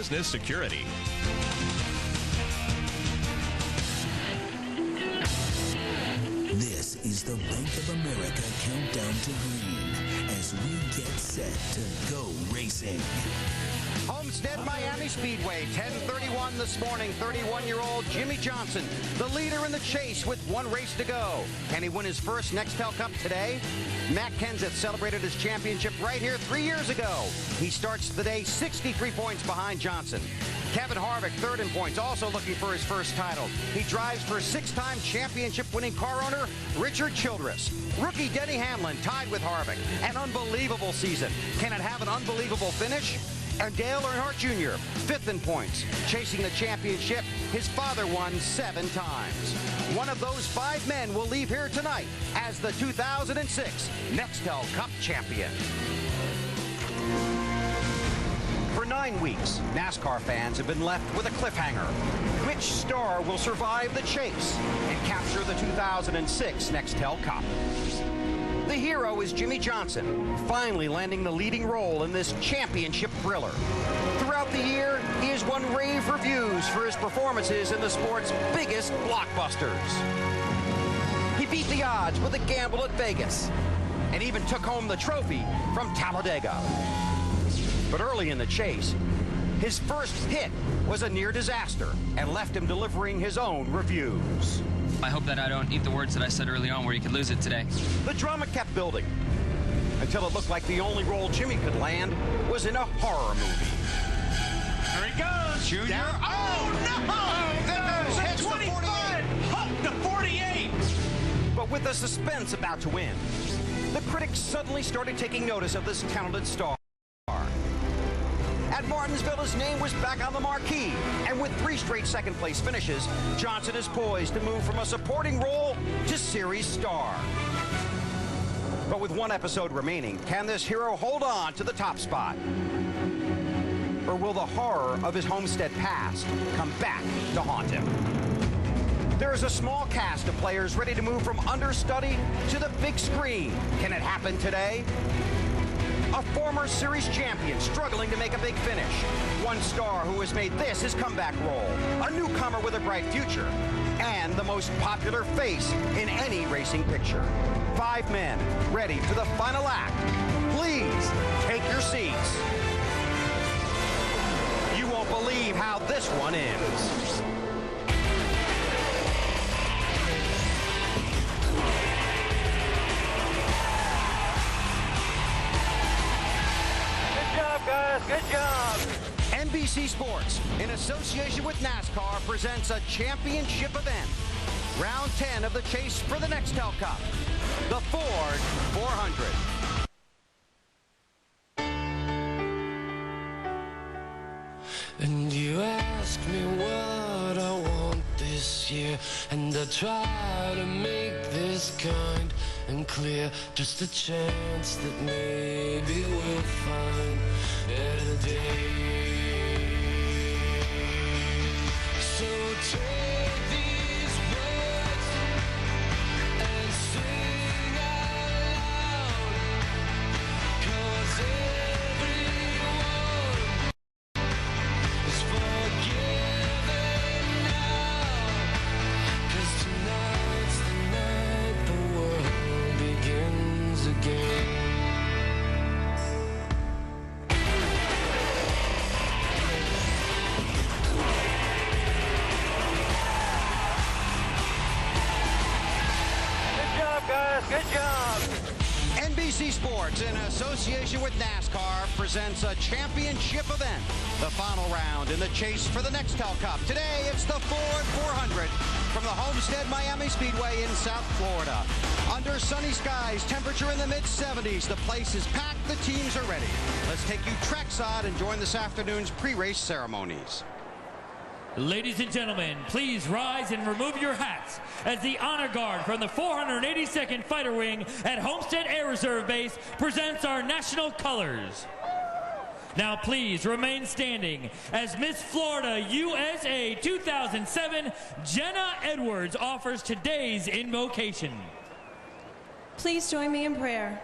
business security. This is the Bank of America Countdown to Green as we get set to go racing. Homestead, Miami Speedway, 10:31 this morning. 31-year-old Jimmy Johnson, the leader in the chase with one race to go. Can he win his first NEXTEL Cup today? Matt Kenseth celebrated his championship right here 3 years ago. He starts the day 63 points behind Johnson. Kevin Harvick, third in points, also looking for his first title. He drives for six-time championship-winning car owner Richard Childress. Rookie Denny Hamlin tied with Harvick. An unbelievable season. Can it have an unbelievable finish? And Dale Earnhardt Jr., fifth in points. Chasing the championship, his father won 7 times. One of those 5 men will leave here tonight as the 2006 NEXTEL Cup champion. For 9 weeks, NASCAR fans have been left with a cliffhanger. Which star will survive the chase and capture the 2006 NEXTEL Cup? The hero is Jimmy Johnson, finally landing the leading role in this championship thriller. Throughout the year, he has won rave reviews for his performances in the sport's biggest blockbusters. He beat the odds with a gamble at Vegas and even took home the trophy from Talladega. But early in the chase, his first hit was a near disaster and left him delivering his own reviews. I hope that I don't eat the words that I said early on where you could lose it today. The drama kept building until it looked like the only role Jimmy could land was in a horror movie. There he goes. Junior. Oh, no! Hits 25! Huck to 48! But with the suspense about to end, the critics suddenly started taking notice of this talented star. At Martinsville, his name was back on the marquee. And with 3 straight second-place finishes, Johnson is poised to move from a supporting role to series star. But with 1 episode remaining, can this hero hold on to the top spot? Or will the horror of his Homestead past come back to haunt him? There is a small cast of players ready to move from understudy to the big screen. Can it happen today? A former series champion struggling to make a big finish. One star who has made this his comeback role. A newcomer with a bright future. And the most popular face in any racing picture. 5 men ready for the final act. Please take your seats. You won't believe how this one ends. Good job. NBC Sports, in association with NASCAR, presents a championship event. Round 10 of the chase for the NEXTEL Cup, the Ford 400. And you ask me what I want this year, and I try to make this kind and clear. Just a chance that maybe we'll find better days. So take these words and sing out loud, 'cause everyone is forgiven now, 'cause tonight's the night the world begins again. Good job. NBC Sports, in association with NASCAR, presents a championship event. The final round in the chase for the NEXTEL Cup. Today, it's the Ford 400 from the Homestead Miami Speedway in South Florida. Under sunny skies, temperature in the mid-70s. The place is packed. The teams are ready. Let's take you trackside and join this afternoon's pre-race ceremonies. Ladies and gentlemen, please rise and remove your hats as the honor guard from the 482nd Fighter Wing at Homestead Air Reserve Base presents our national colors. Now please remain standing as Miss Florida USA 2007 Jenna Edwards offers today's invocation. Please join me in prayer.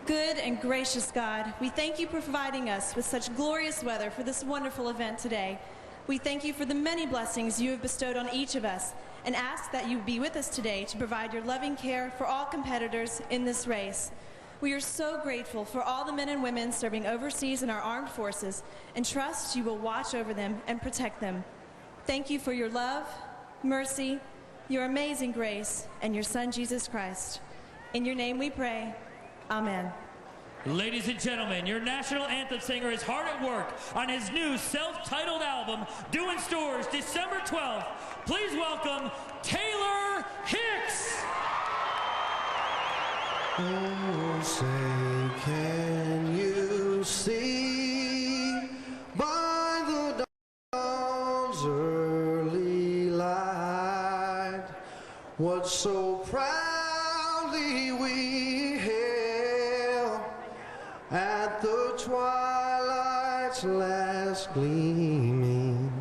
Good and gracious God, we thank you for providing us with such glorious weather for this wonderful event today. We thank you for the many blessings you have bestowed on each of us and ask that you be with us today to provide your loving care for all competitors in this race. We are so grateful for all the men and women serving overseas in our armed forces and trust you will watch over them and protect them. Thank you for your love, mercy, your amazing grace, and your Son, Jesus Christ. In your name we pray. Amen. Ladies and gentlemen, your national anthem singer is hard at work on his new self-titled album, due in stores December 12th. Please welcome Taylor Hicks. Oh, say, can you see by the dawn's early light what so proudly we hailed at the twilight's last gleaming,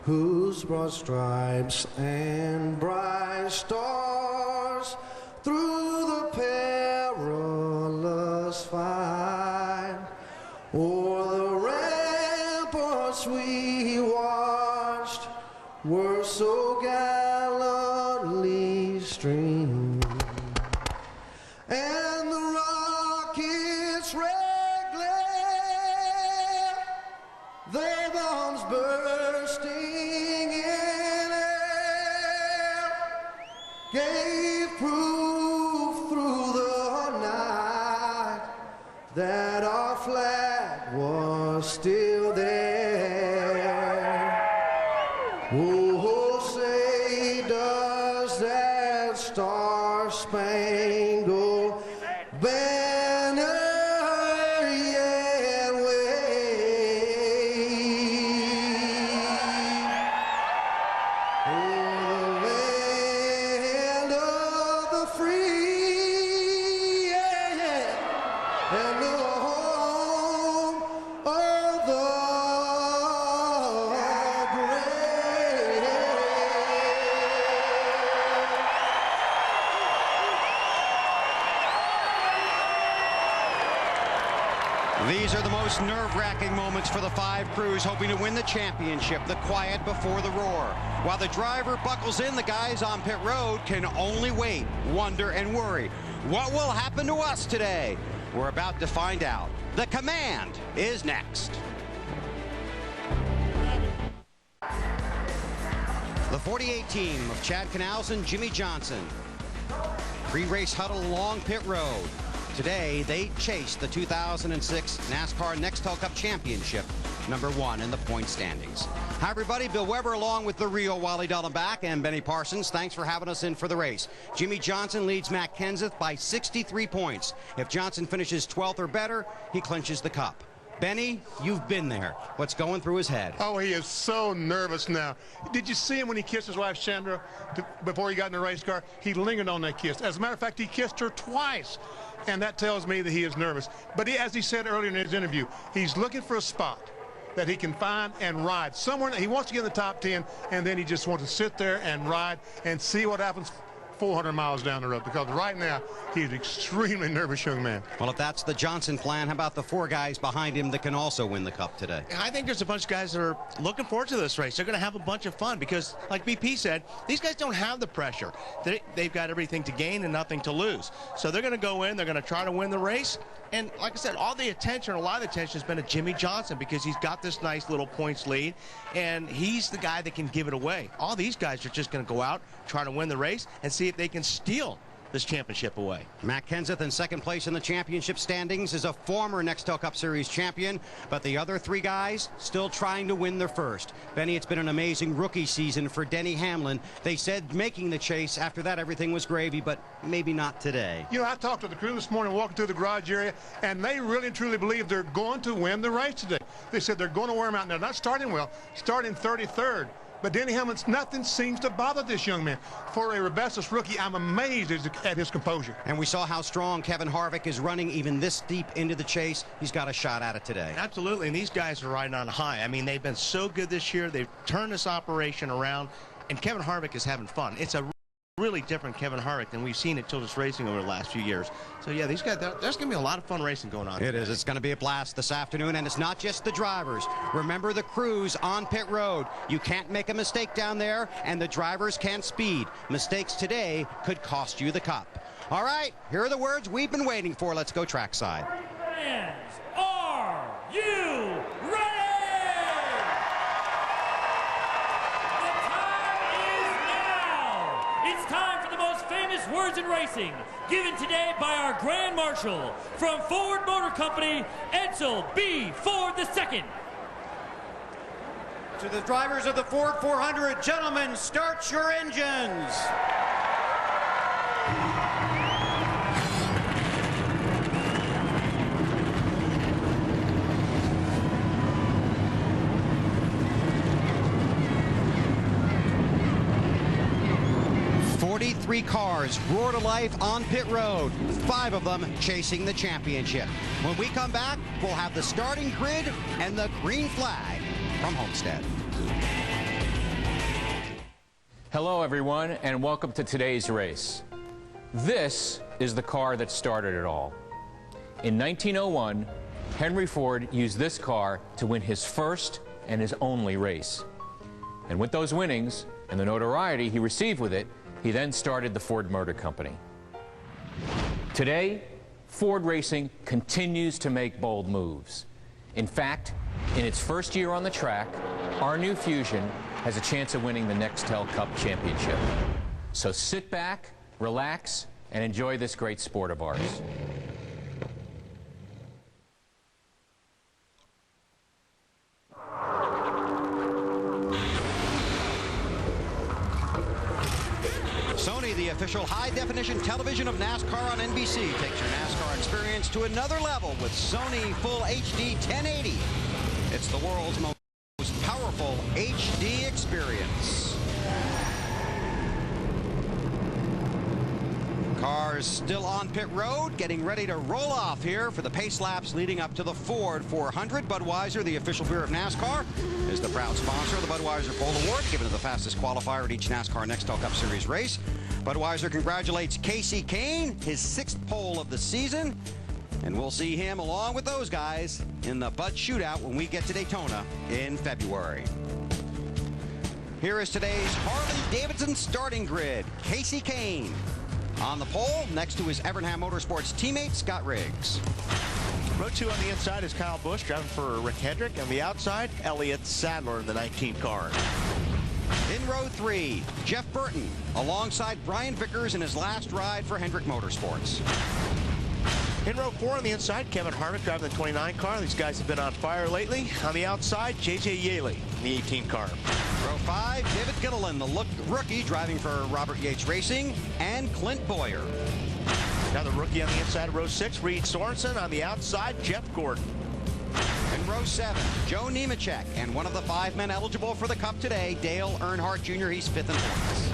whose broad stripes and bright stars through the perilous fight o'er the ramparts we watched were so gallantly streaming, and the rockets' red glare, their bombs bursting in air, gave proof through the night that our flag was still there. Oh, say, does that star-spangled banner yet wave o'er the land of the free, yeah, yeah, and the home of the great. These are the most nerve-wracking moments for the 5 crews hoping to win the championship. The quiet before the roar. While the driver buckles in, the guys on pit road can only wait, wonder, and worry. What will happen to us today? We're about to find out. The command is next. The 48 team of Chad Canals and Jimmy Johnson. Pre-race huddle along pit road. Today, they chased the 2006 NASCAR NEXTEL Cup Championship, #1 in the point standings. Hi, everybody. Bill Weber along with the real Wally Dallenbach and Benny Parsons. Thanks for having us in for the race. Jimmy Johnson leads Matt Kenseth by 63 points. If Johnson finishes 12th or better, he clinches the cup. Benny, you've been there. What's going through his head? Oh, he is so nervous now. Did you see him when he kissed his wife, Chandra, before he got in the race car? He lingered on that kiss. As a matter of fact, he kissed her twice. And that tells me that he is nervous. But as he said earlier in his interview, he's looking for a spot that he can find and ride. Somewhere he wants to get in the top 10, and then he just wants to sit there and ride and see what happens 400 miles down the road, because right now he's an extremely nervous young man. Well, if that's the Johnson plan, how about the 4 guys behind him that can also win the cup today? I think there's a bunch of guys that are looking forward to this race. They're going to have a bunch of fun because, like BP said, these guys don't have the pressure. They've got everything to gain and nothing to lose. So they're going to go in, they're going to try to win the race. And like I said, all the attention, a lot of the attention has been to Jimmy Johnson because he's got this nice little points lead, and he's the guy that can give it away. All these guys are just going to go out, try to win the race, and see if they can steal this championship away. Matt Kenseth in second place in the championship standings is a former NEXTEL Cup Series champion, but the other 3 guys still trying to win their first. Benny, it's been an amazing rookie season for Denny Hamlin. They said making the chase, after that everything was gravy, but maybe not today. You know, I talked to the crew this morning walking through the garage area, and they really and truly believe they're going to win the race today. They said they're going to wear him out. They're not starting well, starting 33rd. But Denny Hamlin, nothing seems to bother this young man. For a Rebecca's rookie, I'm amazed at his composure. And we saw how strong Kevin Harvick is running even this deep into the chase. He's got a shot at it today. Absolutely, and these guys are riding on a high. I mean, they've been so good this year. They've turned this operation around, and Kevin Harvick is having fun. It's a really different Kevin Harvick than we've seen at Childress Racing over the last few years. So yeah, these guys, there's going to be a lot of fun racing going on. It is. It's going to be a blast this afternoon, and it's not just the drivers. Remember the crews on pit road. You can't make a mistake down there, and the drivers can't speed. Mistakes today could cost you the cup. All right, here are the words we've been waiting for. Let's go trackside. Fans, are you ready? The time is now. It's time for the most famous words in racing, given today by our Grand Marshal from Ford Motor Company, Edsel B. Ford II. To the drivers of the Ford 400, gentlemen, start your engines. 43 cars roar to life on pit road, 5 of them chasing the championship. When we come back, we'll have the starting grid and the green flag from Homestead. Hello, everyone, and welcome to today's race. This is the car that started it all. In 1901, Henry Ford used this car to win his first and his only race. And with those winnings and the notoriety he received with it, he then started the Ford Motor Company. Today, Ford Racing continues to make bold moves. In fact, in its first year on the track, our new Fusion has a chance of winning the NEXTEL Cup Championship. So sit back, relax, and enjoy this great sport of ours. Sony, the official high-definition television of NASCAR on NBC, takes your NASCAR experience to another level with Sony Full HD 1080. It's the world's most powerful HD experience. Cars still on pit road, getting ready to roll off here for the pace laps leading up to the Ford 400. Budweiser, the official beer of NASCAR, is the proud sponsor of the Budweiser Pole Award, given to the fastest qualifier at each NASCAR NEXTEL Cup Series race. Budweiser congratulates Casey Kane, his 6th pole of the season, and we'll see him along with those guys in the Bud Shootout when we get to Daytona in February. Here is today's Harley-Davidson starting grid. Casey Kane on the pole, next to his Evernham Motorsports teammate, Scott Riggs. Row 2 on the inside is Kyle Busch, driving for Rick Hendrick. On the outside, Elliott Sadler in the 19 car. In row 3, Jeff Burton, alongside Brian Vickers in his last ride for Hendrick Motorsports. In row 4 on the inside, Kevin Harvick driving the 29 car. These guys have been on fire lately. On the outside, J.J. Yaley in the 18 car. Row 5, David Gilliland, the rookie driving for Robert Yates Racing, and Clint Boyer. Another rookie on the inside of row 6, Reed Sorensen. On the outside, Jeff Gordon. In row 7, Joe Nemechek, and one of the 5 men eligible for the Cup today, Dale Earnhardt Jr. He's 5th in points.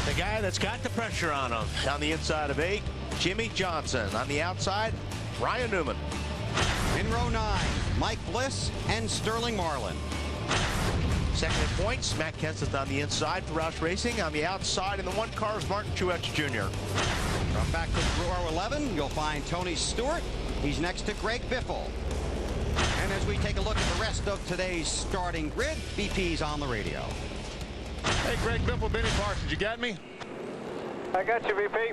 The guy that's got the pressure on him. On the inside of 8, Jimmy Johnson. On the outside, Ryan Newman. In row 9, Mike Bliss and Sterling Marlin. Second in points, Matt Kenseth on the inside for Roush Racing. On the outside in the 1 car is Martin Truex Jr. From back to row 11, you'll find Tony Stewart. He's next to Greg Biffle. And as we take a look at the rest of today's starting grid, BP's on the radio. Hey, Greg Biffle, Benny Parsons, you got me? I got you, VP.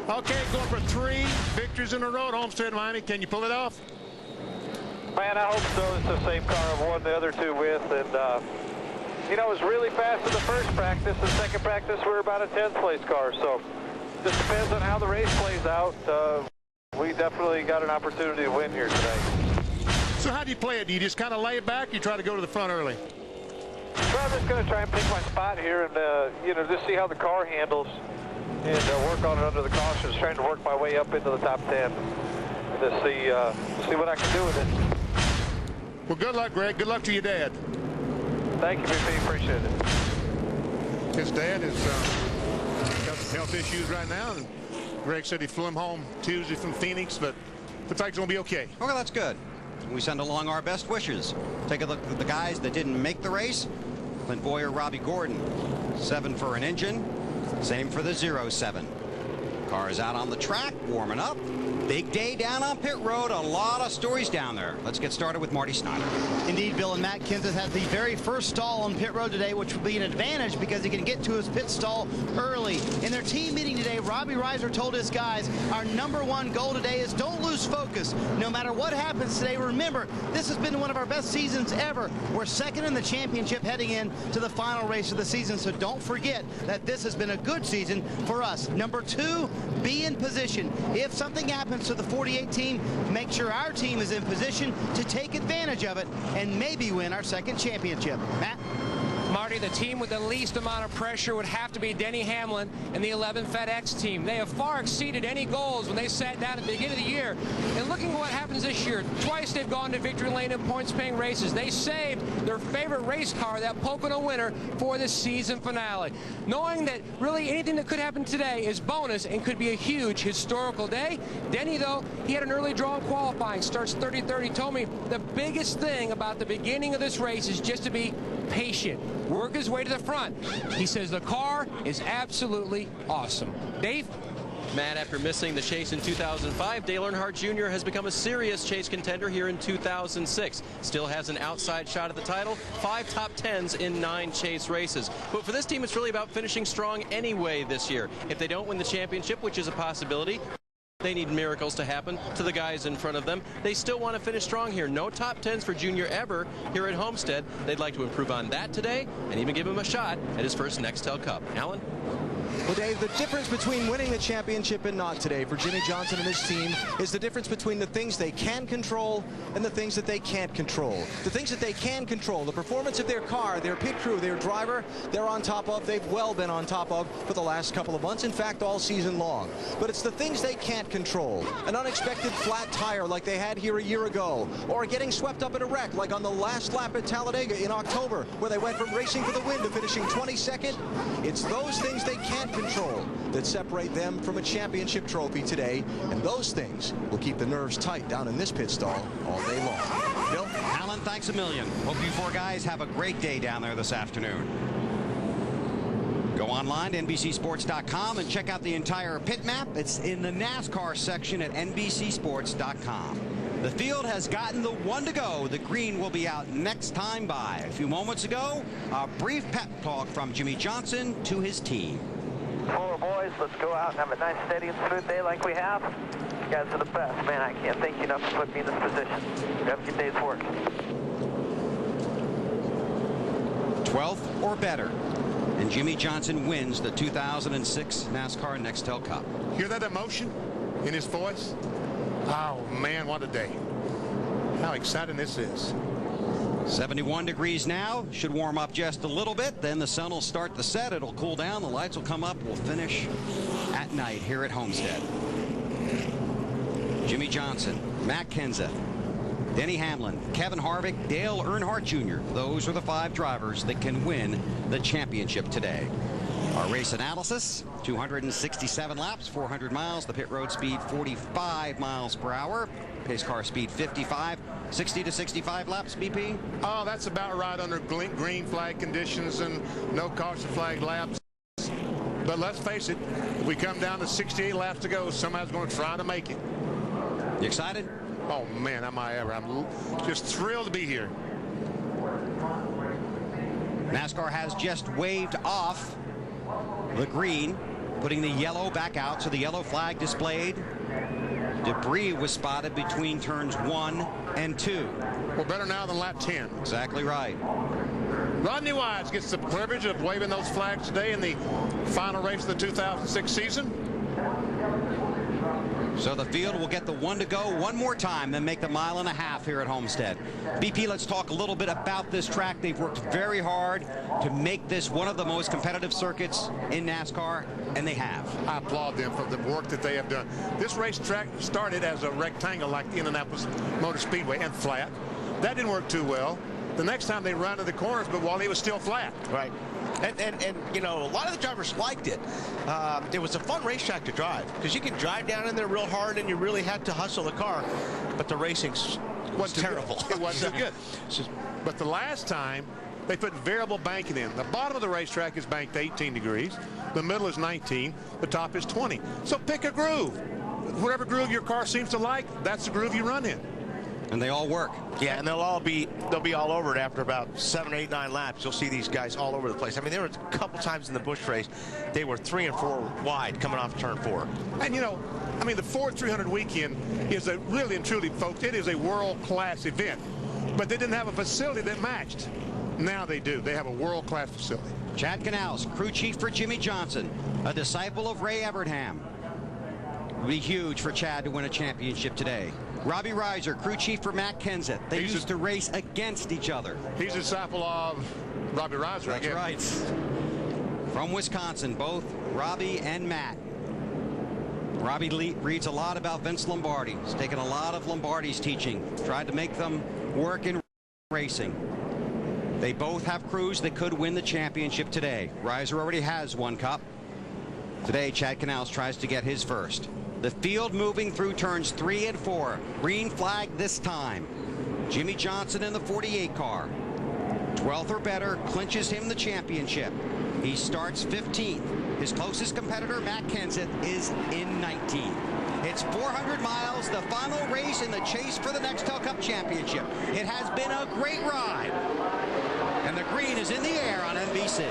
Okay, going for 3 victories in a row at Homestead, Miami. Can you pull it off? Man, I hope so. It's the same car I've won the other 2 with. And, you know, it was really fast in the first practice. The second practice, we were about a 10th place car. So just depends on how the race plays out. We definitely got an opportunity to win here today. So how do you play it? Do you just kind of lay it back, or you try to go to the front early? So I'm just going to try and pick my spot here and, you know, just see how the car handles and work on it under the cautions, trying to work my way up into the top 10 to see what I can do with it. Well, good luck, Greg. Good luck to your dad. Thank you, VP. Appreciate it. His dad has got some health issues right now, and Greg said he flew him home Tuesday from Phoenix, but looks like it's going to be okay. Okay, that's good. We send along our best wishes. Take a look at the guys that didn't make the race. Clint Boyer, Robbie Gordon, 7 for an engine, Same for the 07. Car is out on the track, warming up. Big day down on pit road. A lot of stories down there. Let's get started with Marty Snyder. Indeed, Bill, and Matt Kenseth has the very first stall on pit road today, which will be an advantage because he can get to his pit stall early. In their team meeting today, Robbie Reiser told his guys, our #1 goal today is don't lose focus. No matter what happens today, remember, this has been one of our best seasons ever. We're second in the championship heading in to the final race of the season, so don't forget that this has been a good season for us. #2, be in position. If something happens to the 48 team, make sure our team is in position to take advantage of it and maybe win our second championship. Matt? Marty, the team with the least amount of pressure would have to be Denny Hamlin and the 11 FedEx team. They have far exceeded any goals when they sat down at the beginning of the year. And looking at what happens this year, twice they've gone to victory lane in points-paying races. They saved their favorite race car, that Pocono winner, for the season finale. Knowing that really anything that could happen today is bonus and could be a huge historical day. Denny, though, he had an early draw in qualifying, starts 33rd. He told me the biggest thing about the beginning of this race is just to be patient. Work his way to the front. He says the car is absolutely awesome. Dave? Matt, after missing the chase in 2005, Dale Earnhardt Jr. has become a serious chase contender here in 2006. Still has an outside shot at the title, 5 top 10s in 9 chase races. But for this team, it's really about finishing strong anyway this year. If they don't win the championship, which is a possibility, they need miracles to happen to the guys in front of them. They still want to finish strong here. No top 10s for Junior ever here at Homestead. They'd like to improve on that today and even give him a shot at his first NEXTEL Cup. Alan? Well, Dave, the difference between winning the championship and not today for Jimmy Johnson and his team is the difference between the things they can control and the things that they can't control. The things that they can control, the performance of their car, their pit crew, their driver, they're on top of, they've well been on top of for the last couple of months, in fact, all season long. But it's the things they can't control. An unexpected flat tire like they had here a year ago, or getting swept up in a wreck like on the last lap at Talladega in October, where they went from racing for the win to finishing 22nd. It's those things they can't control that separate them from a championship trophy today, and those things will keep the nerves tight down in this pit stall all day long. Bill? Alan, thanks a million. Hope you four guys have a great day down there this afternoon. Go online to NBCSports.com and check out the entire pit map. It's in the NASCAR section at NBCSports.com. The field has gotten the 1 to go. The green will be out next time by. A few moments ago, a brief pep talk from Jimmy Johnson to his team. Four boys, let's go out and have a nice, steady, and smooth day like we have. You guys are the best, man. I can't thank you enough for putting me in this position. Have a good day's work. 12th or better, and Jimmy Johnson wins the 2006 NASCAR NEXTEL Cup. Hear that emotion in his voice? Oh, man, what a day. How exciting this is. 71 degrees now. Should warm up just a little bit. Then the sun will start to set. It'll cool down. The lights will come up. We'll finish at night here at Homestead. Jimmy Johnson, Matt Kenseth, Denny Hamlin, Kevin Harvick, Dale Earnhardt Jr. Those are the 5 drivers that can win the championship today. Our race analysis, 267 laps, 400 miles. The pit road speed, 45 miles per hour. Pace car speed, 55. 60 to 65 laps, BP? Oh, that's about right under green flag conditions and no caution flag laps. But let's face it, if we come down to 68 laps to go, somebody's going to try to make it. You excited? Oh, man, am I ever. I'm just thrilled to be here. NASCAR has just waved off the green, putting the yellow back out, so the yellow flag displayed. Debris was spotted between turns 1 and 2. Well, better now than lap 10. Exactly right. Rodney Wise gets the privilege of waving those flags today in the final race of the 2006 season. So the field will get the 1 to go one more time, then make the 1.5 miles here at Homestead. BP, let's talk a little bit about this track. They've worked very hard to make this one of the most competitive circuits in NASCAR, and they have. I applaud them for the work that they have done. This racetrack started as a rectangle like the Indianapolis Motor Speedway and flat. That didn't work too well. The next time they rounded the corners, but Wally was still flat. Right. And you know, a lot of the drivers liked it. It was a fun racetrack to drive because you could drive down in there real hard and you really had to hustle the car. But the racing was terrible. It wasn't too good. But the last time, They put variable banking in. The bottom of the racetrack is banked 18 degrees. The middle is 19. The top is 20. So pick a groove. Whatever groove your car seems to like, that's the groove you run in. And they all work. Yeah, and they'll be all over it after about 7, 8, 9 laps. You'll see these guys all over the place. I mean, there were a couple times in the Busch race, they were 3 and 4 wide coming off turn 4. And, you know, I mean, the Ford 300 weekend is a really and truly, folks, it is a world-class event. But they didn't have a facility that matched. Now they do. They have a world-class facility. Chad Canals, crew chief for Jimmy Johnson, a disciple of Ray Evernham. It would be huge for Chad to win a championship today. Robbie Reiser, crew chief for Matt Kenseth. They used to race against each other. He's a disciple of Robbie Reiser. That's right. From Wisconsin, both Robbie and Matt. Robbie reads a lot about Vince Lombardi. He's taken a lot of Lombardi's teaching, tried to make them work in racing. They both have crews that could win the championship today. Reiser already has one cup. Today, Chad Canals tries to get his first. The field moving through turns 3 and 4. Green flag this time. Jimmy Johnson in the 48 car. 12th or better clinches him the championship. He starts 15th. His closest competitor, Matt Kenseth, is in 19th. It's 400 miles, the final race in the chase for the NEXTEL Cup Championship. It has been a great ride. And the green is in the air on NBC.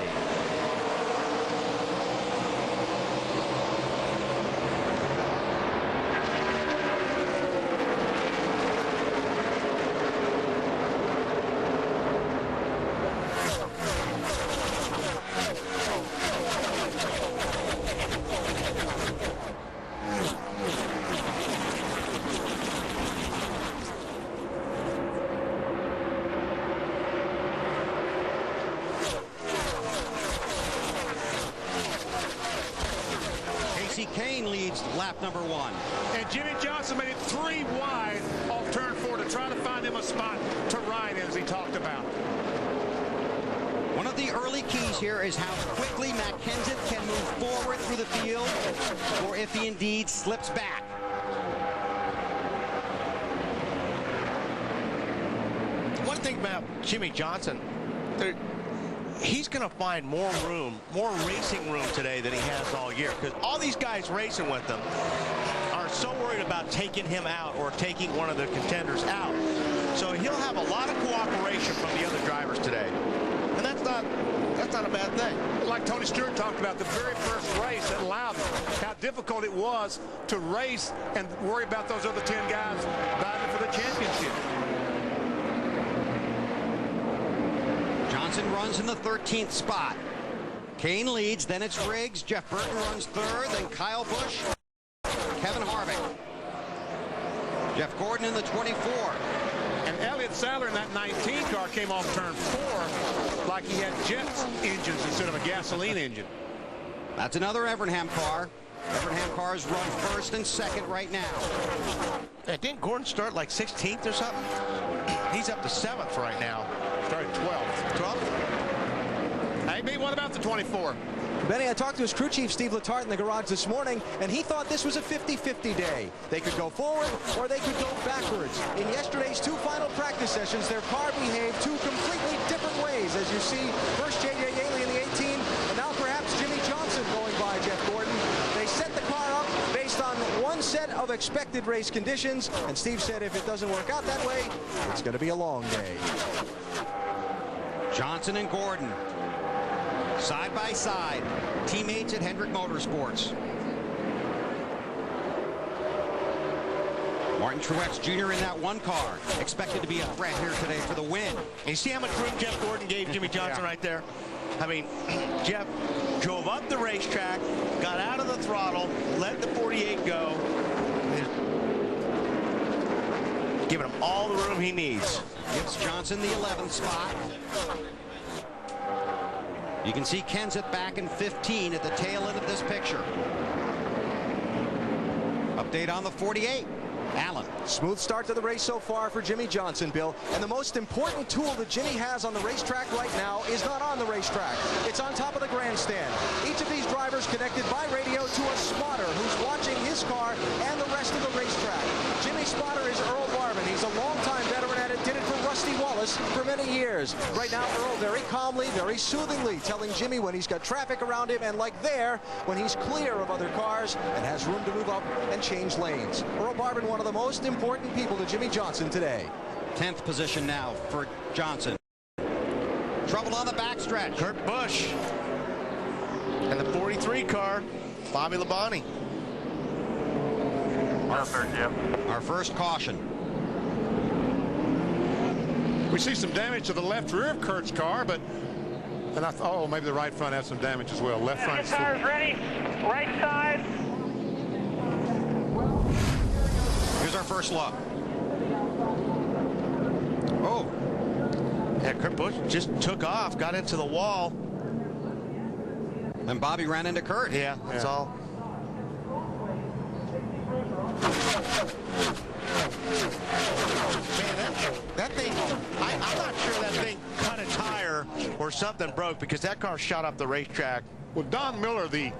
Kane leads lap number 1. And Jimmy Johnson made it 3 wide off turn 4 to try to find him a spot to ride in, as he talked about. One of the early keys here is how quickly Matt Kenseth can move forward through the field, or if he indeed slips back. One thing about Jimmy Johnson, he's going to find more room, more racing room today than he has all year, because all these guys racing with him are so worried about taking him out or taking one of the contenders out. So he'll have a lot of cooperation from the other drivers today, and that's not a bad thing. Like Tony Stewart talked about, the very first race at Loudon, how difficult it was to race and worry about those other 10 guys battling for the championship. Johnson runs in the 13th spot. Kane leads, then it's Riggs. Jeff Burton runs 3rd, then Kyle Busch, Kevin Harvick. Jeff Gordon in the 24. And Elliott Sadler in that 19 car came off turn 4 like he had jet engines instead of a gasoline engine. That's another Evernham car. Evernham cars run 1st and 2nd right now. Yeah, didn't Gordon start like 16th or something? He's up to 7th right now. Started 12th. 12th? Hey, what about the 24? Benny, I talked to his crew chief, Steve Letarte, in the garage this morning, and he thought this was a 50-50 day. They could go forward or they could go backwards. In yesterday's 2 final practice sessions, their car behaved 2 completely different ways. As you see, first J.J. Yaley in the 18, and now perhaps Jimmy Johnson going by Jeff Gordon. They set the car up based on one set of expected race conditions, and Steve said if it doesn't work out that way, it's going to be a long day. Johnson and Gordon, side by side, teammates at Hendrick Motorsports. Martin Truex Jr. in that 1 car, expected to be a threat here today for the win. And you see how much room Jeff Gordon gave Jimmy Johnson right there? I mean, Jeff drove up the racetrack, got out of the throttle, let the 48 go, giving him all the room he needs. Gives Johnson the 11th spot. You can see Kenseth back in 15 at the tail end of this picture. Update on the 48. Allen. Smooth start to the race so far for Jimmy Johnson, Bill. And the most important tool that Jimmy has on the racetrack right now is not on the racetrack. It's on top of the grandstand. Each of these drivers connected by radio to a spotter who's watching his car and the rest of the racetrack. Jimmy's spotter is Earl Barman. He's a longtime veteran at it, did it for Rusty Wallace for many years. Right now, Earl very calmly, very soothingly telling Jimmy when he's got traffic around him, and like there, when he's clear of other cars and has room to move up and change lanes. Earl Barban, one of the most important people to Jimmy Johnson today. 10th position now for Johnson. Trouble on the backstretch. Kurt Busch. And the 43 car, Bobby Labonte. Our first caution. We see some damage to the left rear of Kurt's car, but and I thought, oh, maybe the right front has some damage as well. Left front. Tires ready. Right side. Here's our first look. Oh. Yeah, Kurt Busch just took off, got into the wall. And Bobby ran into Kurt. Yeah, that's all. Man, that thing, I'm not sure that thing cut a tire or something broke, because that car shot up the racetrack. Well, Don Miller, the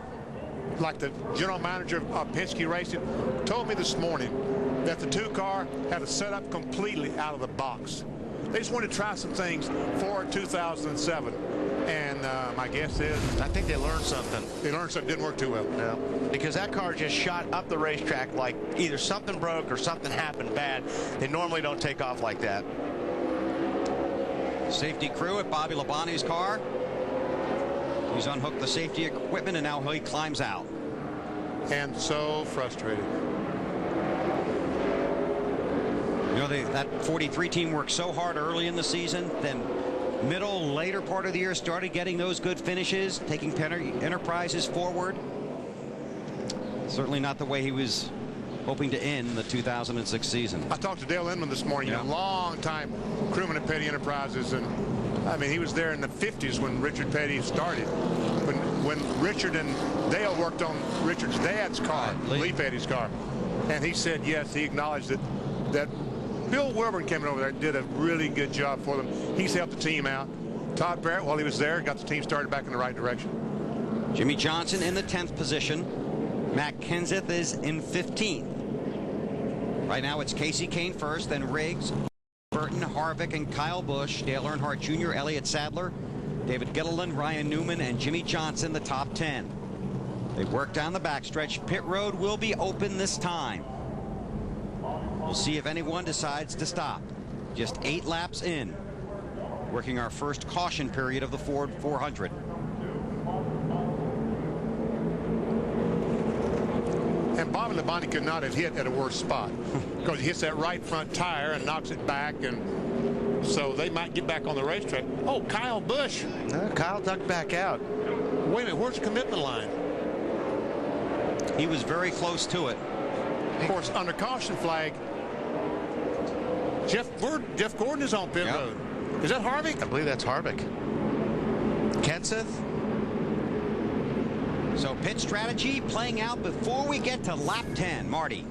general manager of Penske Racing, told me this morning that the 2 car had to set up completely out of the box. They just wanted to try some things for 2007. And my guess is, I think they learned something. They learned something didn't work too well. No, because that car just shot up the racetrack like either something broke or something happened bad. They normally don't take off like that. Safety crew at Bobby Labonte's car. He's unhooked the safety equipment, and now he climbs out. And so frustrated. You know, that 43 team worked so hard early in the season, then middle, later part of the year started getting those good finishes, taking Enterprises forward. Certainly not the way he was hoping to end the 2006 season. I talked to Dale Inman this morning, a long time crewman at Petty Enterprises, and I mean, he was there in the 50s when Richard Petty started. When Richard and Dale worked on Richard's dad's car, Lee Petty's car, and he said yes, he acknowledged that Bill Wilburn came over there and did a really good job for them. He's helped the team out. Todd Barrett, while he was there, got the team started back in the right direction. Jimmy Johnson in the 10th position. Matt Kenseth is in 15th. Right now it's Casey Kane first, then Riggs, Burton, Harvick, and Kyle Busch, Dale Earnhardt Jr., Elliott Sadler, David Gilliland, Ryan Newman, and Jimmy Johnson, the top 10. They've worked down the backstretch. Pit road will be open this time. We'll see if anyone decides to stop. Just 8 laps in. Working our first caution period of the Ford 400. And Bobby Labonte could not have hit at a worse spot because he hits that right front tire and knocks it back, and so they might get back on the racetrack. Oh, Kyle Busch. No, Kyle ducked back out. Wait a minute, where's the commitment line? He was very close to it. Of course, under caution flag, Jeff Gordon is on pit road. Is that Harvick? I believe that's Harvick. Kenseth. So pit strategy playing out before we get to lap 10. Marty.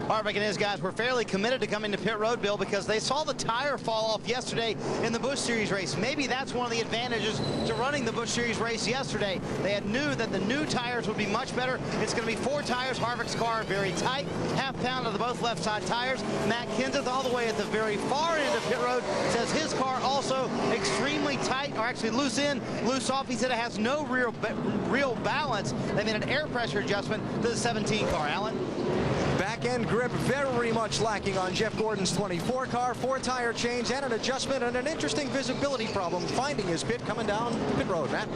Harvick and his guys were fairly committed to coming to pit road, Bill, because they saw the tire fall off yesterday in the Busch Series race. Maybe that's one of the advantages to running the Busch Series race yesterday. They knew that the new tires would be much better. It's going to be 4 tires. Harvick's car very tight, half-pound of the both left side tires. Matt Kenseth all the way at the very far end of pit road says his car also extremely tight, or actually loose in, loose off. He said it has no real balance. They made an air pressure adjustment to the 17 car. Alan? Back end grip very much lacking on Jeff Gordon's 24 car. 4 tire change and an adjustment, and an interesting visibility problem finding his pit coming down pit road. Matt?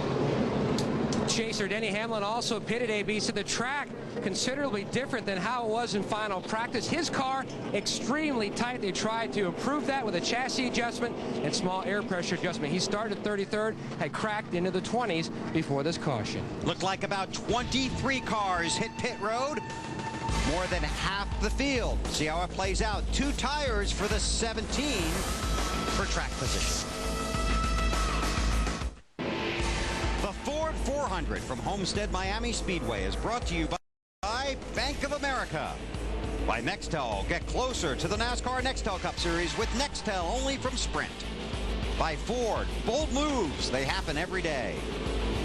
Chaser Denny Hamlin also pitted, AB, so the track considerably different than how it was in final practice. His car extremely tight. They tried to improve that with a chassis adjustment and small air pressure adjustment. He started 33rd, had cracked into the 20s before this caution. Looked like about 23 cars hit pit road. More than half the field. See how it plays out. 2 tires for the 17 for track position. The Ford 400 from Homestead Miami Speedway is brought to you by Bank of America. By Nextel. Get closer to the NASCAR Nextel Cup Series with Nextel only from Sprint. By Ford. Bold moves. They happen every day.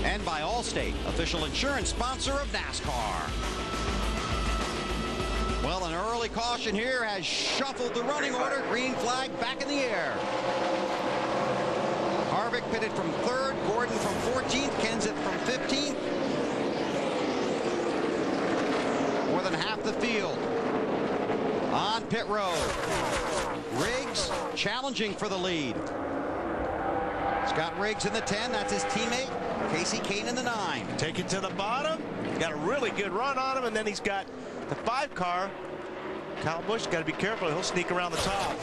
And by Allstate, official insurance sponsor of NASCAR. Well, an early caution here has shuffled the running order. Green flag back in the air. Harvick pitted from 3rd, Gordon from 14th, Kenseth from 15th. More than half the field on pit road. Riggs challenging for the lead. Scott Riggs in the 10. That's his teammate. Casey Kane in the 9. Take it to the bottom. Got a really good run on him, and then he's got the 5 car. Kyle Busch got to be careful. He'll sneak around the top.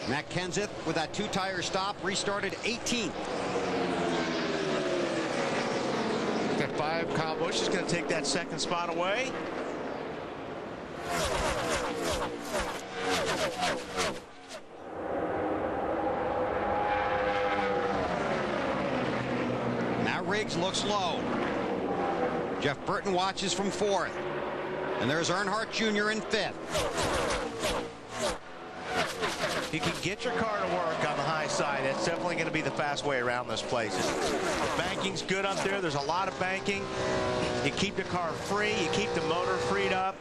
Matt Kenseth with that 2-tire stop restarted 18th. At 5, Kyle Busch is going to take that 2nd spot away. Now Riggs looks low. Jeff Burton watches from 4th. And there's Earnhardt Jr. in 5th. You can get your car to work on the high side. That's definitely going to be the fast way around this place. The banking's good up there. There's a lot of banking. You keep the car free. You keep the motor freed up.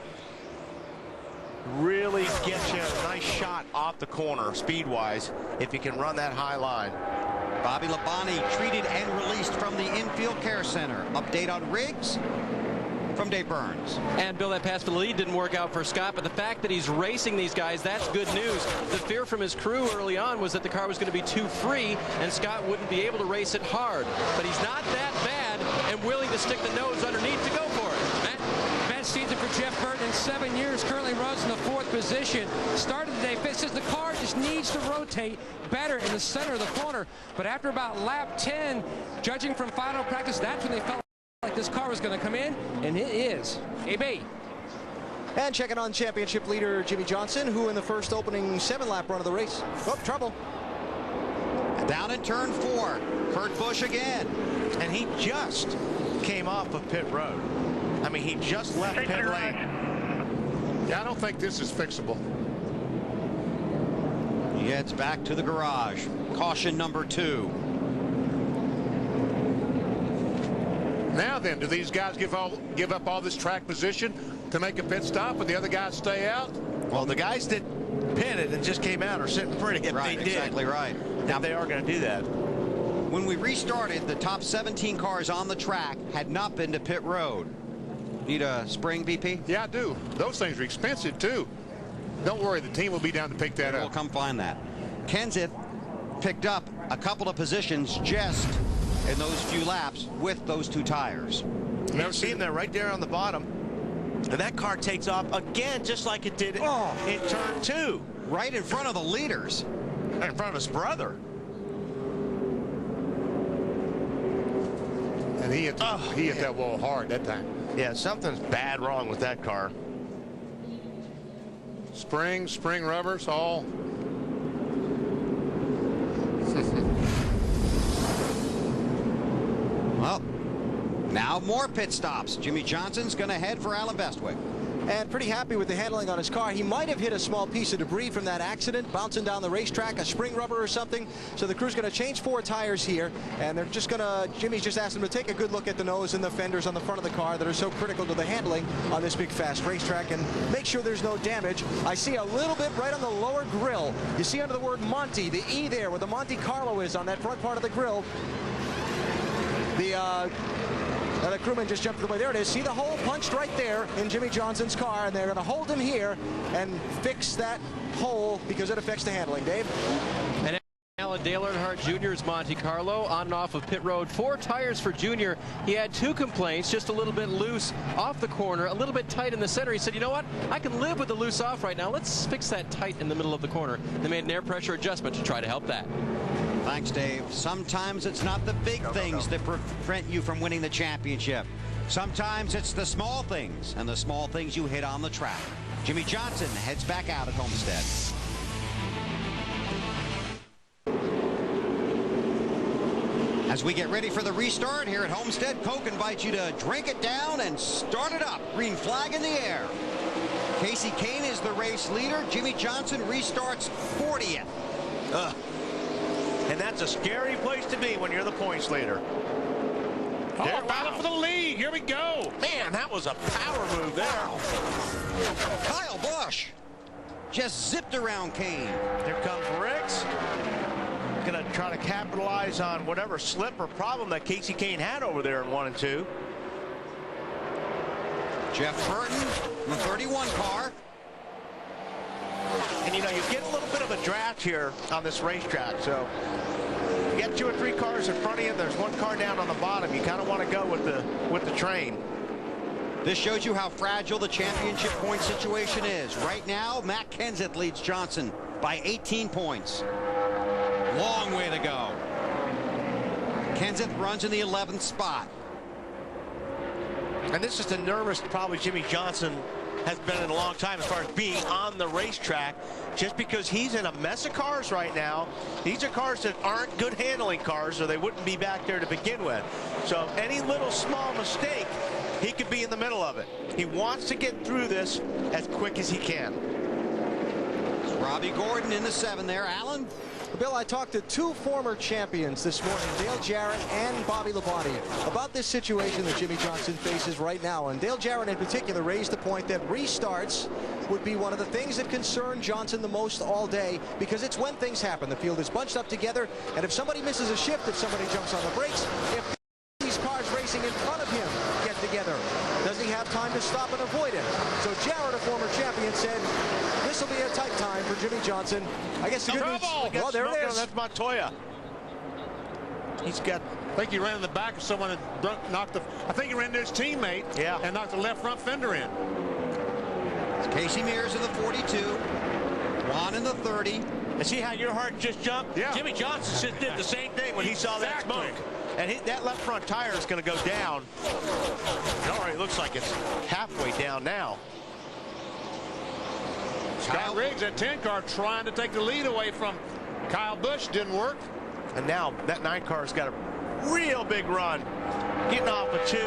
Really gets you a nice shot off the corner speed-wise if you can run that high line. Bobby Labonte treated and released from the infield care center. Update on Riggs from Dave Burns. And Bill, that pass for the lead didn't work out for Scott, but the fact that he's racing these guys, that's good news. The fear from his crew early on was that the car was going to be too free and Scott wouldn't be able to race it hard. But he's not that bad and willing to stick the nose underneath to go for it. Matt? Best season for Jeff Burton in 7 years. Currently runs in the 4th position. Started today. Says the car just needs to rotate better in the center of the corner. But after about lap 10, judging from final practice, that's when they felt like this car was going to come in, and it is. AB. And checking on championship leader Jimmy Johnson, who in the first opening 7-lap run of the race. Oh, trouble. Down in turn 4. Kurt Busch again. And he just came off of pit road. I mean, he just left pit lane. Yeah, I don't think this is fixable. He heads back to the garage. Caution number 2. Now then, do these guys give up all this track position to make a pit stop, and the other guys stay out? Well, the guys that pitted and just came out are sitting pretty. If right, they did, exactly right. Now they are going to do that. When we restarted, the top 17 cars on the track had not been to pit road. Need a spring, BP? Yeah, I do. Those things are expensive too. Don't worry, the team will be down to pick that up. We'll come find that. Kenseth picked up a couple of positions just in those few laps with those 2 tires. Never see him there, right there on the bottom. And that car takes off again, just like it did in turn 2. Right in front of the leaders. Right in front of his brother. And he hit that wall hard that time. Yeah, something's bad wrong with that car. Spring rubbers, all. Well, now more pit stops. Jimmy Johnson's going to head for Alan Bestwick. And pretty happy with the handling on his car. He might have hit a small piece of debris from that accident, bouncing down the racetrack, a spring rubber or something. So the crew's going to change 4 tires here, and they're just going to, Jimmy's just asked them to take a good look at the nose and the fenders on the front of the car that are so critical to the handling on this big fast racetrack, and make sure there's no damage. I see a little bit right on the lower grill. You see under the word Monte, the E there, where the Monte Carlo is on that front part of the grill. The crewman just jumped away. There it is. See the hole punched right there in Jimmy Johnson's car, and they're going to hold him here and fix that hole because it affects the handling. Dave? And Alan Dale Earnhardt Jr.'s Monte Carlo on and off of pit road. 4 tires for Junior. He had 2 complaints, just a little bit loose off the corner, a little bit tight in the center. He said, you know what? I can live with the loose off right now. Let's fix that tight in the middle of the corner. They made an air pressure adjustment to try to help that. Thanks, Dave. Sometimes it's not the big things that prevent you from winning the championship. Sometimes it's the small things, and the small things you hit on the track. Jimmy Johnson heads back out at Homestead. As we get ready for the restart here at Homestead, Coke invites you to drink it down and start it up. Green flag in the air. Casey Kane is the race leader. Jimmy Johnson restarts 40th. And that's a scary place to be when you're the points leader. They're battle for the lead. Here we go. Man, that was a power move there. Kyle Busch just zipped around Kane. Here comes Riggs. Going to try to capitalize on whatever slip or problem that Casey Kane had over there in 1 and 2. Jeff Burton in the 31 car. And you know, you get a little bit of a draft here on this racetrack. So you get 2 or 3 cars in front of you. There's 1 car down on the bottom. You kind of want to go with the train. This shows you how fragile the championship point situation is. Right now, Matt Kenseth leads Johnson by 18 points. Long way to go. Kenseth runs in the 11th spot. And this is the nervous probably Jimmy Johnson has been in a long time as far as being on the racetrack, just because he's in a mess of cars right now. These are cars that aren't good handling cars, or they wouldn't be back there to begin with. So any little small mistake, he could be in the middle of it. He wants to get through this as quick as he can. Robbie Gordon in the 7 there. Alan? Bill, I talked to 2 former champions this morning, Dale Jarrett and Bobby Labonte, about this situation that Jimmy Johnson faces right now. And Dale Jarrett in particular raised the point that restarts would be one of the things that concern Johnson the most all day, because it's when things happen. The field is bunched up together, and if somebody misses a shift, if somebody jumps on the brakes, if these cars racing in front of him get together, does he have time to stop and avoid it? So Jarrett, a former champion, said this will be a tight time for Jimmy Johnson. I guess the good news. Oh, there it is. That's Montoya. He's got. I think he ran in the back of someone and knocked the. I think he ran into his teammate. Yeah. And knocked the left front fender in. It's Casey Mears in the 42. Juan in the 30. And see how your heart just jumped? Yeah. Jimmy Johnson just did the same thing when he saw that smoke. And that left front tire is going to go down. It already looks like it's halfway down now. Scott Riggs, that 10 car, trying to take the lead away from Kyle Busch. Didn't work. And now that 9 car's got a real big run. Getting off a 2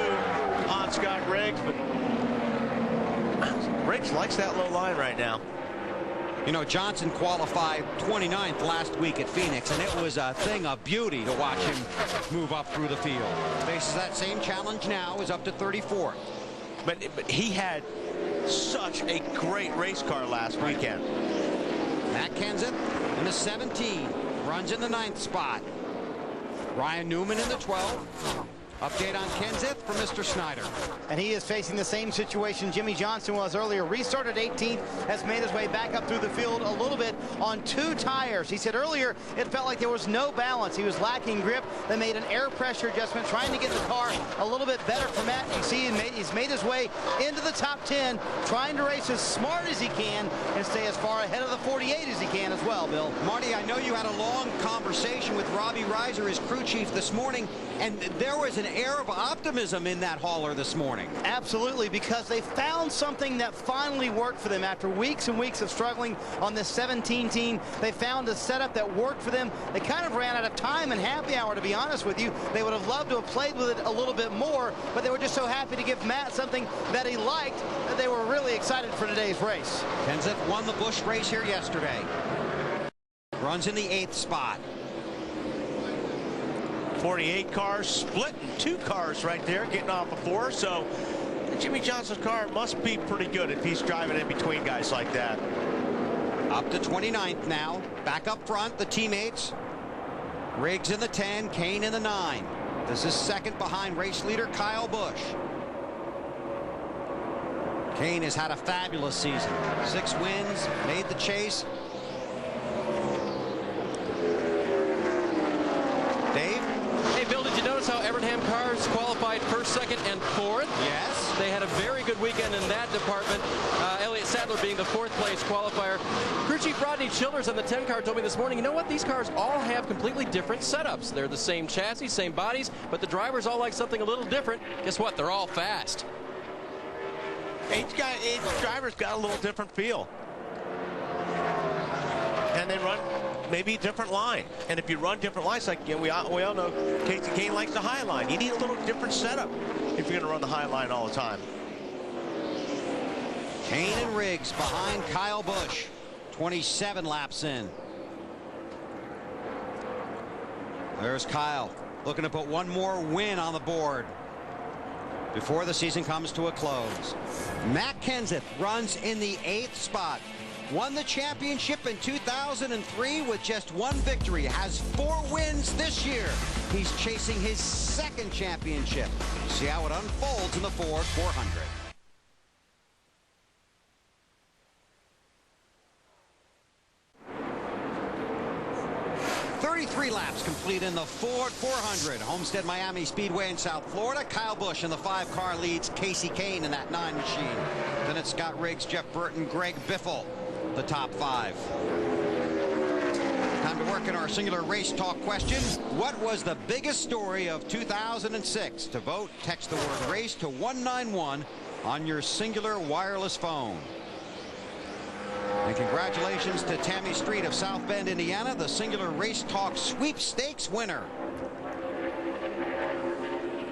on Scott Riggs. But Riggs likes that low line right now. You know, Johnson qualified 29th last week at Phoenix, and it was a thing of beauty to watch him move up through the field. Faces that same challenge now, is up to 34th. But he had such a great race car last weekend. Matt Kenseth in the 17, runs in the 9th spot. Ryan Newman in the 12. Update on Kenseth from Mr. Snyder. And he is facing the same situation Jimmy Johnson was earlier. Restarted 18th, has made his way back up through the field a little bit on 2 tires. He said earlier it felt like there was no balance. He was lacking grip. They made an air pressure adjustment, trying to get the car a little bit better for Matt. You see he's made his way into the top 10, trying to race as smart as he can and stay as far ahead of the 48 as he can as well, Bill. Marty, I know you had a long conversation with Robbie Reiser, his crew chief, this morning, and there was an air of optimism in that hauler this morning. Absolutely, because they found something that finally worked for them after weeks and weeks of struggling on this 17 team. They found a setup that worked for them. They kind of ran out of time in happy hour, to be honest with you. They would have loved to have played with it a little bit more, but they were just so happy to give Matt something that he liked that they were really excited for today's race. Kenseth won the Busch race here yesterday. Runs in the 8th spot. 48 cars, splitting 2 cars right there, getting off of 4. So Jimmy Johnson's car must be pretty good if he's driving in between guys like that. Up to 29th now. Back up front, the teammates. Riggs in the 10, Kane in the 9. This is second behind race leader Kyle Busch. Kane has had a fabulous season. 6 wins, made the chase. Dave? Hey, Bill, did you notice how Evernham cars qualified 1st, 2nd, and 4th? Yes. They had a very good weekend in that department. Elliott Sadler being the 4th place qualifier. Crew Chief Rodney Childers on the 10 car told me this morning, you know what? These cars all have completely different setups. They're the same chassis, same bodies, but the drivers all like something a little different. Guess what? They're all fast. Each driver's got a little different feel. And they run maybe a different line. And if you run different lines, like we all know, Casey Kane likes the high line. You need a little different setup if you're going to run the high line all the time. Kane and Riggs behind Kyle Busch. 27 laps in. There's Kyle. looking to put one more win on the board before the season comes to a close. Matt Kenseth runs in the 8th spot. Won the championship in 2003 with just 1 victory. Has 4 wins this year. He's chasing his 2nd championship. See how it unfolds in the Ford 400. Three laps complete in the Ford 400. Homestead, Miami Speedway in South Florida. Kyle Busch in the 5-car leads Casey Kane in that 9 machine. Then it's Scott Riggs, Jeff Burton, Greg Biffle, the top 5. Time to work in our singular race talk question. What was the biggest story of 2006? To vote, text the word race to 191 on your singular wireless phone. And congratulations to Tammy Street of South Bend, Indiana, the singular race talk sweepstakes winner.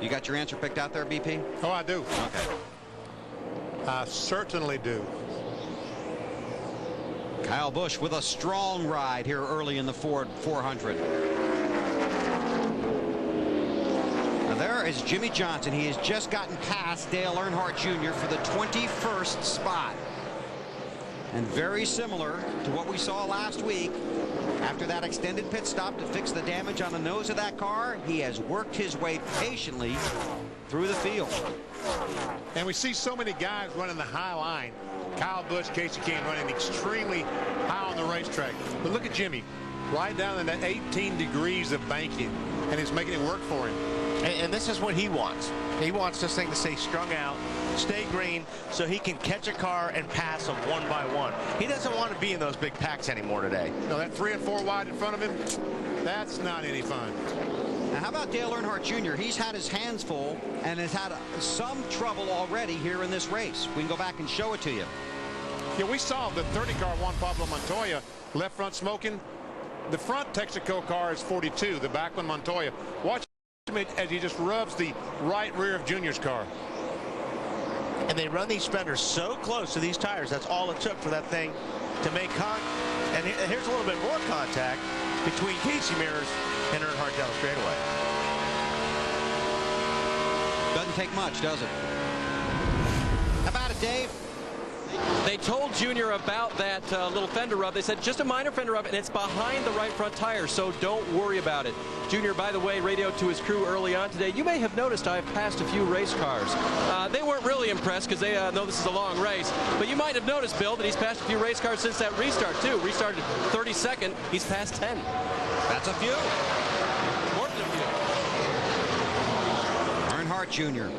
You got your answer picked out there, BP? Oh, I do. Okay. I certainly do. Kyle Busch with a strong ride here early in the Ford 400. Now there is Jimmy Johnson. He has just gotten past Dale Earnhardt Jr. for the 21st spot. And very similar to what we saw last week, after that extended pit stop to fix the damage on the nose of that car, he has worked his way patiently through the field. And we see so many guys running the high line. Kyle Busch, Casey Kane running extremely high on the racetrack. But look at Jimmy, right down in that 18 degrees of banking, and he's making it work for him. And this is what he wants. He wants this thing to stay strung out, stay green, so he can catch a car and pass them one by one. He doesn't want to be in those big packs anymore today. No, that 3 and 4 wide in front of him, that's not any fun. Now, how about Dale Earnhardt Jr.? He's had his hands full and has had some trouble already here in this race. We can go back and show it to you. Yeah, we saw the 30-car Juan Pablo Montoya left front smoking. The front Texaco car is 42, the back one Montoya. Watch him as he just rubs the right rear of Junior's car. And they run these fenders so close to these tires. That's all it took for that thing to make contact. And here's a little bit more contact between Casey Mears and Earnhardt down the straightaway. Doesn't take much, does it? How about it, Dave? They told Junior about that little fender rub. They said just a minor fender rub, and it's behind the right front tire, so don't worry about it. Junior, by the way, radioed to his crew early on today. You may have noticed I've passed a few race cars. They weren't really impressed because they know this is a long race, but you might have noticed, Bill, that he's passed a few race cars since that restart, too. Restarted 32nd. He's passed 10. That's a few. More than a few. Earnhardt Jr.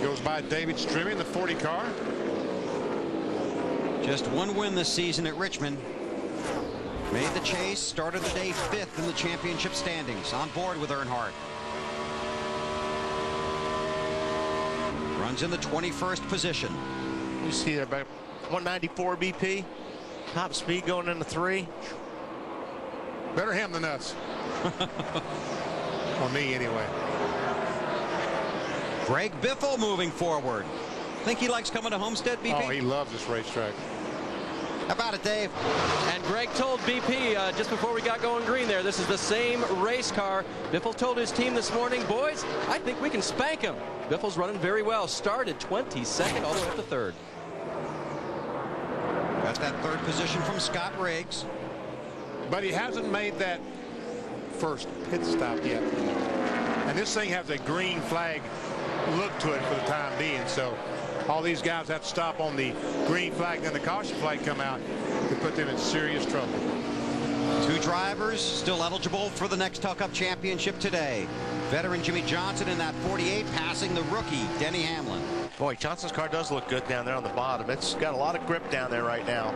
Goes by David Strimmy in the 40 car. Just 1 win this season at Richmond. Made the chase, started the day 5th in the championship standings. On board with Earnhardt. Runs in the 21st position. You see there about 194 BP. Top speed going into 3. Better him than us. Or me, anyway. Greg Biffle moving forward. Think he likes coming to Homestead, BP? Oh, he loves this racetrack. How about it, Dave? And Greg told BP just before we got going green there, this is the same race car. Biffle told his team this morning, boys, I think we can spank him. Biffle's running very well. Started 22nd all the way up to 3rd. Got that 3rd position from Scott Riggs. But he hasn't made that first pit stop yet. And this thing has a green flag look to it for the time being, so all these guys have to stop on the green flag, then the caution flag come out to put them in serious trouble. 2 drivers still eligible for the NEXTEL Cup Championship today. Veteran Jimmy Johnson in that 48 passing the rookie Denny Hamlin. Boy, Johnson's car does look good down there on the bottom. It's got a lot of grip down there right now.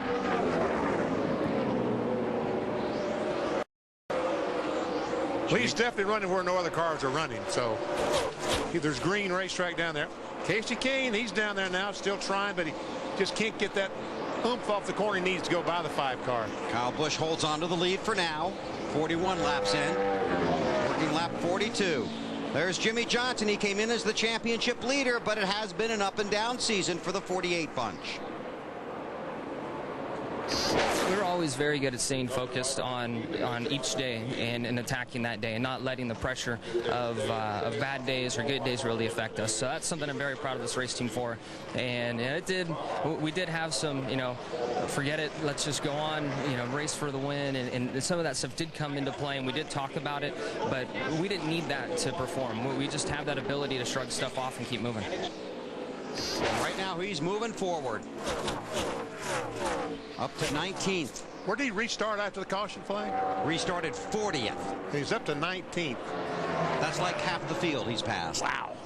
Well, he's definitely running where no other cars are running, so there's green racetrack down there. Casey Kane, he's down there now, still trying, but he just can't get that oomph off the corner he needs to go by the 5 car. Kyle Busch holds on to the lead for now. 41 laps in. Working lap 42. There's Jimmy Johnson. He came in as the championship leader, but it has been an up and down season for the 48 bunch. We're all always very good at staying focused on each day and attacking that day and not letting the pressure of bad days or good days really affect us. So that's something I'm very proud of this race team for. And we did have some, forget it, let's just go on, race for the win, and some of that stuff did come into play, and we did talk about it, but we didn't need that to perform. We just have that ability to shrug stuff off and keep moving. Right now he's moving forward. Up to 19th. Where did he restart after the caution flag? Restarted 40th. He's up to 19th. That's like half the field he's passed. Wow.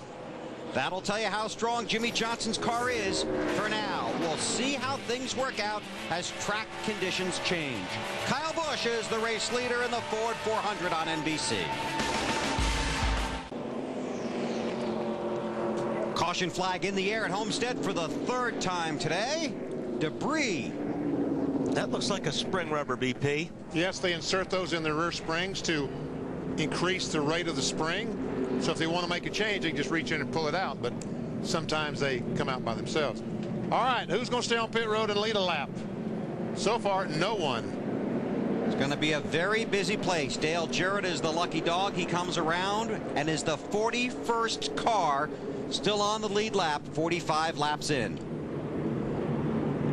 That'll tell you how strong Jimmie Johnson's car is for now. We'll see how things work out as track conditions change. Kyle Busch is the race leader in the Ford 400 on NBC. Caution flag in the air at Homestead for the third time today. Debris. That looks like a spring rubber, BP. Yes, they insert those in the rear springs to increase the rate of the spring. So if they want to make a change, they can just reach in and pull it out. But sometimes they come out by themselves. All right, who's going to stay on pit road and lead a lap? So far, no one. It's going to be a very busy place. Dale Jarrett is the lucky dog. He comes around and is the 41st car still on the lead lap, 45 laps in.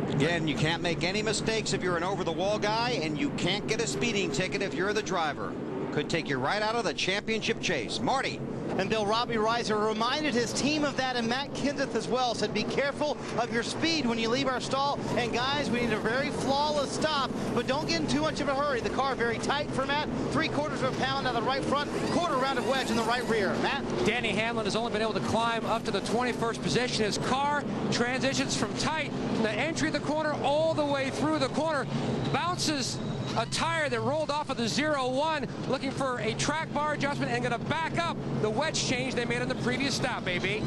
Again, you can't make any mistakes if you're an over-the-wall guy, and you can't get a speeding ticket if you're the driver. Could take you right out of the championship chase. Marty. And Bill, Robbie Reiser reminded his team of that, and Matt Kenseth as well, said be careful of your speed when you leave our stall. And guys, we need a very flawless stop, but don't get in too much of a hurry. The car very tight for Matt, 3/4 of a pound on the right front, quarter round of wedge in the right rear. Matt? Danny Hamlin has only been able to climb up to the 21st position. His car transitions from tight from the entry of the corner all the way through the corner, bounces a tire that rolled off of the 0-1, looking for a track bar adjustment and going to back up the wedge change they made on the previous stop, AB.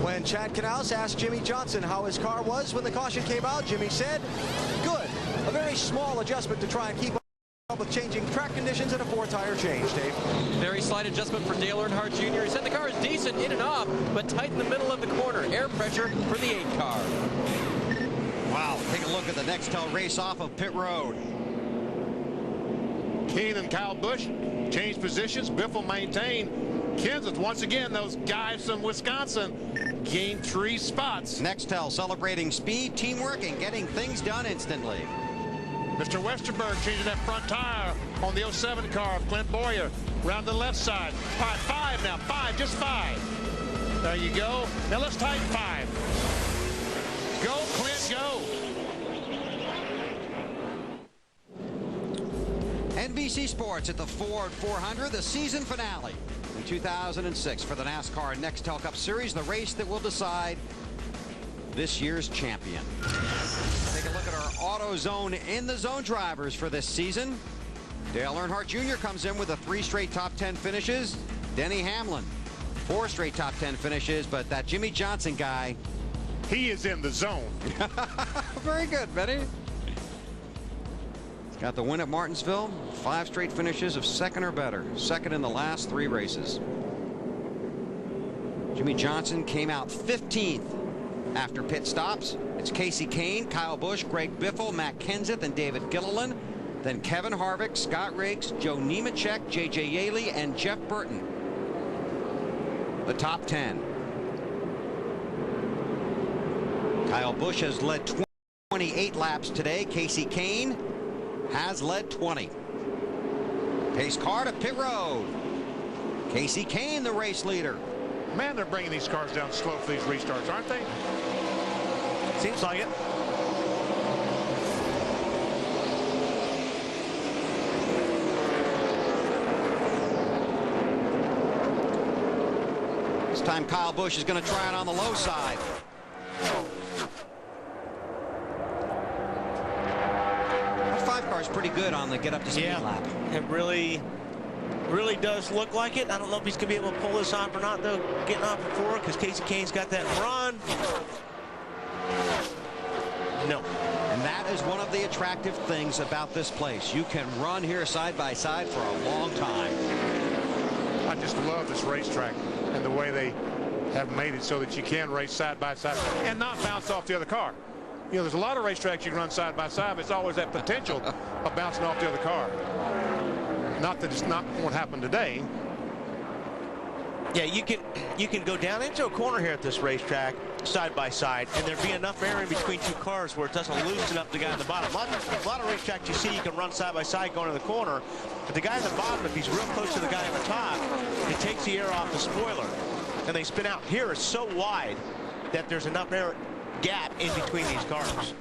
When Chad Knaus asked Jimmie Johnson how his car was when the caution came out, Jimmie said, good. A very small adjustment to try and keep up with changing track conditions and a 4-tire change, Dave. Very slight adjustment for Dale Earnhardt Jr. He said the car is decent in and off, but tight in the middle of the corner. Air pressure for the 8 car. Wow, take a look at the NEXTEL race off of pit road. Keen and Kyle Busch change positions. Biffle maintain. Kenseth, once again, those guys from Wisconsin gained 3 spots. NEXTEL celebrating speed, teamwork, and getting things done instantly. Mr. Westerberg changing that front tire on the 07 car of Clint Boyer. Round the left side. All right, 5 now. 5, just 5. There you go. Now let's tighten 5. Go, Clint, go. NBC Sports at the Ford 400, the season finale in 2006 for the NASCAR NEXTEL Cup Series, the race that will decide this year's champion. Take a look at our AutoZone in the zone drivers for this season. Dale Earnhardt Jr. comes in with 3 straight top 10 finishes. Denny Hamlin, 4 straight top 10 finishes, but that Jimmie Johnson guy, he is in the zone. Very good, Benny. Got the win at Martinsville, 5 straight finishes of 2nd or better. 2nd in the last 3 races. Jimmie Johnson came out 15th after pit stops. It's Casey Kane, Kyle Busch, Greg Biffle, Matt Kenseth, and David Gilliland. Then Kevin Harvick, Scott Riggs, Joe Nemechek, J.J. Yaley, and Jeff Burton. The top 10. Kyle Busch has led 28 laps today. Casey Kane has led 20. Pace car to pit road. Casey Kane, the race leader. Man, they're bringing these cars down slow for these restarts, aren't they? Seems like it. This time Kyle Busch is going to try it on the low side. Car's pretty good on the get up to speed lap. It really does look like it. I don't know if he's going to be able to pull this off or not, though, getting off before, because Casey Kane's got that run. No. And that is one of the attractive things about this place. You can run here side by side for a long time. I just love this racetrack and the way they have made it so that you can race side by side and not bounce off the other car. You know, there's a lot of racetracks you can run side by side, but it's always that potential of bouncing off the other car. Not that it's not what happened today. Yeah, you can go down into a corner here at this racetrack side by side, and there'd be enough area in between two cars where it doesn't loosen up the guy in the bottom. A lot of racetracks you see you can run side by side going to the corner, but the guy in the bottom, if he's real close to the guy in the top, it takes the air off the spoiler, and they spin out. Here it's so wide that there's enough air gap in between these cars.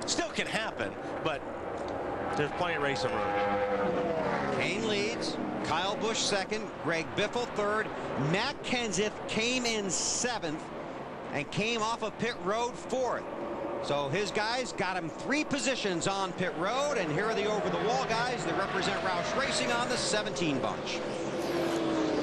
Still can happen, but there's plenty of racing room. Kane leads. Kyle Busch second, Greg Biffle third. Matt Kenseth came in 7th and came off of pit road 4th. So his guys got him 3 positions on pit road, and here are the over-the-wall guys that represent Roush Racing on the 17 bunch.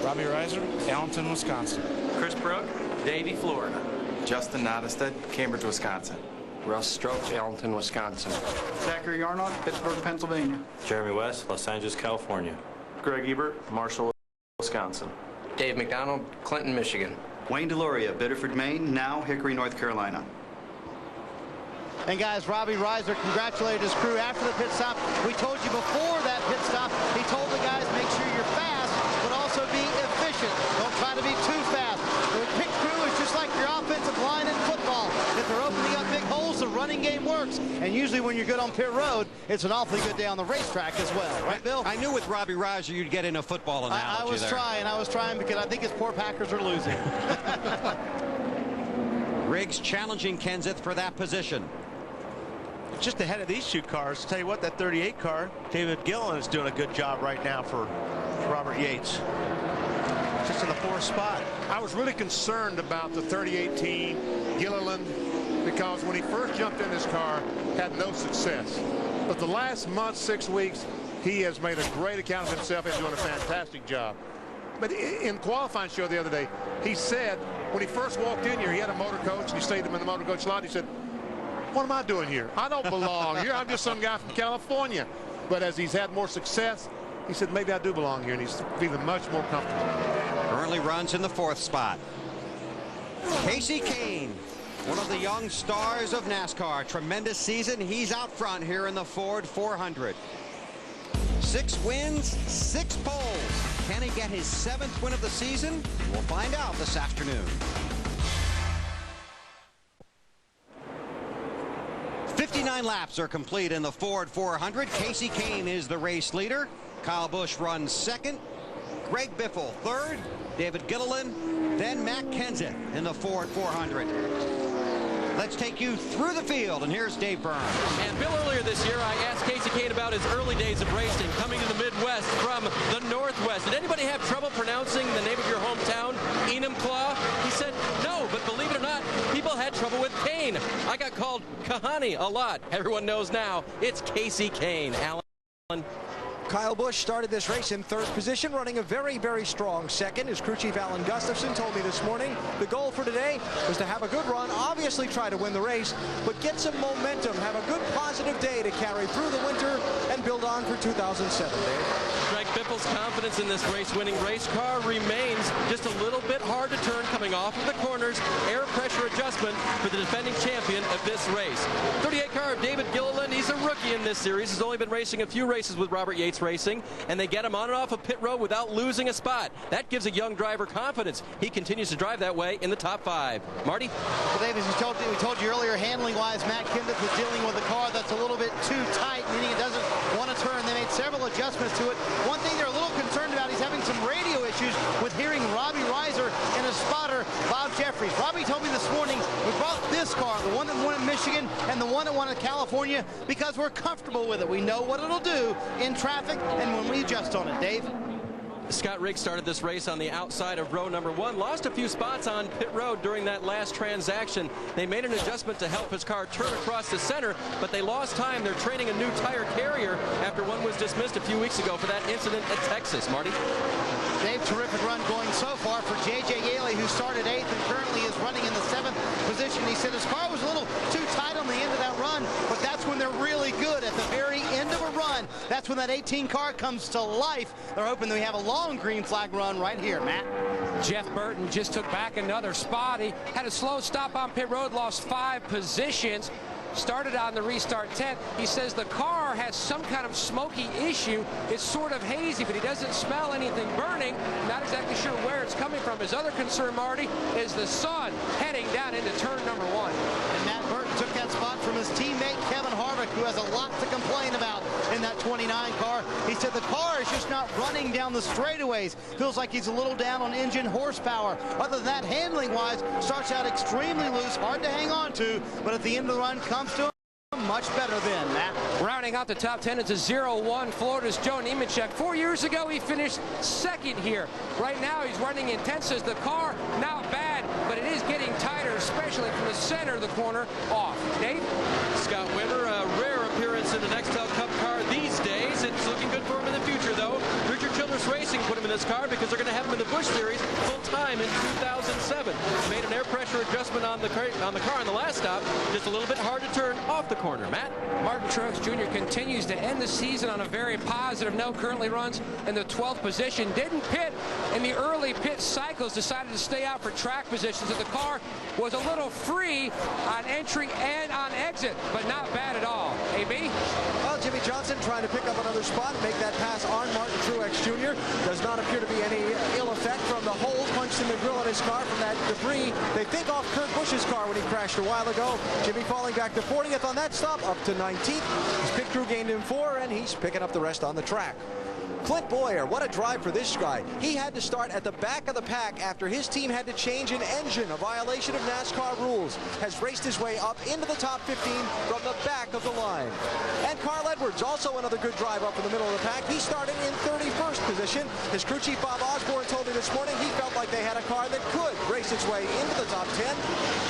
Robbie Reiser, Allenton, Wisconsin. Chris Brook, Davie, Florida. Justin Nottestead, Cambridge, Wisconsin. Russ Strokes, Allenton, Wisconsin. Zachary Yarnock, Pittsburgh, Pennsylvania. Jeremy West, Los Angeles, California. Greg Ebert, Marshall, Wisconsin. Dave McDonald, Clinton, Michigan. Wayne Deloria, Biddeford, Maine, now Hickory, North Carolina. And guys, Robbie Reiser congratulated his crew after the pit stop. We told you before that pit stop, he told the guys, make sure you're fast, but also be efficient. Don't try to be too fast. The pit crew is just like your offensive line in football. If they're opening up big holes, the running game works. And usually when you're good on pit road, it's an awfully good day on the racetrack as well. Right, Bill? I knew with Robbie Reiser you'd get in a football analogy. I was trying because I think his poor Packers are losing. Riggs challenging Kenseth for that position. Just ahead of these two cars. Tell you what, that 38 car, David Gilliland is doing a good job right now for Robert Yates. Just in the 4th spot. I was really concerned about the 38 Gilliland because when he first jumped in this car, had no success. But the last month, 6 weeks, he has made a great account of himself and doing a fantastic job. But in qualifying show the other day, he said when he first walked in here, he had a motor coach, and he stayed in the motor coach lot. He said, what am I doing here? I don't belong here. I'm just some guy from California. But as he's had more success, he said, maybe I do belong here, and he's feeling much more comfortable. Currently runs in the 4th spot. Casey Kane, one of the young stars of NASCAR. Tremendous season. He's out front here in the Ford 400. 6 wins, 6 poles. Can he get his 7th win of the season? We'll find out this afternoon. 59 laps are complete in the Ford 400. Casey Kane is the race leader. Kyle Busch runs 2nd. Greg Biffle 3rd. David Gilliland, then Matt Kenseth in the Ford 400. Let's take you through the field, and here's Dave Burns. And Bill, earlier this year, I asked Casey Kane about his early days of racing, coming to the Midwest from the Northwest. Did anybody have trouble pronouncing the name of your hometown, Enumclaw? He said no, but believe it or not, people had trouble with Kane. I got called Kahani a lot. Everyone knows now it's Casey Kane. Alan. Kyle Busch started this race in 3rd position, running a very, very strong 2nd. His crew chief Alan Gustafson told me this morning the goal for today was to have a good run, obviously try to win the race, but get some momentum, have a good positive day to carry through the winter and build on for 2007. Dave. Greg Biffle's confidence in this race-winning race car remains just a little bit hard to turn coming off of the corners. Air pressure adjustment for the defending champion of this race. 38 car of David Gilliland. He's a rookie in this series. He's only been racing a few races with Robert Yates Racing, and they get him on and off of pit road without losing a spot. That gives a young driver confidence. He continues to drive that way in the top 5. Marty? Well, Davis, we told you earlier, handling-wise, Matt Kenseth was dealing with a car that's a little bit too tight, meaning it doesn't want to turn. They made several adjustments to it. One thing they're a little concerned about, he's having some radio issues with hearing Robbie Reiser and his spotter, Bob Jeffries. Robbie told me this morning, we brought this car, the one that won in Michigan and the one that won in California, because we're comfortable with it. We know what it'll do in traffic and when we adjust on it. Dave? Scott Riggs started this race on the outside of row number 1, lost a few spots on pit road during that last transaction. They made an adjustment to help his car turn across the center, but they lost time. They're training a new tire carrier after one was dismissed a few weeks ago for that incident at Texas. Marty? Dave, terrific run going so far for J.J. Yaley, who started 8th and currently is running in the 7th position. He said his car was a little too tight on the end of that run, but that's when they're really good, at the very end of a run. run. That's when that 18 car comes to life. They're hoping that we have a long green flag run right here, Matt. Jeff Burton just took back another spot. He had a slow stop on pit road, lost 5 positions. Started on the restart 10th. He says the car has some kind of smoky issue. It's sort of hazy, but he doesn't smell anything burning. Not exactly sure where it's coming from. His other concern, Marty, is the sun heading down into turn number 1. And Matt Burton took that spot from his teammate Kevin Harvick, who has a lot to complain about in that 29 car. He said the car is just not running down the straightaways. Feels like he's a little down on engine horsepower. Other than that, handling-wise, starts out extremely loose, hard to hang on to, but at the end of the run comes to him much better than Matt. Rounding out the top 10, it's a 0-1 Florida's Joe Nemechek. 4 years ago, he finished second here. Right now, he's running intense as the car, not bad, but it is getting tighter, especially from the center of the corner off. Dave? Scott Winter, a rare appearance in the Nextel Cup car these days. It's looking good for him in the future, though. Richard Childress Racing put him in this car because they're going to have him in the Busch Series full-time in 2007. Made an air pressure adjustment on the car on the last stop. Just a little bit hard to turn off the corner. Matt? Martin Truex Jr. continues to end the season on a very positive note. Currently runs in the 12th position. Didn't pit in the early pit cycles. Decided to stay out for track positions. So the car was a little free on entry and on exit, but not bad at all. AB? Well, Jimmy Johnson trying to pick up another spot and make that pass on Martin Truex Jr. Does not appear to be any ill effect from the hole punched in the grill of his car from that debris. They think off Kurt Busch's car when he crashed a while ago. Jimmy falling back to 40th on that stop, up to 19th. His pit crew gained him 4, and he's picking up the rest on the track. Clint Boyer, what a drive for this guy. He had to start at the back of the pack after his team had to change an engine, a violation of NASCAR rules. Has raced his way up into the top 15 from the back of the line. And Carl Edwards, also another good drive up in the middle of the pack. He started in 31st position. His crew chief Bob Osborne told me this morning he felt like they had a car that could race its way into the top 10,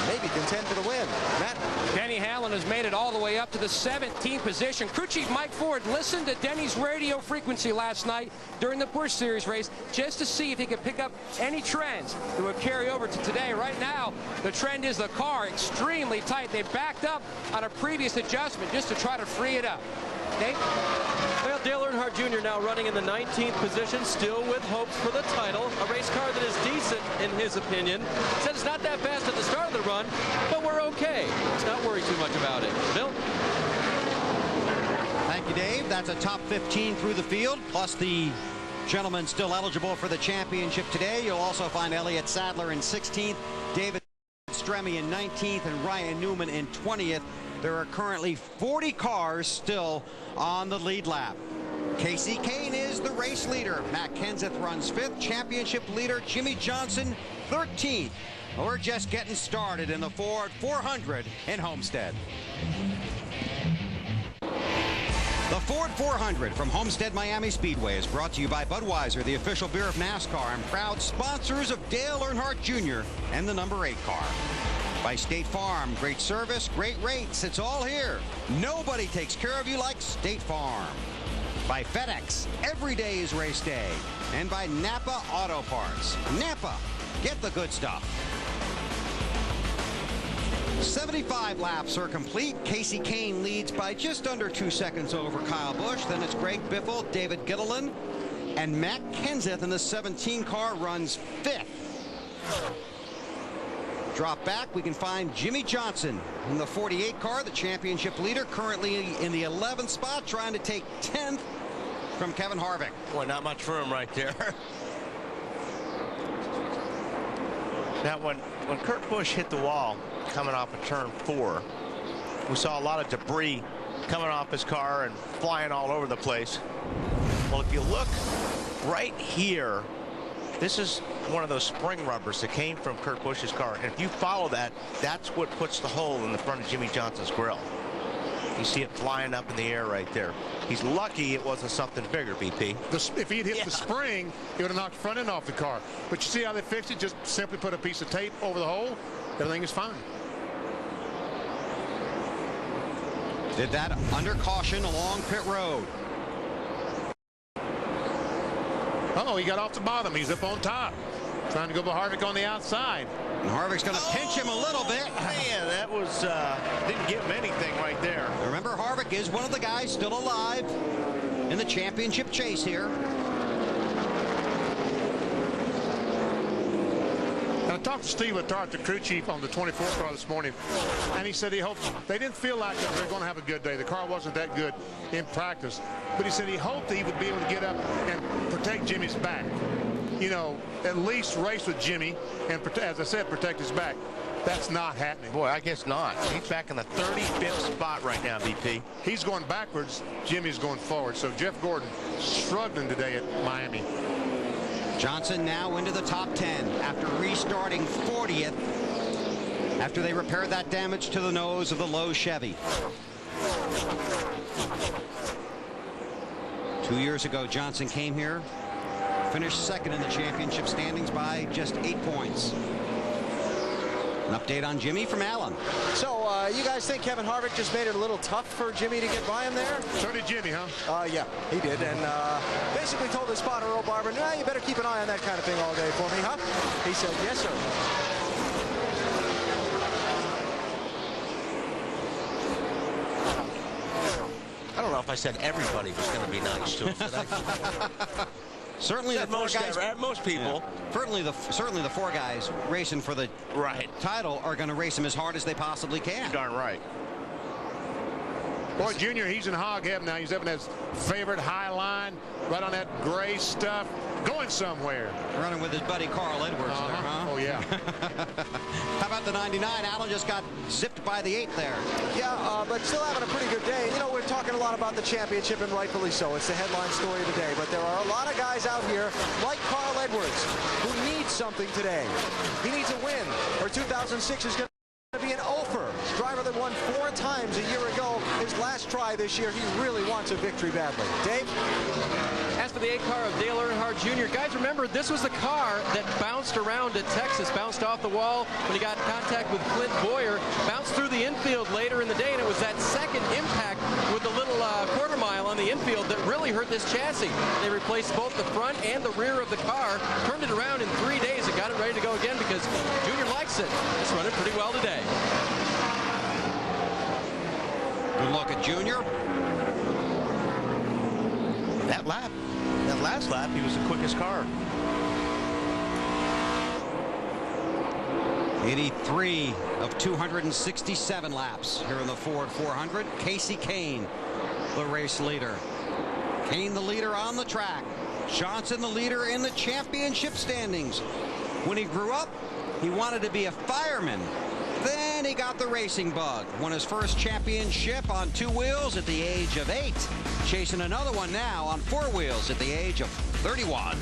maybe contend for the win. Matt? Denny Hamlin has made it all the way up to the 17th position. Crew chief Mike Ford listened to Denny's radio frequency last night during the Busch Series race just to see if he could pick up any trends that would carry over to today. Right now, the trend is the car extremely tight. They backed up on a previous adjustment just to try to free it up. Nate? Well, Dale Earnhardt Jr. now running in the 19th position, still with hopes for the title. A race car that is decent, in his opinion. Said it's not that fast at the start of the run, but we're okay. Let's not worry too much about it. Bill? Thank you, Dave. That's a top 15 through the field, plus the gentlemen still eligible for the championship today. You'll also find Elliott Sadler in 16th, David Stremme in 19th, and Ryan Newman in 20th. There are currently 40 cars still on the lead lap. Casey Kane is the race leader. Matt Kenseth runs 5th. Championship leader Jimmy Johnson 13th. We're just getting started in the Ford 400 in Homestead. The Ford 400 from Homestead Miami Speedway is brought to you by Budweiser, the official beer of NASCAR, and proud sponsors of Dale Earnhardt Jr. and the number 8 car. By State Farm, great service, great rates, it's all here. Nobody takes care of you like State Farm. By FedEx, every day is race day. And by Napa Auto Parts. Napa, get the good stuff. 75 laps are complete. Casey Kane leads by just under 2 seconds over Kyle Busch. Then it's Greg Biffle, David Gilliland, and Matt Kenseth in the 17 car runs 5th. Drop back, we can find Jimmy Johnson in the 48 car, the championship leader, currently in the 11th spot, trying to take 10th from Kevin Harvick. Boy, not much room right there. Now, when Kurt Busch hit the wall coming off of turn 4, we saw a lot of debris coming off his car and flying all over the place. Well, if you look right here, this is one of those spring rubbers that came from Kurt Busch's car. And if you follow that, that's what puts the hole in the front of Jimmy Johnson's grill. You see it flying up in the air right there. He's lucky it wasn't something bigger, BP. If he had hit the spring, it would have knocked the front end off the car. But you see how they fixed it? Just simply put a piece of tape over the hole. Everything is fine. Did that under caution along pit road. Uh-oh, he got off the bottom. He's up on top. Trying to go by Harvick on the outside. And Harvick's going to pinch him a little bit. Man, that was, didn't give him anything right there. Remember, Harvick is one of the guys still alive. in the championship chase here. I talked to Steve Letarte, the crew chief, on the 24th car this morning, and he said he hopes they didn't feel like they were going to have a good day. The car wasn't that good in practice, but he said he hoped that he would be able to get up and protect Jimmy's back. You know, at least race with Jimmy and, as I said, protect his back. That's not happening. Boy, I guess not. He's back in the 35th spot right now, VP. He's going backwards. Jimmy's going forward. So Jeff Gordon struggling today at Miami. Johnson now into the top 10 after restarting 40th after they repaired that damage to the nose of the low Chevy. 2 years ago, Johnson came here, finished second in the championship standings by just 8 points. An update on Jimmy from Alan. So, you guys think Kevin Harvick just made it a little tough for Jimmy to get by him there? So did Jimmy, huh? Yeah, he did. And basically told his spotter, Earl Barber, nah, you better keep an eye on that kind of thing all day for me, huh? He said, yes, sir. I don't know if I said everybody was going to be nice to him today. Certainly the four guys, most people. Yeah. Certainly the four guys racing for the title are going to race him as hard as they possibly can. Darn right. Boy, Junior, he's in hog heaven now. He's having his favorite high line, right on that gray stuff, going somewhere. Running with his buddy Carl Edwards there, huh? Oh, yeah. How about the 99? Allen just got zipped by the 8 there. Yeah, but still having a pretty good day. You know, we're talking a lot about the championship, and rightfully so. It's the headline story of the day. But there are a lot of guys out here, like Carl Edwards, who need something today. He needs a win, or 2006 is going to be an offer. Driver that won 4 times a year ago. His last try this year, he really wants a victory badly. Dave? As for the 8 car of Dale Earnhardt Jr., guys, remember, this was the car that bounced around at Texas, bounced off the wall when he got in contact with Clint Boyer, bounced through the infield later in the day, and it was that second impact with the little quarter mile on the infield that really hurt this chassis. They replaced both the front and the rear of the car, turned it around in 3 days, and got it ready to go again because Junior likes it. It's running pretty well today. Good look at Junior. That last lap, he was the quickest car. 83 of 267 laps here in the Ford 400. Casey Kane, the race leader. Kane the leader on the track. Johnson the leader in the championship standings. When he grew up, he wanted to be a fireman. Then he got the racing bug. Won his first championship on 2 wheels at the age of 8. Chasing another one now on 4 wheels at the age of 31.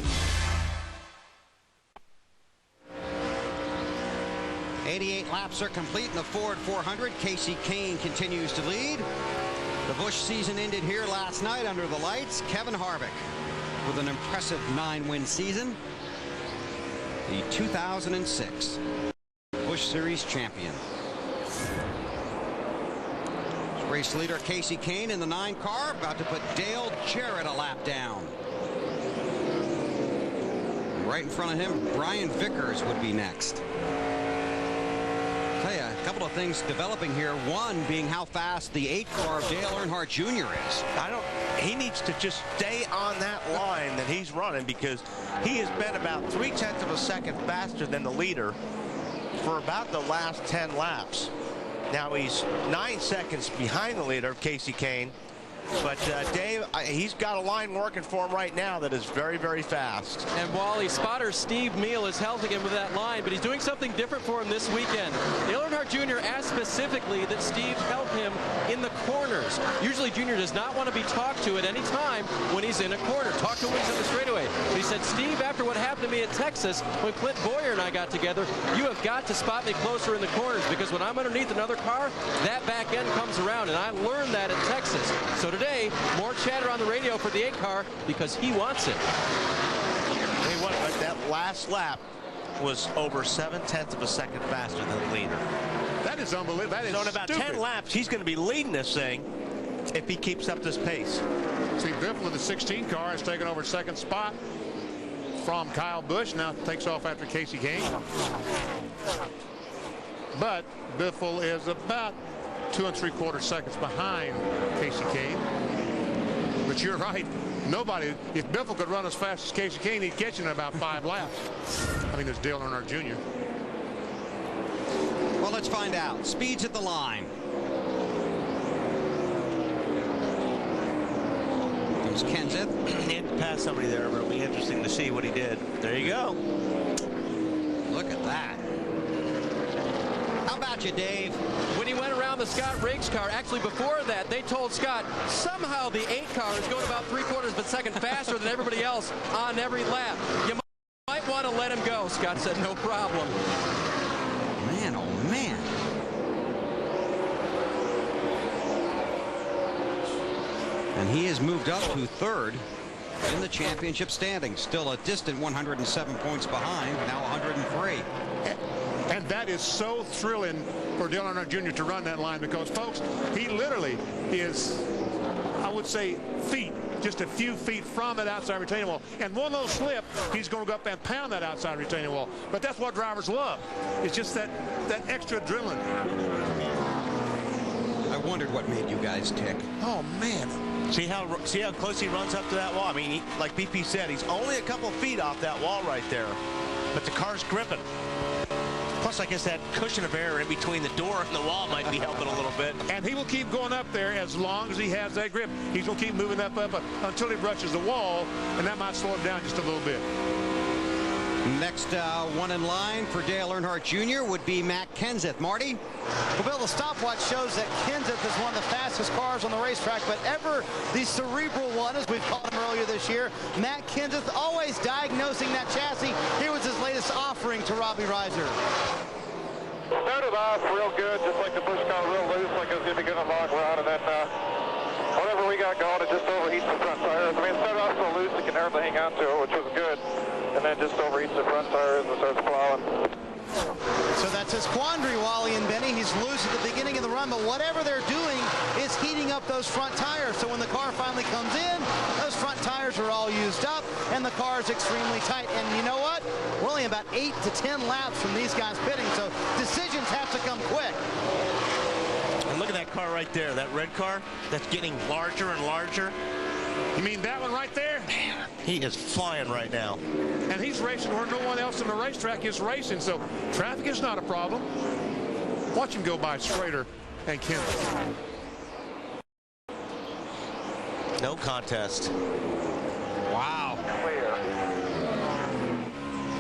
88 laps are complete in the Ford 400. Casey Kane continues to lead. The Busch season ended here last night under the lights. Kevin Harvick with an impressive 9-win season. The 2006 Busch Series champion. Race leader Casey Kane in the 9 car, about to put Dale Jarrett a lap down. Right in front of him, Brian Vickers would be next. Tell you, a couple of things developing here. One being how fast the 8 car of Dale Earnhardt Jr. is. He needs to just stay on that line that he's running, because he has been about 0.3 of a second faster than the leader for about the last 10 laps. Now he's 9 seconds behind the leader, Casey Kane. But Dave, he's got a line working for him right now that is very, very fast. And Wally, spotter Steve Meal is helping him with that line, but he's doing something different for him this weekend. Dale Earnhardt Jr. asked specifically that Steve help him in the corners. Usually Junior does not want to be talked to at any time when he's in a corner. Talk to him when he's on the straightaway. But he said, Steve, after what happened to me at Texas, when Clint Boyer and I got together, you have got to spot me closer in the corners, because when I'm underneath another car, that back end comes around, and I learned that at Texas. So today, more chatter on the radio for the 8 car because he wants it. But that last lap was over 0.7 of a second faster than the leader. That is unbelievable. That is so in about stupid. 10 laps, he's going to be leading this thing if he keeps up this pace. See, Biffle in the 16 car has taken over 2nd spot from Kyle Busch. Now takes off after Casey Kane. But Biffle is about 2 3/4 seconds behind Casey Kane. But you're right. Nobody, if Biffle could run as fast as Casey Kane, he'd catch him in about 5 laps. I think it's Dale Earnhardt Jr. Well, let's find out. Speed's at the line. There's Kenseth. He had to pass somebody there, but it'll be interesting to see what he did. There you go. Look at that. How about you, Dave? When he went around the Scott Riggs car, actually before that, they told Scott somehow the 8 car is going about 3/4 of a second faster than everybody else on every lap. You might want to let him go. Scott said no problem. Man, oh man. And he has moved up to 3rd in the championship standings. Still a distant 107 points behind, now 103. And that is so thrilling for Dale Earnhardt Jr. to run that line because, folks, he literally is, I would say, just a few feet from that outside retaining wall. And one little slip, he's going to go up and pound that outside retaining wall. But that's what drivers love. It's just that extra adrenaline. I wondered what made you guys tick. Oh, man. See how close he runs up to that wall? I mean, like BP said, he's only a couple feet off that wall right there. But the car's gripping. Plus, I guess that cushion of air in between the door and the wall might be helping a little bit. And he will keep going up there as long as he has that grip. He's going to keep moving up until he brushes the wall, and that might slow him down just a little bit. Next one in line for Dale Earnhardt Jr. would be Matt Kenseth. Marty? Well, Bill, the stopwatch shows that Kenseth is one of the fastest cars on the racetrack, but ever the cerebral one, as we've called him earlier this year. Matt Kenseth always diagnosing that chassis. Here was his latest offering to Robbie Reiser. Started off real good, just like the Busch car, real loose, like it was going to be good on long run, and then whatever we got going, it just overheats the front tires. I mean, it started off so loose it can hardly hang on to it, which was good, and then just overheats the front tires and starts plowing. So that's his quandary, Wally and Benny. He's loose at the beginning of the run, but whatever they're doing is heating up those front tires. So when the car finally comes in, those front tires are all used up, and the car is extremely tight. And you know what? We're only about 8 to 10 laps from these guys pitting, so decisions have to come quick. And look at that car right there, that red car, that's getting larger and larger. You mean that one right there? Man, he is flying right now. And he's racing where no one else in the racetrack is racing, so traffic is not a problem. Watch him go by Schrader and Kenseth. No contest. Wow.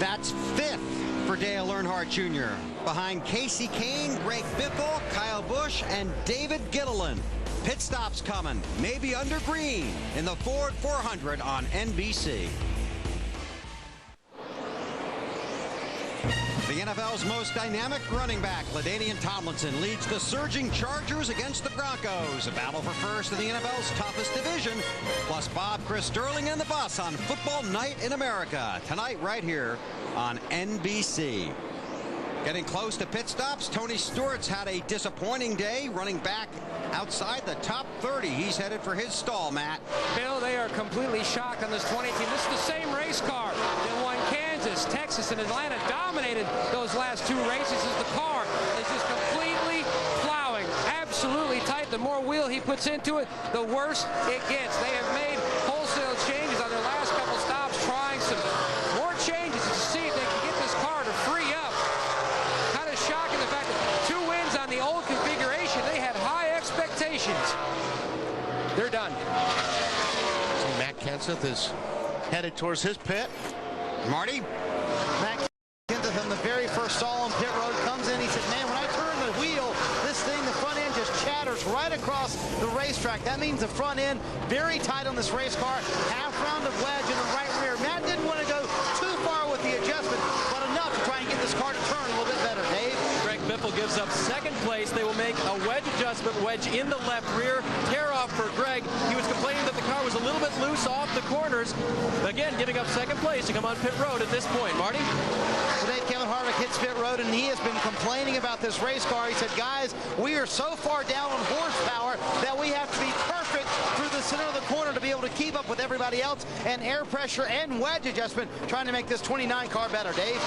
That's 5th for Dale Earnhardt Jr. behind Casey Kane, Greg Biffle, Kyle Busch, and David Gilliland. Pit stops coming, maybe under green, in the Ford 400 on NBC. The NFL's most dynamic running back, LaDainian Tomlinson, leads the surging Chargers against the Broncos. A battle for first in the NFL's toughest division. Plus Bob, Chris Sterling, and the Bus on Football Night in America. Tonight right here on NBC. Getting close to pit stops, Tony Stewart's had a disappointing day, running back outside the top 30. He's headed for his stall, Matt. Bill, they are completely shocked on this 20 team. This is the same race car that won Kansas, Texas, and Atlanta, dominated those last 2 races. As the car is just completely plowing, absolutely tight. The more wheel he puts into it, the worse it gets. They have made wholesale changes on their last couple stops, trying some more changes to see if they can get this car to free up. Kind of shocking the fact that 2 wins on the old configuration. They had high expectations. They're done. So Matt Kenseth is headed towards his pit. Marty? Matt Kenseth on the very first stall on pit road comes in. He said, man, when I turn the wheel, this thing, the front end just chatters right across the racetrack. That means the front end very tight on this race car. Half round of wedge in the right rear. Matt didn't want to go too far with the adjustment, but enough to try and get this car to turn a little bit better. Dave? Greg Biffle gives up 2nd place. They will make a wedge adjustment, wedge in the left rear. Tear off for Greg. He was complaining that the car was a little bit loose off the corners. Again, giving up 2nd place to come on pit road at this point. Marty? Today, Kevin Harvick hits pit road, and he has been complaining about this race car. He said, guys, we are so far down on horsepower that we have to be perfect through the center of the corner to be able to keep up with everybody else, and air pressure and wedge adjustment trying to make this 29 car better. Dave?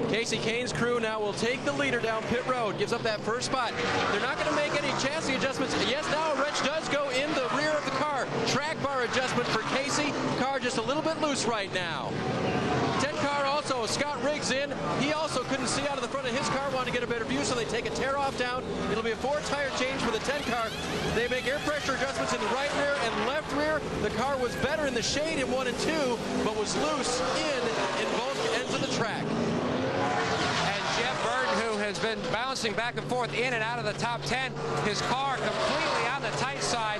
Casey Kane's crew now will take the leader down pit road, gives up that first spot. They're not going to make any chassis adjustments. Yes, now a wrench does go in the rear of the car. Track bar adjustment for Casey. Car just a little bit loose right now. 10 car also, Scott Riggs in. He also couldn't see out of the front of his car, wanted to get a better view, so they take a tear off down. It'll be a 4-tire change for the 10 car. They make air pressure adjustments in the right rear and left rear. The car was better in the shade in 1 and 2, but was loose in both ends of the track. And Jeff Burton, who has been bouncing back and forth in and out of the top 10, his car completely on the tight side,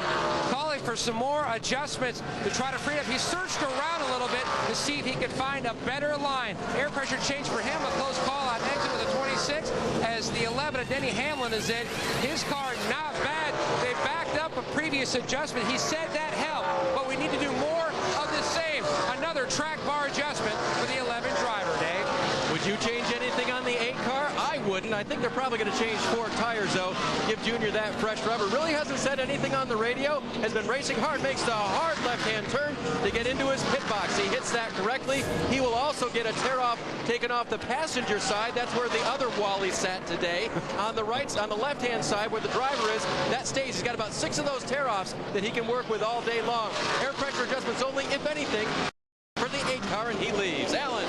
calling for some more adjustments to try to free it up. He searched around a little bit to see if he could find a better line. Air pressure change for him, a close call on exit with a 26, as the 11 of Denny Hamlin is in. His car not bad. They backed up a previous adjustment. He said that helped, but we need to do more of the same. Another track bar adjustment for the 11 driver, Dave. Would you change anything on the 8 car? I wouldn't. I think they're probably going to change 4 tires, though. Give Junior that fresh rubber. Really hasn't said anything on the radio. Has been racing hard. Makes the hard left-hand turn to get into his pit box. He hits that correctly. He will also get a tear-off taken off the passenger side. That's where the other Wally sat today. On the left-hand side where the driver is, that stays. He's got about 6 of those tear-offs that he can work with all day long. Air pressure adjustments only, if anything, for the 8 car, and he leaves. Alan.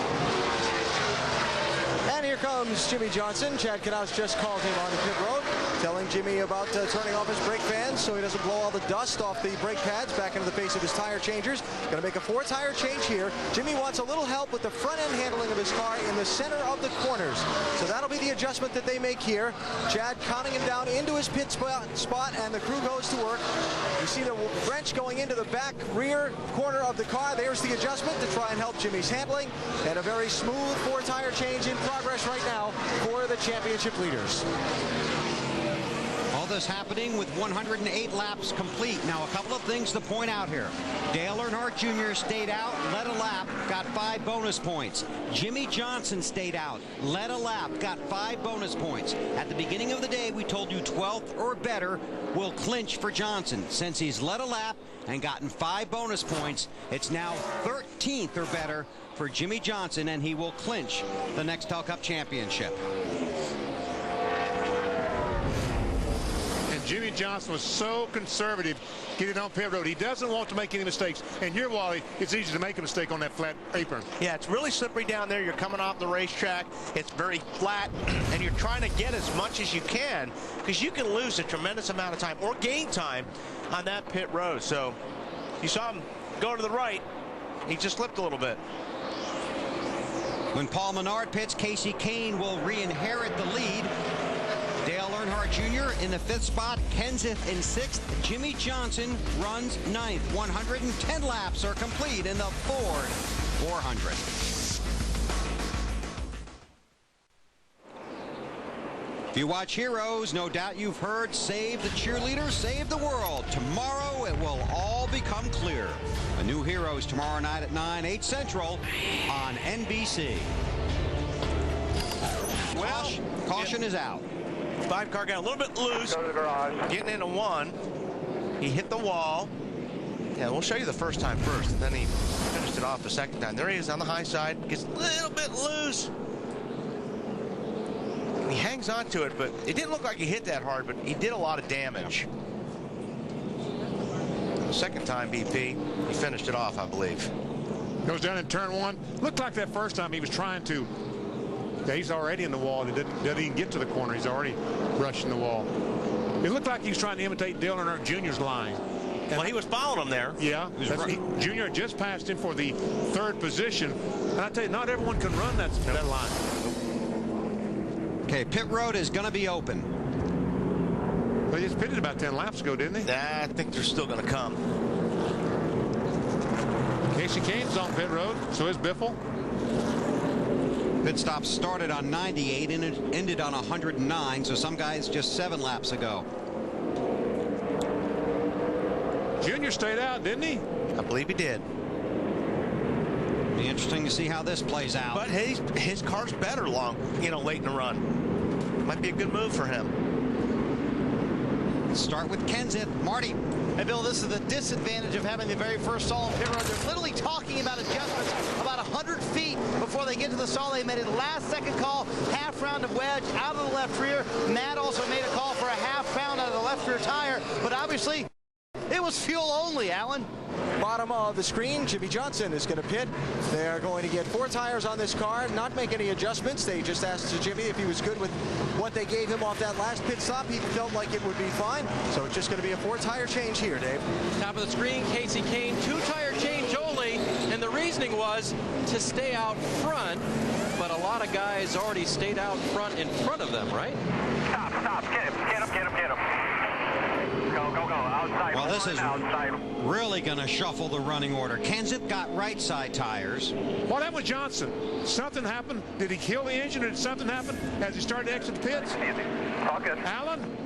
And here comes Jimmy Johnson. Chad Knaus just called him on the pit road, telling Jimmy about turning off his brake fans so he doesn't blow all the dust off the brake pads back into the face of his tire changers. Going to make a 4-tire change here. Jimmy wants a little help with the front end handling of his car in the center of the corners. So that'll be the adjustment that they make here. Chad counting him down into his pit spot, and the crew goes to work. You see the wrench going into the back rear corner of the car. There's the adjustment to try and help Jimmy's handling, and a very smooth 4-tire change in progress right now for the championship leaders. All this happening with 108 laps complete. Now, a couple of things to point out here. Dale Earnhardt Jr. stayed out, led a lap, got 5 bonus points. Jimmy Johnson stayed out, led a lap, got 5 bonus points. At the beginning of the day, we told you 12th or better will clinch for Johnson. Since he's led a lap and gotten 5 bonus points, it's now 13th or better for Jimmy Johnson, and he will clinch the NEXTEL Cup Championship. And Jimmy Johnson was so conservative getting on pit road. He doesn't want to make any mistakes. And here, Wally, it's easy to make a mistake on that flat apron. Yeah, it's really slippery down there. You're coming off the racetrack. It's very flat, and you're trying to get as much as you can because you can lose a tremendous amount of time or gain time on that pit road. So you saw him go to the right. He just slipped a little bit. When Paul Menard pits, Casey Kane will re-inherit the lead. Dale Earnhardt Jr. in the 5th spot, Kenseth in 6th. Jimmy Johnson runs 9th. 110 laps are complete in the Ford 400. If you watch Heroes, no doubt you've heard, save the cheerleader, save the world. Tomorrow it will all become clear. A new Heroes tomorrow night at 9, 8 Central on NBC. Well, caution is out. 5 car got a little bit loose. Go to the garage. Getting into 1. He hit the wall. Yeah, we'll show you the first time first, and then he finished it off the second time. There he is on the high side. Gets a little bit loose. He hangs on to it, but it didn't look like he hit that hard, but he did a lot of damage. The second time, BP, he finished it off, I believe. Goes down in turn 1. Looked like that first time he was trying to. Yeah, he's already in the wall. He didn't even get to the corner. He's already brushing the wall. It looked like he was trying to imitate Dale Earnhardt Jr.'s line. Well, he was following him there. Yeah. Junior just passed him for the 3rd position. And I tell you, not everyone can run that line. Okay, pit road is going to be open. Well, he just pitted about 10 laps ago, didn't he? I think they're still going to come. Casey Kane's on pit road, so is Biffle. Pit stop started on 98 and it ended on 109, so some guys just 7 laps ago. Junior stayed out, didn't he? I believe he did. Be interesting to see how this plays out. But his car's better late in the run. Might be a good move for him. Let's start with Kenseth. Marty. Hey, Bill, this is the disadvantage of having the very first stall on pit road. They're literally talking about adjustments about 100 feet before they get to the stall. They made a last-second call, half round of wedge out of the left rear. Matt also made a call for a half pound out of the left rear tire, but obviously it was fuel only, Alan. Bottom of the screen, Jimmy Johnson is going to pit. They're going to get 4 tires on this car, not make any adjustments. They just asked Jimmy if he was good with what they gave him off that last pit stop. He felt like it would be fine. So it's just going to be a 4-tire change here, Dave. Top of the screen, Casey Kane, 2-tire change only, and the reasoning was to stay out front, but a lot of guys already stayed out front in front of them, right? Stop, get him. Go, outside. Well, this is outside. really going to shuffle the running order. Kenseth got right side tires. Well, that was Johnson. Something happened. Did he kill the engine, or did something happen as he started to exit the pits? Alan?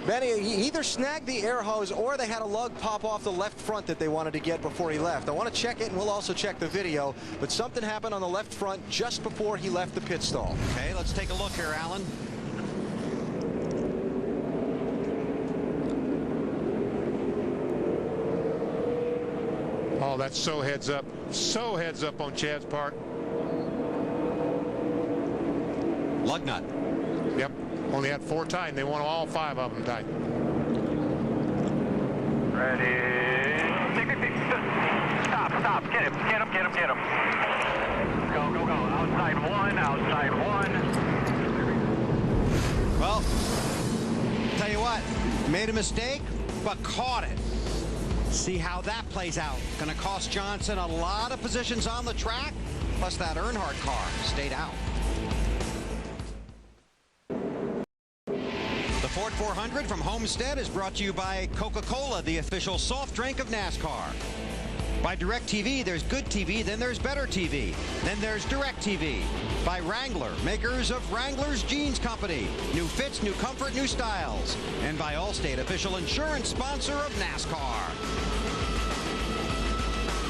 Benny, he either snagged the air hose or they had a lug pop off the left front that they wanted to get before he left. I want to check it, and we'll also check the video, but something happened on the left front just before he left the pit stall. Okay, let's take a look here, Alan. Oh, that's so heads up on Chad's part. Lug nut. Yep, only had 4 tight. They want all 5 of them tight. Ready. Stop. Get him. Go. Outside one. Well, tell you what, made a mistake, but caught it. See how that plays out. Going to cost Johnson a lot of positions on the track, plus that Earnhardt car stayed out. The Ford 400 from Homestead is brought to you by Coca-Cola, the official soft drink of NASCAR. By DirecTV, there's good TV, then there's better TV. Then there's DirecTV. By Wrangler, makers of Wrangler's Jeans Company. New fits, new comfort, new styles. And by Allstate, official insurance sponsor of NASCAR.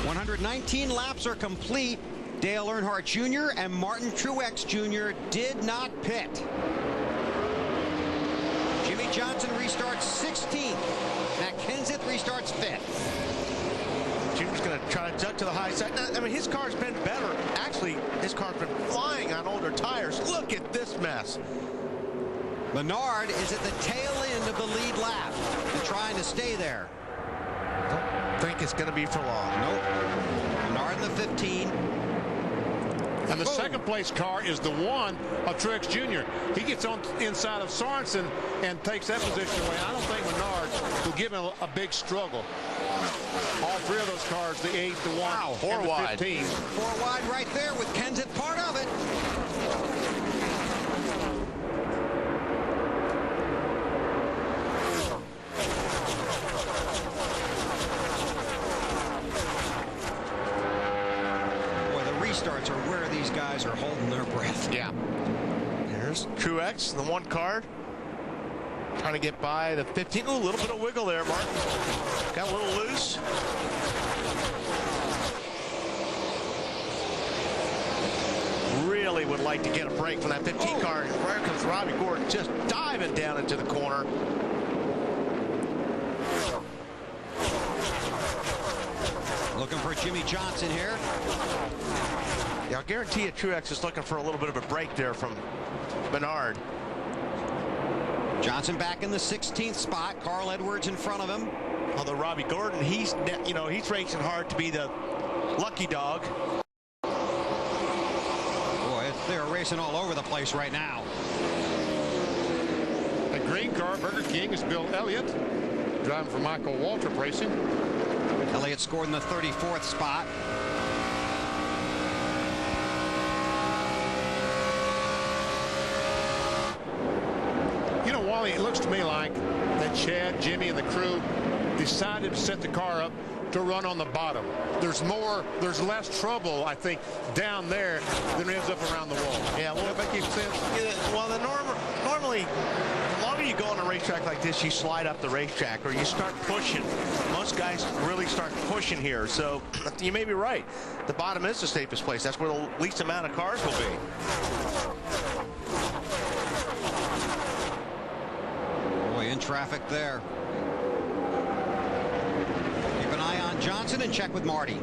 119 laps are complete. Dale Earnhardt Jr. and Martin Truex Jr. did not pit. Jimmy Johnson restarts 16th. Matt Kenseth restarts 5th. Junior's going to try to duck to the high side. I mean, his car's been better. Actually, his car's been flying on older tires. Look at this mess. Menard is at the tail end of the lead lap and trying to stay there. Don't think it's going to be for long. Nope. Menard in the 15. And the second place car is the one of Truex Jr. He gets on inside of Sorensen and takes that position away. I don't think Menard will give him a big struggle. All 3 of those cars, the 8, the 1, and the 15. 4 wide right there with Kenseth part of it. Starts are where these guys are holding their breath. Yeah. There's Truex, the 1 car. Trying to get by the 15. Ooh, a little bit of wiggle there, Martin. Got a little loose. Really would like to get a break from that 15 car. And where comes Robbie Gordon just diving down into the corner. Looking for Jimmy Johnson here. Yeah, I'll guarantee you Truex is looking for a little bit of a break there from Menard. Johnson back in the 16th spot. Carl Edwards in front of him. Although Robbie Gordon, he's racing hard to be the lucky dog. Boy, they're racing all over the place right now. The green car, Burger King, is Bill Elliott, driving for Michael Waltrip Racing. Elliott scored in the 34th spot. You know, Wally, it looks to me like that Chad, Jimmy, and the crew decided to set the car up to run on the bottom. There's less trouble, I think, down there than there is up around the wall. Yeah, well, that makes sense. Yeah, well, normally, the longer you go on a racetrack like this, you slide up the racetrack or you start pushing. Most guys really start pushing here, so you may be right. The bottom is the safest place. That's where the least amount of cars will be. Boy, In traffic there. Keep an eye on Johnson and check with Marty.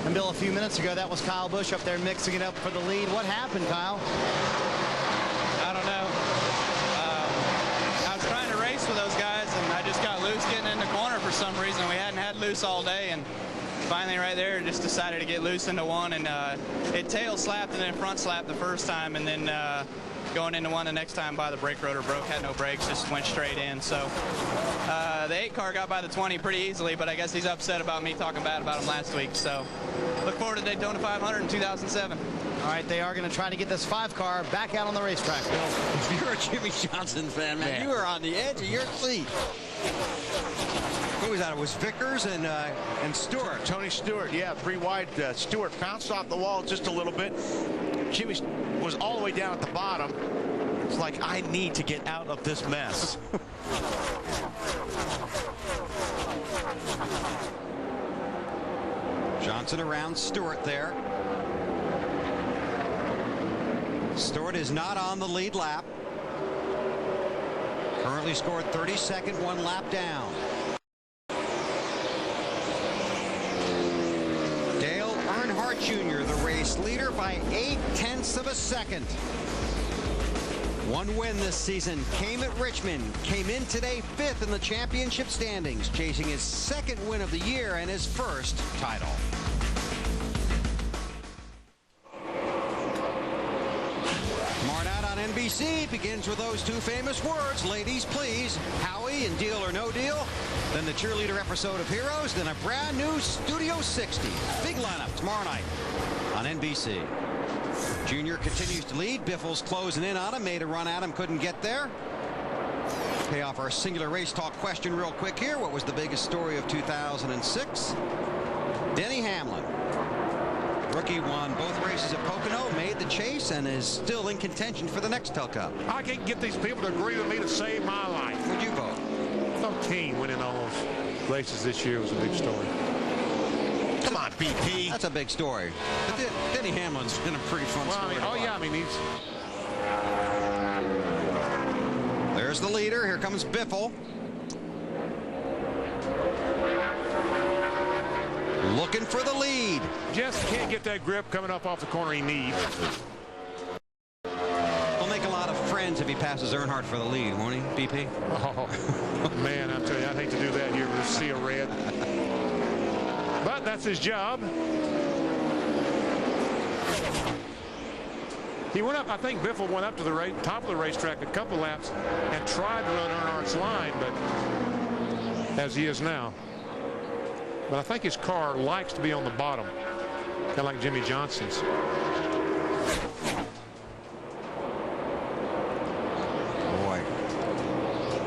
And Bill, a few minutes ago, that was Kyle Busch up there mixing it up for the lead. What happened, Kyle? I don't know. I was trying to race with those guys, and I just got loose getting in the corner for some reason. We hadn't had loose all day, and finally right there just decided to get loose into one, and it tail slapped and then front slapped the first time, and then going into one the next time by the brake rotor broke, had no brakes, just went straight in. So the 8 car got by the 20 pretty easily, but I guess he's upset about me talking bad about him last week. So look forward to Daytona 500 in 2007. All right, they are going to try to get this 5 car back out on the racetrack, Bill. If you're a Jimmy Johnson fan, man, you are on the edge of your seat. Who was that? It was Vickers and Stewart. Tony Stewart, yeah, 3 wide. Stewart bounced off the wall just a little bit. Jimmy was all the way down at the bottom. It's like, I need to get out of this mess. Johnson around Stewart there. Stewart is not on the lead lap. Currently scored 32nd, 1 lap down. Dale Earnhardt Jr., the race leader by 0.8 of a second. 1 win this season came at Richmond. Came in today 5th in the championship standings, chasing his 2nd win of the year and his 1st title. NBC begins with those 2 famous words, ladies please, Howie and Deal or No Deal, then the cheerleader episode of Heroes, then a brand new Studio 60. Big lineup tomorrow night on NBC. Junior continues to lead. Biffle's closing in on him, made a run at him, couldn't get there. Pay off our singular race talk question real quick here. What was the biggest story of 2006? Denny Hamlin. Rookie won both races at Pocono, made the chase, and is still in contention for the NEXTEL Cup. I can't get these people to agree with me to save my life. Who'd you vote? No, King winning all those races this year was a big story. Come on, BP. That's a big story. But Denny Hamlin's been a pretty fun story. There's the leader. Here comes Biffle. Looking for the lead. Just can't get that grip coming up off the corner he needs. He'll make a lot of friends if he passes Earnhardt for the lead, won't he, BP? Oh, man, I'm telling you, I'd hate to do that here with a sea of red. But that's his job. He went up, I think Biffle went up to the top of the racetrack a couple laps and tried to run Earnhardt's line, but as he is now. But I think his car likes to be on the bottom, kind of like Jimmy Johnson's. Boy,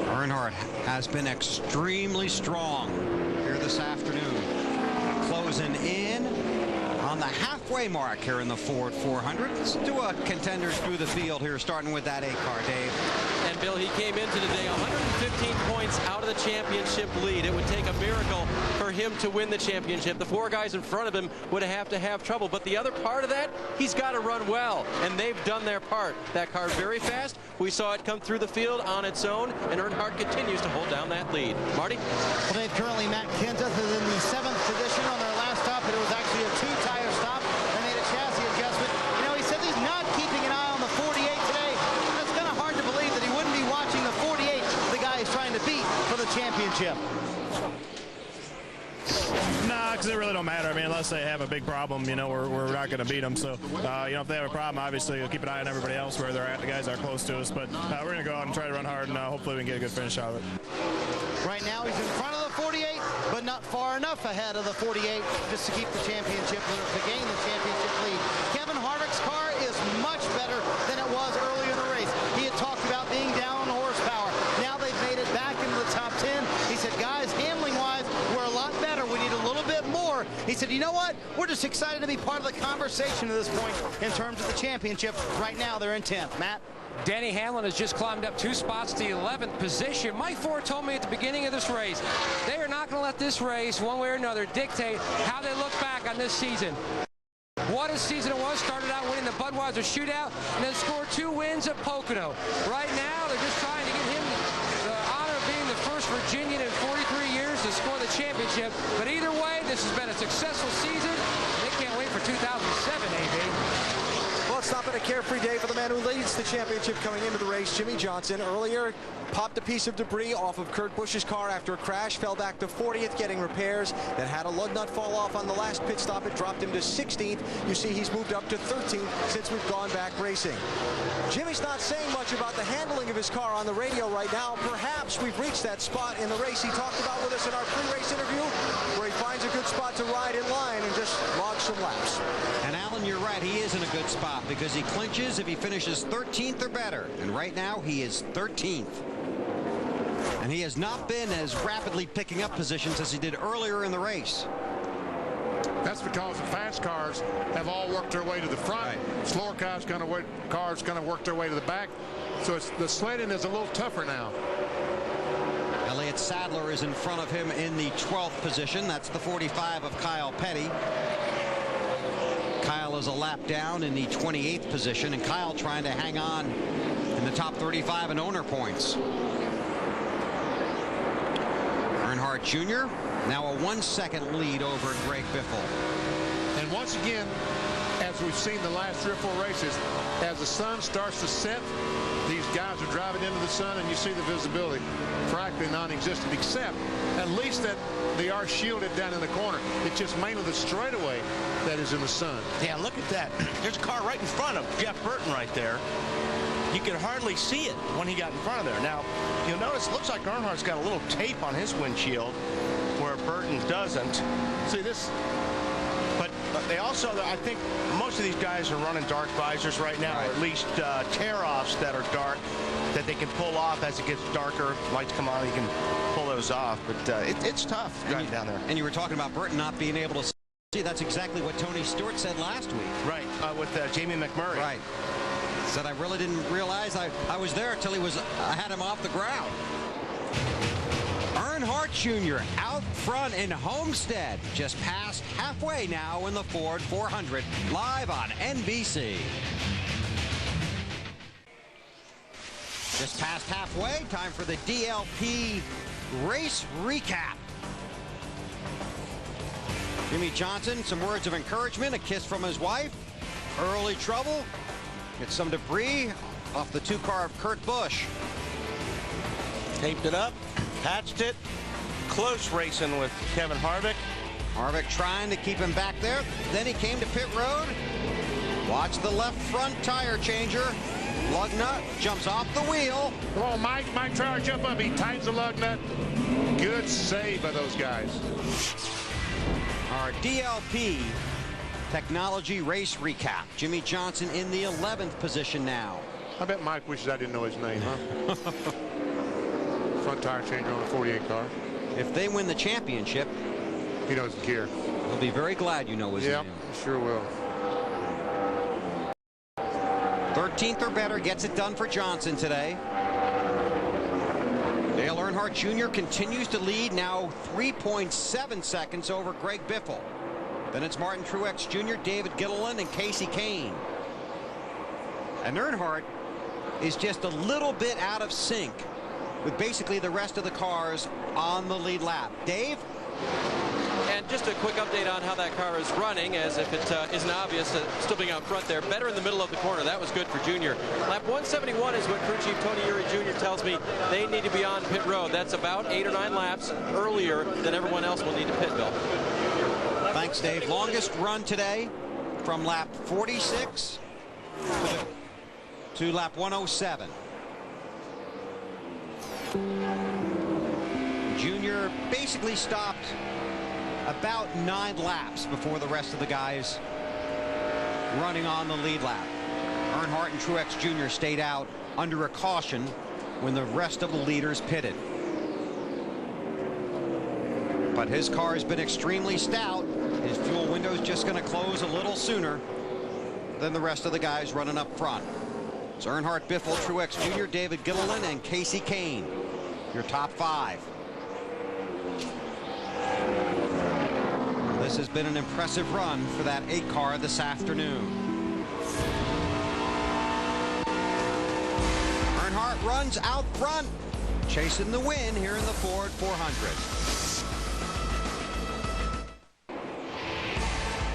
Earnhardt has been extremely strong here this afternoon. Closing in on the halfway mark here in the Ford 400. Let's do a contenders through the field here, starting with that 8 car, Dave. And Bill, he came into today 115 points out of the championship lead. It would take a miracle for him to win the championship. The 4 guys in front of him would have to have trouble. But the other part of that, he's got to run well. And they've done their part. That car's very fast. We saw it come through the field on its own. And Earnhardt continues to hold down that lead. Marty? Well, Dave, currently Matt Kenseth is in the 7th position on their last stop. But it was actually a 2-tire stop. They made a chassis adjustment. You know, he said he's not keeping an eye on the 48 today. That's kind of hard to believe that he wouldn't be watching the 48, the guy he's trying to beat for the championship. Nah, because it really don't matter. I mean, unless they have a big problem, you know, we're not going to beat them. So, you know, if they have a problem, obviously we'll keep an eye on everybody else where they're at. The guys are close to us, but we're going to go out and try to run hard, and hopefully we can get a good finish out of it. Right now he's in front of the 48, but not far enough ahead of the 48 just to keep the championship, to gain the championship lead. Kevin Harvick's car is much better than it was earlier in the race. He had talked about being down on horsepower. Now they've made it back into the top 10. He said, guys, handling-wise, we're a lot better. We need a little bit more. He said, you know what? We're just excited to be part of the conversation at this point in terms of the championship. Right now, they're in 10th. Matt? Denny Hamlin has just climbed up 2 spots to the 11th position. Mike Ford told me at the beginning of this race, they are not going to let this race, one way or another, dictate how they look back on this season. What a season it was. Started out winning the Budweiser shootout and then scored 2 wins at Pocono. Right now, they're just trying to get him the honor of being the Virginian in 43 years to score the championship. But either way, this has been a successful season. They can't wait for 2007, AB. Well, it's not been a carefree day for the man who leads the championship coming into the race, Jimmy Johnson. Earlier, popped a piece of debris off of Kurt Busch's car after a crash, fell back to 40th getting repairs, then had a lug nut fall off on the last pit stop. It dropped him to 16th. You see he's moved up to 13th since we've gone back racing. Jimmy's not saying much about the handling of his car on the radio right now. Perhaps we've reached that spot in the race he talked about with us in our pre-race interview, where he finds a good spot to ride in line and just log some laps. And Alan, you're right, he is in a good spot because he clinches if he finishes 13th or better. And right now he is 13th. And he has not been as rapidly picking up positions as he did earlier in the race. That's because the fast cars have all worked their way to the front. Right. Slower cars kind of work their way to the back. So the sledding is a little tougher now. Elliott Sadler is in front of him in the 12th position. That's the 45 of Kyle Petty. Kyle is a lap down in the 28th position, and Kyle trying to hang on in the top 35 in owner points. Earnhardt Jr. now a 1 second lead over Greg Biffle. And once again, as we've seen the last 3 or 4 races, as the sun starts to set, these guys are driving into the sun, and you see the visibility practically non-existent, except at least that they are shielded down in the corner. It's just mainly the straightaway that is in the sun. Yeah, look at that. There's a car right in front of Jeff Burton right there. You could hardly see it when he got in front of there. Now, you'll notice it looks like Earnhardt's got a little tape on his windshield where Burton doesn't. See this? But they also, I think most of these guys are running dark visors right now, or at least tear-offs that are dark that they can pull off as it gets darker. Lights come on, you can pull those off. But it's tough driving down there. And you were talking about Burton not being able to see. That's exactly what Tony Stewart said last week. Right, with Jamie McMurray. Right. Said I really didn't realize I was there until I had him off the ground. Earnhardt Jr. out front in Homestead, just past halfway now in the Ford 400, live on NBC. Just past halfway, time for the DLP race recap. Jimmy Johnson, some words of encouragement, a kiss from his wife, early trouble, gets some debris off the 2-car of Kurt Busch. Taped it up, patched it, close racing with Kevin Harvick. Harvick trying to keep him back there. Then he came to pit road. Watch the left front tire changer. Lug nut jumps off the wheel. Come on, Mike. Mike Trower, jump up. He tightens the lug nut. Good save by those guys. Our DLP technology race recap. Jimmy Johnson in the 11th position now. I bet Mike wishes I didn't know his name, huh? Front tire changer on the 48 car. If they win the championship, he doesn't care. He'll be very glad you know his name. Sure will. 13th or better gets it done for Johnson today. Dale Earnhardt Jr. continues to lead, now 3.7 seconds over Greg Biffle. Then it's Martin Truex Jr., David Gilliland, and Casey Kane. And Earnhardt is just a little bit out of sync with basically the rest of the cars on the lead lap. Dave? And just a quick update on how that car is running, as if it isn't obvious, still being out front there. Better in the middle of the corner. That was good for Junior. Lap 171 is what crew chief Tony Eury Jr. tells me they need to be on pit road. That's about 8 or 9 laps earlier than everyone else will need to pit, Bill. Thanks, Dave. Longest run today from lap 46 to lap 107. Junior basically stopped about 9 laps before the rest of the guys running on the lead lap. Earnhardt and Truex Jr. stayed out under a caution when the rest of the leaders pitted. But his car has been extremely stout. His fuel window is just going to close a little sooner than the rest of the guys running up front. It's Earnhardt, Biffle, Truex Jr., David Gilliland, and Casey Kane, your top 5. This has been an impressive run for that 8 car this afternoon. Earnhardt runs out front. chasing the win here in the Ford 400.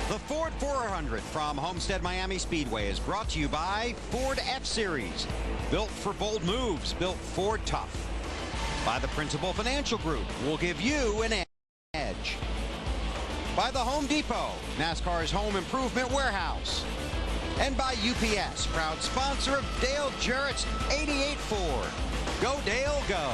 The Ford 400 from Homestead Miami Speedway is brought to you by Ford F-Series. Built for bold moves, built Ford tough. By the Principal Financial Group, we'll give you an edge. By the Home Depot, NASCAR's home improvement warehouse. And by UPS, proud sponsor of Dale Jarrett's 88 Ford. Go Dale, go.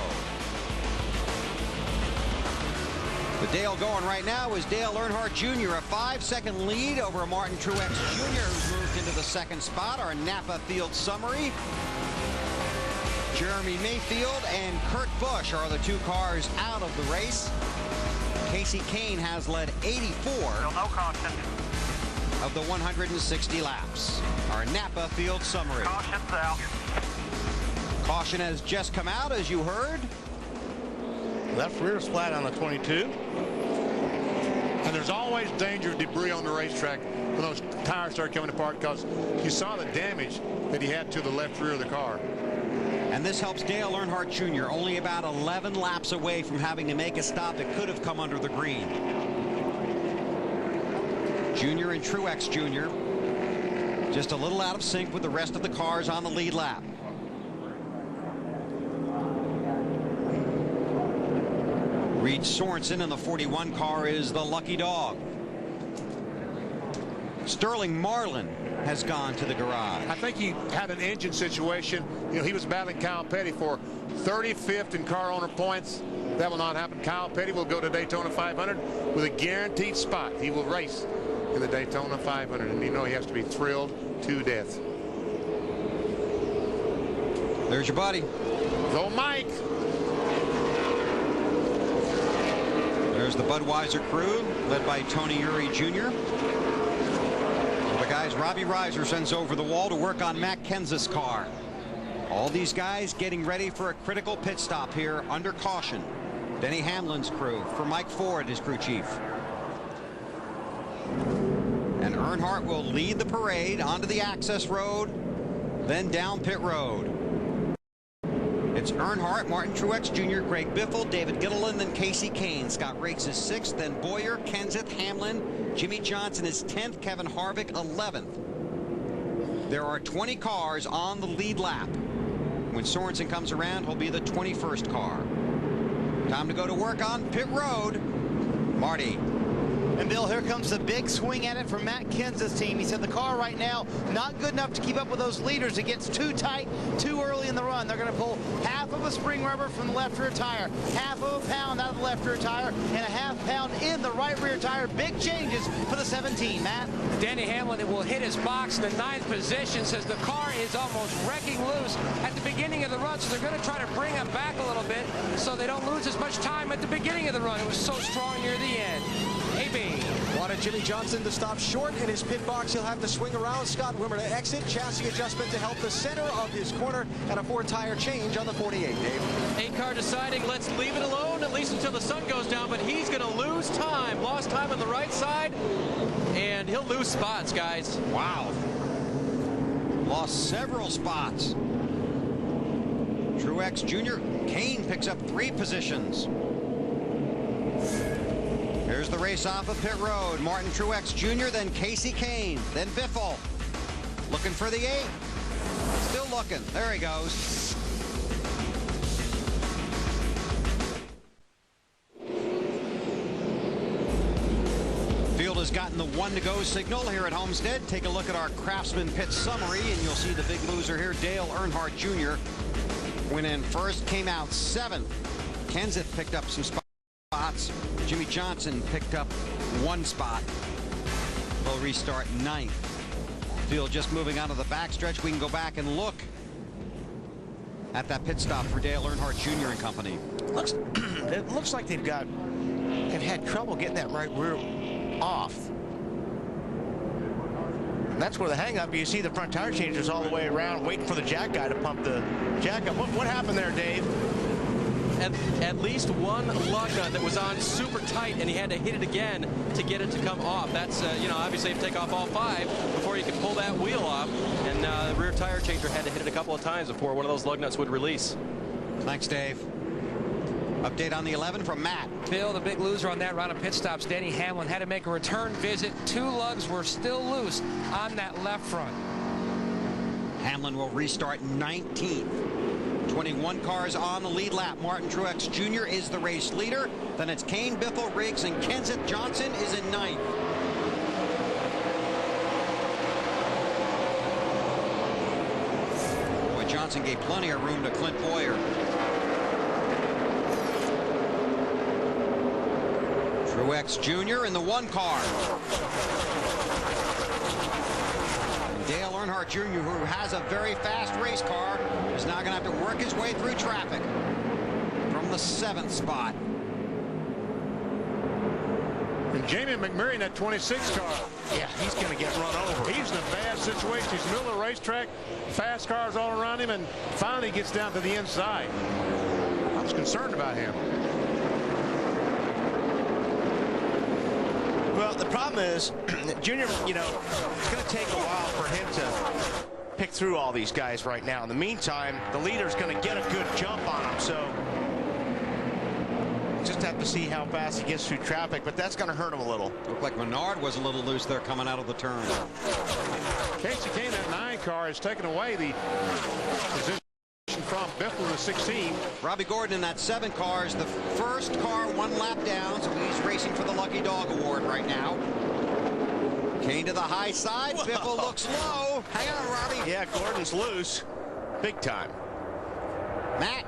The Dale going right now is Dale Earnhardt Jr., a 5-second lead over Martin Truex Jr., who's moved into the second spot. Our Napa Field summary. Jeremy Mayfield and Kurt Busch are the two cars out of the race. Casey Kane has led 84 of the 160 laps. Our Napa Field summary. Caution's out. Caution has just come out, as you heard. Left rear is flat on the 22. And there's always danger of debris on the racetrack when those tires start coming apart, because you saw the damage that he had to the left rear of the car. And this helps Dale Earnhardt Jr. only about 11 laps away from having to make a stop that could have come under the green. Jr. and Truex Jr. just a little out of sync with the rest of the cars on the lead lap. Reed Sorensen in the 41 car is the lucky dog. Sterling Marlin has gone to the garage. I think he had an engine situation. You know, he was battling Kyle Petty for 35th in car owner points. That will not happen. Kyle Petty will go to Daytona 500 with a guaranteed spot. He will race in the Daytona 500, and you know he has to be thrilled to death. There's your buddy. Go Mike. There's the Budweiser crew, led by Tony Uri Jr. The guys Robbie Reiser sends over the wall to work on Matt Kenseth's car. All these guys getting ready for a critical pit stop here under caution. Denny Hamlin's crew for Mike Ford, his crew chief. And Earnhardt will lead the parade onto the access road, then down pit road. It's Earnhardt, Martin Truex Jr., Greg Biffle, David Gilliland, then Casey Kane. Scott Rakes is 6th, then Boyer, Kenseth, Hamlin. Jimmy Johnson is 10th, Kevin Harvick 11th. There are 20 cars on the lead lap. When Sorensen comes around, he'll be the 21st car. Time to go to work on pit road. Marty. And Bill, here comes the big swing at it from Matt Kenseth's team. He said the car right now not good enough to keep up with those leaders. It gets too tight too early in the run. They're going to pull half of a spring rubber from the left rear tire, half of a pound out of the left rear tire, and a half pound in the right rear tire. Big changes for the 17, Matt. Danny Hamlin will hit his box in the 9th position, says the car is almost wrecking loose at the beginning of the run, so they're going to try to bring it back a little bit so they don't lose as much time at the beginning of the run. It was so strong near the end. AB. Wanted Jimmy Johnson to stop short in his pit box. He'll have to swing around. Scott Wimmer to exit. Chassis adjustment to help the center of his corner, and a 4-tire change on the 48, Dave. 8-car deciding, let's leave it alone at least until the sun goes down, but he's going to lose time. Lost time on the right side, and he'll lose spots, guys. Wow. Lost several spots. Truex Jr. Kane picks up 3 positions. Here's the race off of pit road. Martin Truex Jr., then Casey Kane, then Biffle. Looking for the 8. Still looking. There he goes. Field has gotten the 1 to go signal here at Homestead. Take a look at our Craftsman pit summary, and you'll see the big loser here, Dale Earnhardt Jr. Went in first, came out 7th. Kenseth picked up some spots. Jimmy Johnson picked up 1 spot. He'll restart 9th. Field just moving onto the backstretch. We can go back and look at that pit stop for Dale Earnhardt Jr. and company. It looks like they've had trouble getting that right rear off. And that's where the hang-up. You see the front tire changers all the way around, waiting for the jack guy to pump the jack up. What happened there, Dave? At least one lug nut that was on super tight, and he had to hit it again to get it to come off. That's, you know, obviously you have to take off all 5 before you can pull that wheel off. And the rear tire changer had to hit it a couple of times before one of those lug nuts would release. Thanks, Dave. Update on the 11 from Matt. Bill, the big loser on that round of pit stops, Denny Hamlin, had to make a return visit. 2 lugs were still loose on that left front. Hamlin will restart 19th. 21 cars on the lead lap. Martin Truex Jr. is the race leader. Then it's Kane, Biffle, Riggs, and Kenseth Johnson is in 9th. Boy, Johnson gave plenty of room to Clint Boyer. Truex Jr. in the 1 car. Dale Earnhardt Jr., who has a very fast race car, is now going to have to work his way through traffic from the 7th spot. And Jamie McMurray in that 26 car. Yeah, he's going to get run over. He's in a bad situation. He's in the middle of the racetrack, fast cars all around him, and finally gets down to the inside. I was concerned about him. Well, the problem is, Junior, you know, it's going to take a while for him to pick through all these guys right now. In the meantime, the leader's going to get a good jump on him, so just have to see how fast he gets through traffic, but that's going to hurt him a little. Looked like Menard was a little loose there coming out of the turn. Casey Kane, that 9 car, has taken away the position from Biffle in the 16. Robbie Gordon in that 7 car is the first car 1 lap down, so he's racing for the Lucky Dog Award right now. Kane to the high side. Whoa. Biffle looks low. Hang on, Robbie. Yeah, Gordon's loose. Big time. Matt.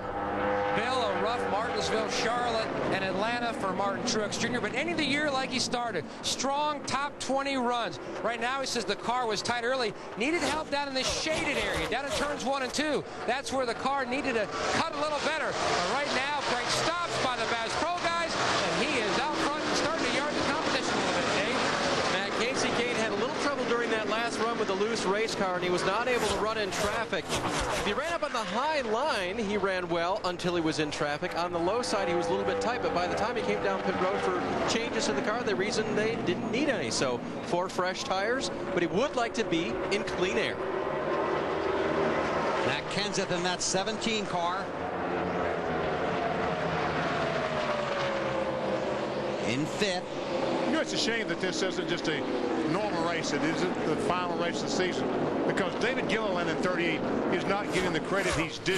Bill, a rough Martinsville, Charlotte, and Atlanta for Martin Truex Jr., but ending the year like he started. Strong top 20 runs. Right now, he says the car was tight early. Needed help down in the shaded area, down in turns 1 and 2. That's where the car needed to cut a little better. But right now, great stops by the Bass Pro guys, and he is out front and starting to yard the competition a little bit, Dave. Matt, Casey Kane had a little trouble during that last run with the loose race car, and he was not able to run in traffic. If he ran up on the high line, he ran well until he was in traffic. On the low side, he was a little bit tight, but by the time he came down pit road for changes in the car, the reason they didn't need any. So 4 fresh tires, but he would like to be in clean air. Matt Kenseth in that 17 car. In 5th. You know, it's a shame that this isn't just a normal race. It isn't the final race of the season, because David Gilliland in 38 is not getting the credit he's due.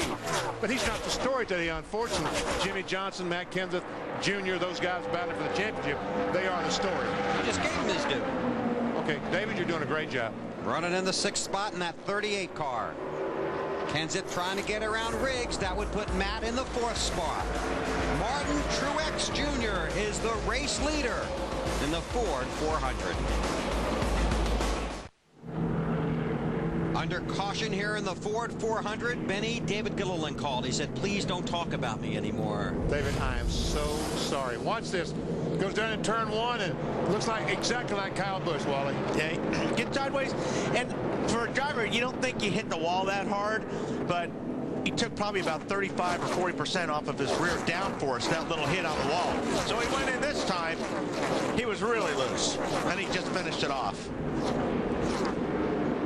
But he's not the story today, unfortunately. Jimmy Johnson, Matt Kenseth Jr., those guys battling for the championship, they are the story. You just gave him his due. Okay, David, you're doing a great job. Running in the 6th spot in that 38 car. Kenseth trying to get around Riggs. That would put Matt in the 4th spot. Martin Truex Jr. is the race leader in the Ford 400. Under caution here in the Ford 400, Benny, David Gilliland called. He said, please don't talk about me anymore. David, I am so sorry. Watch this. Goes down in turn 1 and looks like exactly like Kyle Busch, Wally. Yeah, get sideways. And for a driver, you don't think you hit the wall that hard, but he took probably about 35 or 40% off of his rear downforce, that little hit on the wall. So he went in this time. He was really loose, and he just finished it off.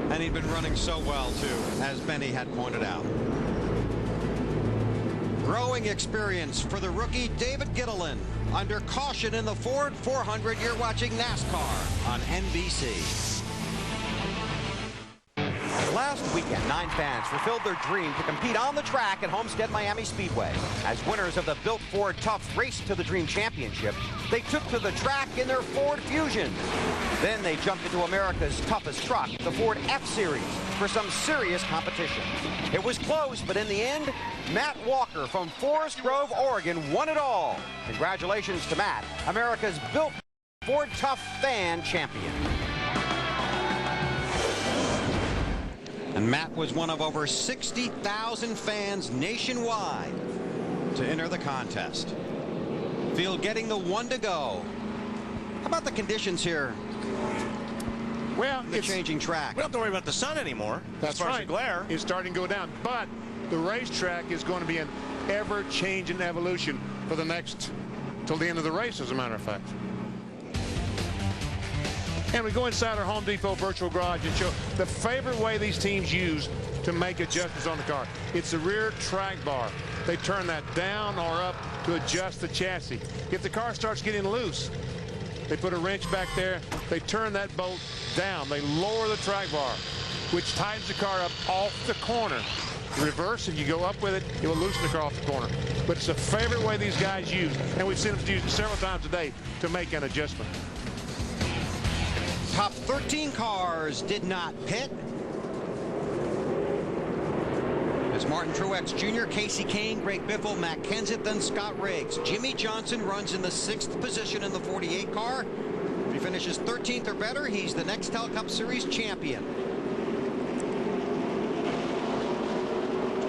And he'd been running so well, too, as Benny had pointed out. Growing experience for the rookie David Gilliland. Under caution in the Ford 400, you're watching NASCAR on NBC. Last weekend, 9 fans fulfilled their dream to compete on the track at Homestead Miami Speedway. As winners of the Built Ford Tough Race to the Dream Championship, they took to the track in their Ford Fusion. Then they jumped into America's toughest truck, the Ford F-Series, for some serious competition. It was close, but in the end, Matt Walker from Forest Grove, Oregon won it all. Congratulations to Matt, America's Built Ford Tough Fan Champion. And Matt was one of over 60,000 fans nationwide to enter the contest. Field getting the 1 to go. How about the conditions here? Well, it's changing track. We don't have to worry about the sun anymore. That's as far right. as the glare. It's starting to go down. But the racetrack is going to be an ever-changing evolution for the next, till the end of the race, as a matter of fact. And we go inside our Home Depot virtual garage and show the favorite way these teams use to make adjustments on the car. It's the rear track bar. They turn that down or up to adjust the chassis. If the car starts getting loose, they put a wrench back there. They turn that bolt down. They lower the track bar, which tightens the car up off the corner. Reverse, if you go up with it, it will loosen the car off the corner. But it's a favorite way these guys use, and we've seen them use it several times today to make an adjustment. Top 13 cars did not pit. It's Martin Truex Jr., Casey Kane, Greg Biffle, Matt Kenseth, then Scott Riggs. Jimmy Johnson runs in the 6th position in the 48 car. If he finishes 13th or better, he's the NEXTEL Cup Series champion.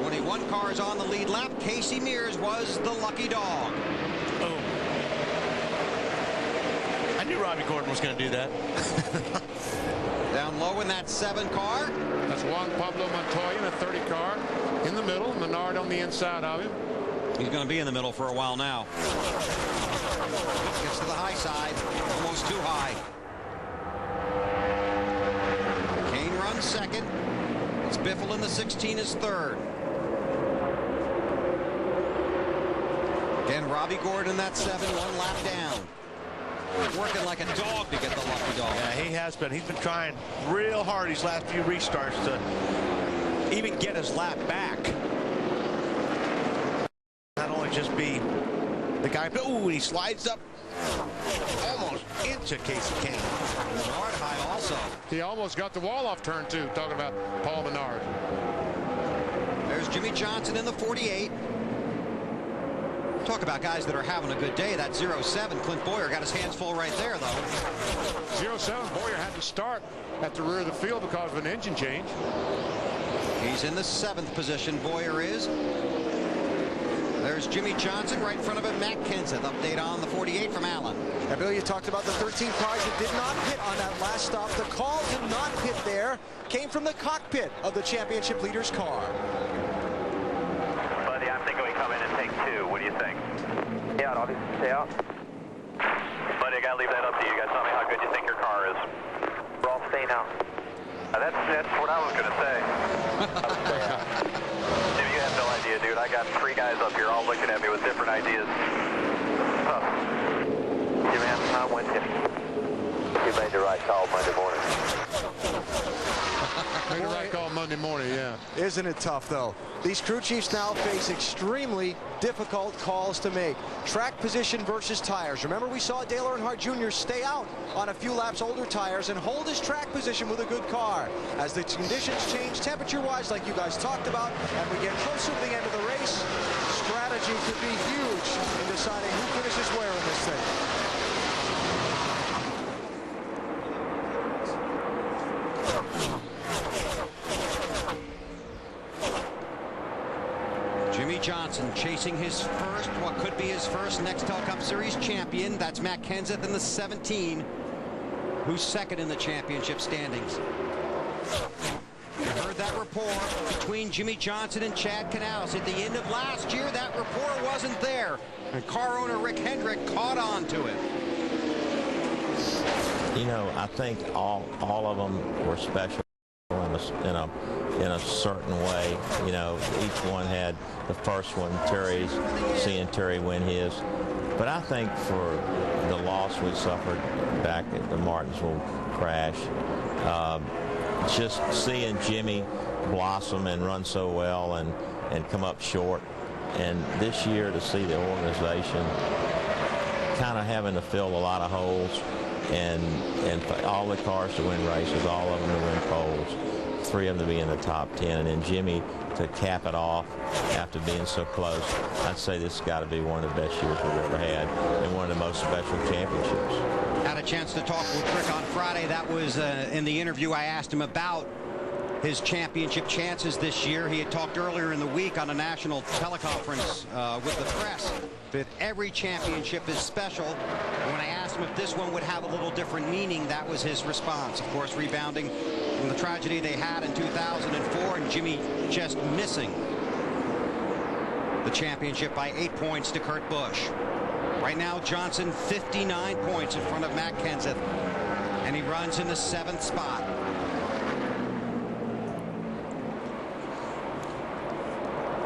21 cars on the lead lap. Casey Mears was the lucky dog. Oh. I knew Robbie Gordon was going to do that. Down low in that 7 car. That's Juan Pablo Montoya in a 30 car in the middle. Menard on the inside of him. He's going to be in the middle for a while now. Gets to the high side. Almost too high. Kane runs second. It's Biffle in the 16 is third. Again, Robbie Gordon in that 7, 1 lap down. Working like a dog to get the lucky dog. Yeah, he has been. He's been trying real hard these last few restarts to even get his lap back. Not only just be the guy, but ooh, he slides up almost into Casey Kane. Menard high also. He almost got the wall off turn 2, talking about Paul Menard. There's Jimmy Johnson in the 48. Talk about guys that are having a good day. That 07, Clint Boyer got his hands full right there, though. 07, Boyer had to start at the rear of the field because of an engine change. He's in the 7th position, Boyer is. There's Jimmy Johnson right in front of him, Matt Kenseth. Update on the 48 from Allen. Now, Bill, you talked about the 13 cars that did not pit on that last stop. The call to not pit there came from the cockpit of the championship leader's car. Buddy, I'm thinking we come in and take 2. What do you think? Yeah, I'll stay out. Buddy, I got to leave that up to you. You guys tell me how good you think your car is. We're all staying out. That's what I was going to say. Jimmy, you have no idea, dude. I got 3 guys up here all looking at me with different ideas. Yeah, man, I'm with you. You made the right call Monday morning. Made the right call Monday morning, yeah. Isn't it tough, though? These crew chiefs now face extremely difficult calls to make. Track position versus tires. Remember, we saw Dale Earnhardt Jr. stay out on a few laps older tires and hold his track position with a good car. As the conditions change temperature-wise, like you guys talked about, and we get closer to the end of the race, strategy could be huge in deciding who finishes where in this thing. Jimmy Johnson chasing his first, what could be his first NEXTEL Cup Series champion. That's Matt Kenseth in the 17, who's second in the championship standings. You heard that rapport between Jimmy Johnson and Chad Canales. At the end of last year, that rapport wasn't there. And car owner Rick Hendrick caught on to it. You know, I think all of them were special in a certain way. You know, each one had the first one, seeing Terry win his. But I think for the loss we suffered back at the Martinsville crash, just seeing Jimmy blossom and run so well and come up short, and this year to see the organization kind of having to fill a lot of holes, and for all the cars to win races, all of them to win poles, 3 of them to be in the top 10, and then Jimmy to cap it off after being so close. I'd say this has got to be one of the best years we've ever had and one of the most special championships. Had a chance to talk with Rick on Friday. That was in the interview. I asked him about his championship chances this year. He had talked earlier in the week on a national teleconference with the press that every championship is special. And when I asked him if this one would have a little different meaning, that was his response. Of course, rebounding from the tragedy they had in 2004 and Jimmy just missing the championship by 8 points to Kurt Busch. Right now, Johnson 59 points in front of Matt Kenseth. And he runs in the 7th spot.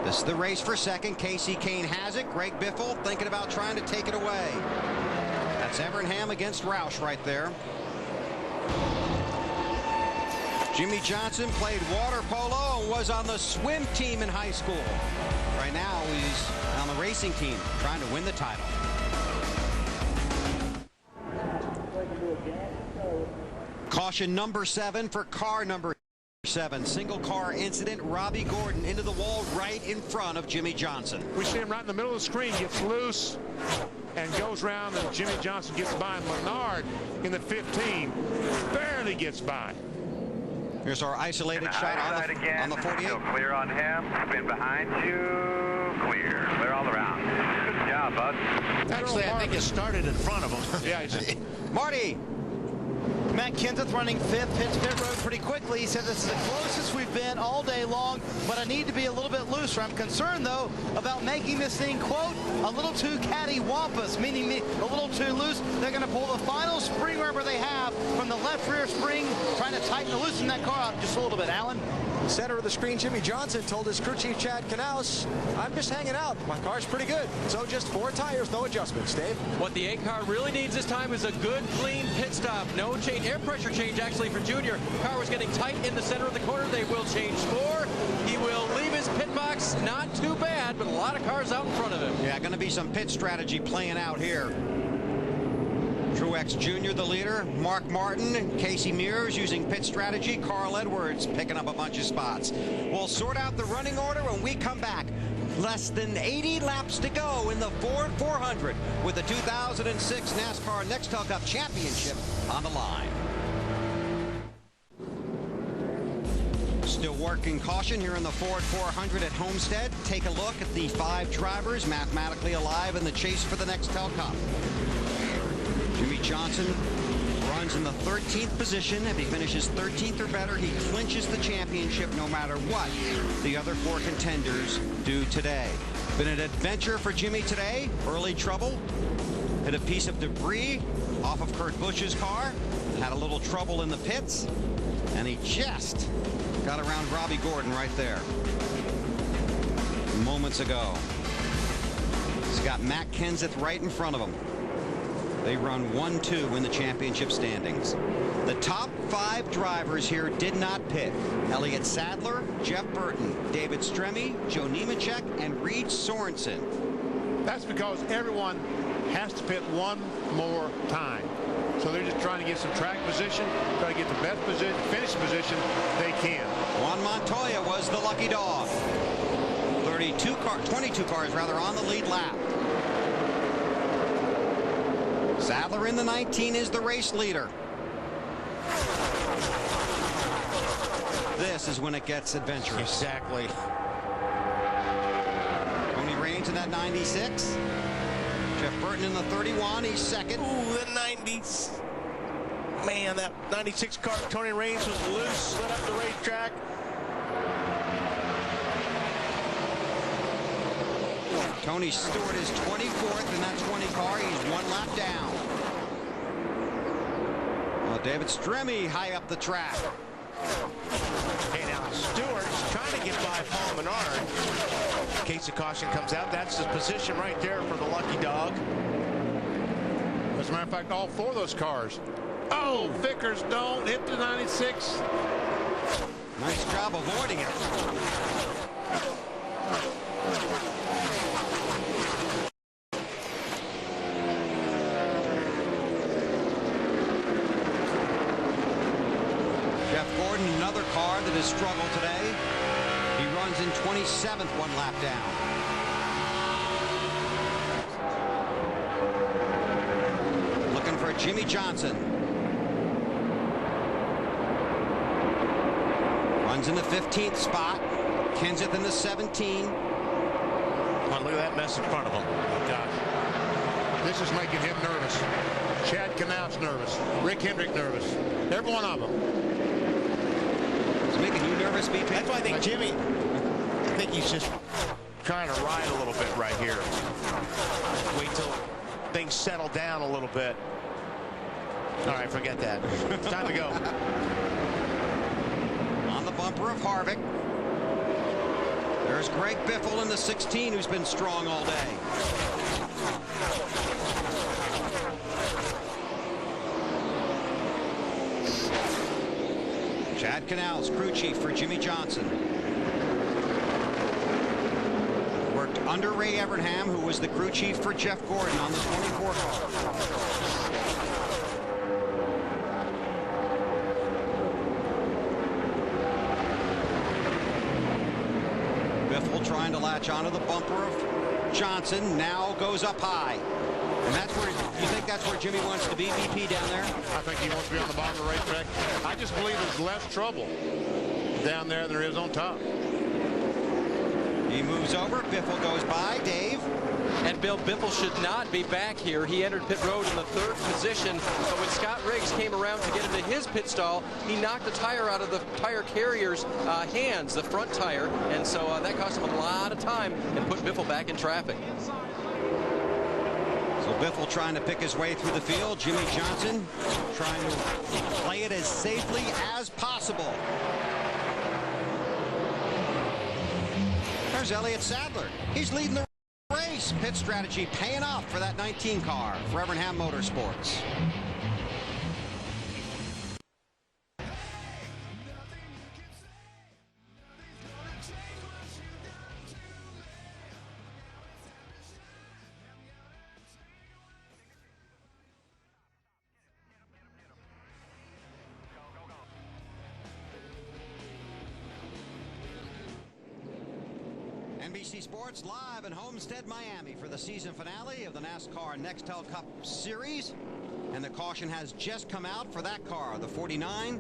This is the race for second. Casey Kane has it. Greg Biffle thinking about trying to take it away. That's Evernham against Roush right there. Jimmy Johnson played water polo and was on the swim team in high school. Right now he's on the racing team trying to win the title. Caution number 7 for car number 7. Single car incident. Robbie Gordon into the wall right in front of Jimmy Johnson. We see him right in the middle of the screen, gets loose and goes around, and Jimmy Johnson gets by. Menard in the 15 barely gets by. Here's our isolated shot on the 48. Still clear on him. Spin behind you. Clear. Clear all around. Good job, bud. Actually, I think it started in front of him. Yeah, Marty. Matt Kenseth running 5th, hits pit road pretty quickly. He said this is the closest we've been all day long, but I need to be a little bit looser. I'm concerned, though, about making this thing, quote, a little too cattywampus, meaning a little too loose. They're going to pull the final spring rubber they have from the left rear spring, trying to tighten and loosen that car up just a little bit, Alan. Center of the screen, Jimmy Johnson told his crew chief Chad Knaus, I'm just hanging out. My car's pretty good. So just 4 tires, no adjustments, Dave. What the 8 car really needs this time is a good, clean pit stop. No change, air pressure change actually for Junior. Car was getting tight in the center of the corner. They will change 4. He will leave his pit box. Not too bad, but a lot of cars out in front of him. Yeah, going to be some pit strategy playing out here. Truex Jr., the leader. Mark Martin, Casey Mears using pit strategy. Carl Edwards picking up a bunch of spots. We'll sort out the running order when we come back. Less than 80 laps to go in the Ford 400 with the 2006 NASCAR NEXTEL Cup Championship on the line. Still working caution here in the Ford 400 at Homestead. Take a look at the 5 drivers mathematically alive in the chase for the NEXTEL Cup. Jimmy Johnson runs in the 13th position. If he finishes 13th or better, he clinches the championship no matter what the other 4 contenders do today. Been an adventure for Jimmy today. Early trouble. Hit a piece of debris off of Kurt Busch's car. Had a little trouble in the pits. And he just got around Robbie Gordon right there. Moments ago. He's got Matt Kenseth right in front of him. They run 1-2 in the championship standings. The top 5 drivers here did not pit. Elliott Sadler, Jeff Burton, David Stremme, Joe Nemechek, and Reed Sorensen. That's because everyone has to pit one more time. So they're just trying to get some track position, try to get the best position, finish position they can. Juan Montoya was the lucky dog. 22 cars rather on the lead lap. Sadler in the 19 is the race leader. This is when it gets adventurous. Exactly. Tony Raines in that 96. Jeff Burton in the 31. He's second. Ooh, the 90s. Man, that 96 car, Tony Raines was loose, slid up the racetrack. Tony Stewart is 24th in that 20 car. He's 1 lap down. Well, David Stremme high up the track. Okay, now Stewart's trying to get by Paul Menard. In case the caution comes out, that's his position right there for the lucky dog. As a matter of fact, all 4 of those cars. Oh, Vickers don't hit the 96. Nice job avoiding it. Another car that has struggled today. He runs in 27th, 1 lap down. Looking for Jimmy Johnson. Runs in the 15th spot. Kenseth in the 17. Oh, look at that mess in front of him. Oh, gosh. This is making him nervous. Chad Knaus nervous. Rick Hendrick nervous. Every one of them. Making you nervous, BP? That's why I think Jimmy, I think he's just trying to ride a little bit right here. Wait till things settle down a little bit. All right, forget that. It's time to go. On the bumper of Harvick. There's Greg Biffle in the 16, who's been strong all day. Chad Canals, crew chief for Jimmy Johnson. Worked under Ray Evernham, who was the crew chief for Jeff Gordon on the 24 car. Biffle trying to latch onto the bumper of Johnson, now goes up high. And that's where, you think that's where Jimmy wants to be, BP, down there? I think he wants to be on the bottom of the racetrack. I just believe there's less trouble down there than there is on top. He moves over, Biffle goes by, Dave. And Bill, Biffle should not be back here. He entered pit road in the 3rd position, but when Scott Riggs came around to get into his pit stall, he knocked the tire out of the tire carrier's hands, the front tire, and so that cost him a lot of time and put Biffle back in traffic. So Biffle trying to pick his way through the field. Jimmy Johnson trying to play it as safely as possible. There's Elliott Sadler. He's leading the race. Pit strategy paying off for that 19 car for Evernham Motorsports. NBC Sports live in Homestead, Miami for the season finale of the NASCAR NEXTEL Cup Series. And the caution has just come out for that car, the 49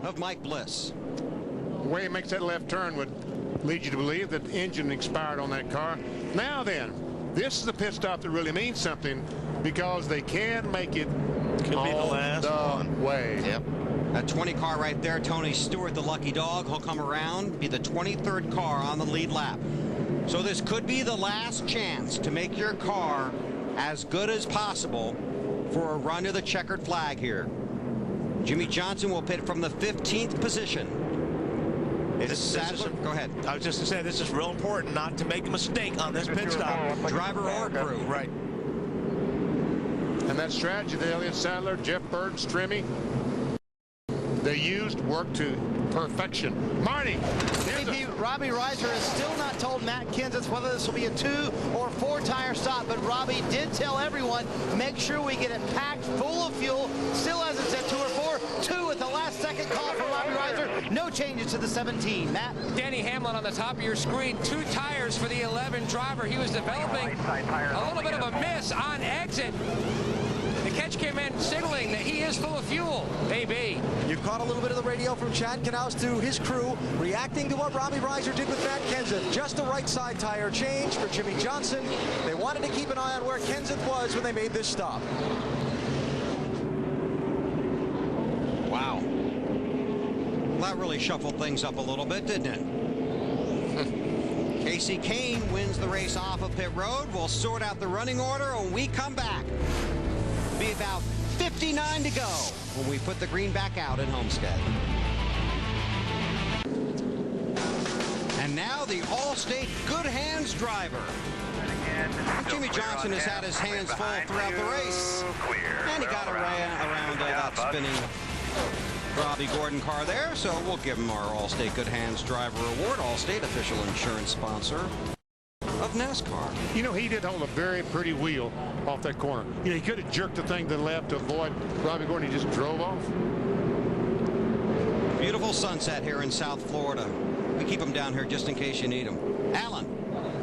of Mike Bliss. The way he makes that left turn would lead you to believe that the engine expired on that car. Now then, this is a pit stop that really means something because they can make it Could be the last way. Yep. That 20 car right there, Tony Stewart, the lucky dog. He'll come around, be the 23rd car on the lead lap. So this could be the last chance to make your car as good as possible for a run to the checkered flag here. Jimmy Johnson will pit from the 15th position. Go ahead. I was just going to say, this is real important not to make a mistake on this pit stop. Driver or crew. Right. And that strategy that Elliott Sadler, Jeff Bird, Strimmy, they used worked to perfection. Marty! Robbie Reiser has still not told Matt Kenseth whether this will be a 2 or 4 tire stop, but Robbie did tell everyone, make sure we get it packed full of fuel. Still hasn't said 2 or 4. 2 at the last second call for Robbie Reiser. No changes to the 17. Matt? Danny Hamlin on the top of your screen. 2 tires for the 11 driver. He was developing a little bit of a miss on exit. The catch came in signaling that he is full of fuel. AB. You caught a little bit of the radio from Chad Canals to his crew reacting to what Robbie Reiser did with Matt Kenseth. Just a right side tire change for Jimmy Johnson. They wanted to keep an eye on where Kenseth was when they made this stop. Wow. Well, that really shuffled things up a little bit, didn't it? Casey Kane wins the race off of pit road. We'll sort out the running order when we come back. Be about 59 to go when we put the green back out in Homestead. And now the Allstate Good Hands driver. Jimmy Johnson has had his hands full throughout the race. And he got around that spinning Robbie Gordon car there, so we'll give him our Allstate Good Hands driver award. Allstate, official insurance sponsor of NASCAR. You know, he did hold a very pretty wheel off that corner. You know, he could have jerked the thing to the left to avoid Robbie Gordon. He just drove off. Beautiful sunset here in South Florida. We keep them down here just in case you need them. Alan.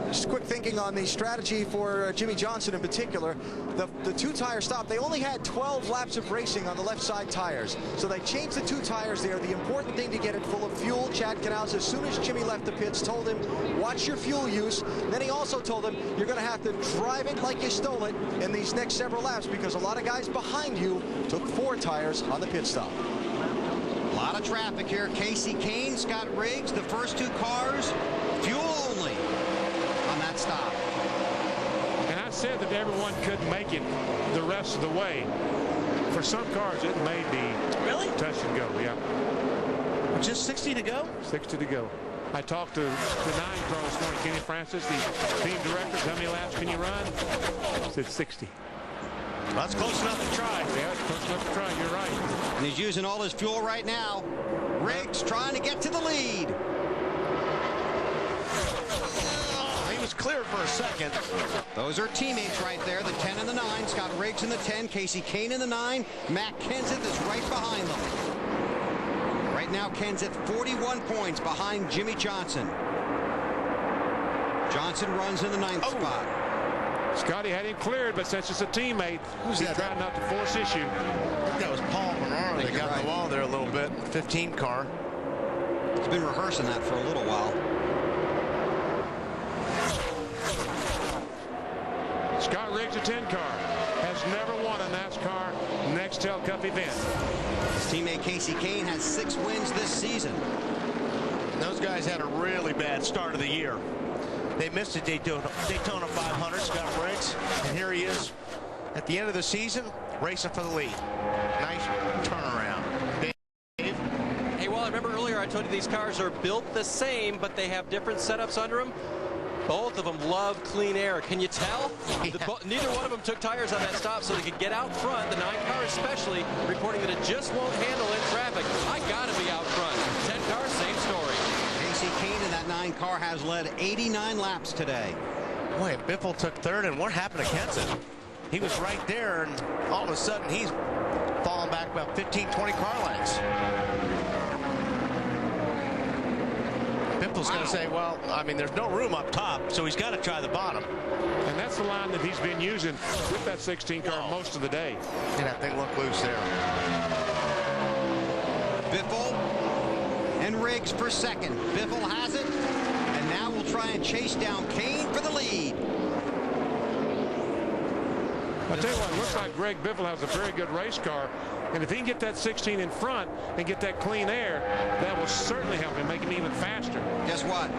Just quick thinking on the strategy for Jimmy Johnson in particular. The 2 tire stop, they only had 12 laps of racing on the left side tires. So they changed the 2 tires there. The important thing to get it full of fuel. Chad Canals, as soon as Jimmy left the pits, told him, watch your fuel use. And then he also told him, you're going to have to drive it like you stole it in these next several laps because a lot of guys behind you took 4 tires on the pit stop. A lot of traffic here. Casey Kane, Scott Riggs, the first 2 cars, fuel only on that stop. And I said that everyone could make it the rest of the way. For some cars, it may be really touch and go. Yeah. Just 60 to go? 60 to go. I talked to the 9 car this morning, Kenny Francis, the team director. How many laps can you run? I said 60. Well, that's close enough to try. Yeah, it's close enough to try. You're right. And he's using all his fuel right now. Riggs trying to get to the lead. He was cleared for a second. Those are teammates right there, the 10 and the 9. Scott Riggs in the 10, Casey Kane in the 9. Matt Kenseth is right behind them. Right now, Kenseth 41 points behind Jimmy Johnson. Johnson runs in the 9th spot. Scotty had him cleared, but since it's a teammate, he's trying not to force issue. I think that was Paul Monaro. They got the wall there a little bit. 15 car. He's been rehearsing that for a little while. Scott Riggs, a 10 car, has never won a NASCAR NEXTEL Cup event. His teammate Casey Kane has 6 wins this season. Those guys had a really bad start of the year. They missed a Daytona 500, Scott Riggs, and here he is at the end of the season racing for the lead. Nice turnaround. Dave? Hey, well, I remember earlier I told you these cars are built the same, but they have different setups under them. Both of them love clean air. Can you tell? Yeah. Neither one of them took tires on that stop so they could get out front. The 9 car especially reporting that it just won't handle in traffic. I got to be out front. 10 cars, same story. Casey Kane in that 9 car has led 89 laps today. Boy, Biffle took 3rd, and what happened to Kenseth? He was right there, and all of a sudden he's falling back about 15, 20 car lengths. Biffle's going to say, well, I mean, there's no room up top, so he's got to try the bottom. And that's the line that he's been using with that 16 car most of the day. And that thing looked loose there. Biffle and Riggs for 2nd. Biffle has it, and now we'll try and chase down Kane for the lead. I'll tell you what, it looks like Greg Biffle has a very good race car, and if he can get that 16 in front and get that clean air, that will certainly help him, make him even faster. Guess what?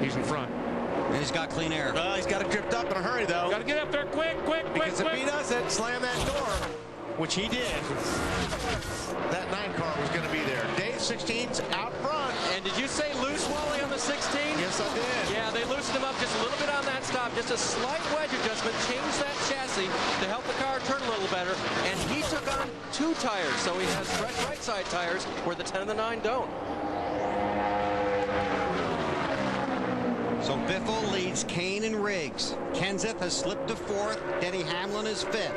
He's in front. And he's got clean air. Well, he's got to drift up in a hurry, though. Got to get up there quick. Because if he doesn't slam that door, which he did, that 9 car was going to be there. Dave, 16's out front. And did you say loose, Wally, on the 16? Yes, I did. Yeah, they loosened him up just a little bit on that stop. Just a slight wedge adjustment, changed that chassis to help the car turn a little better. And he took on 2 tires, so he has fresh right side tires where the 10 and the 9 don't. So Biffle leads Kane and Riggs. Kenseth has slipped to 4th. Denny Hamlin is 5th.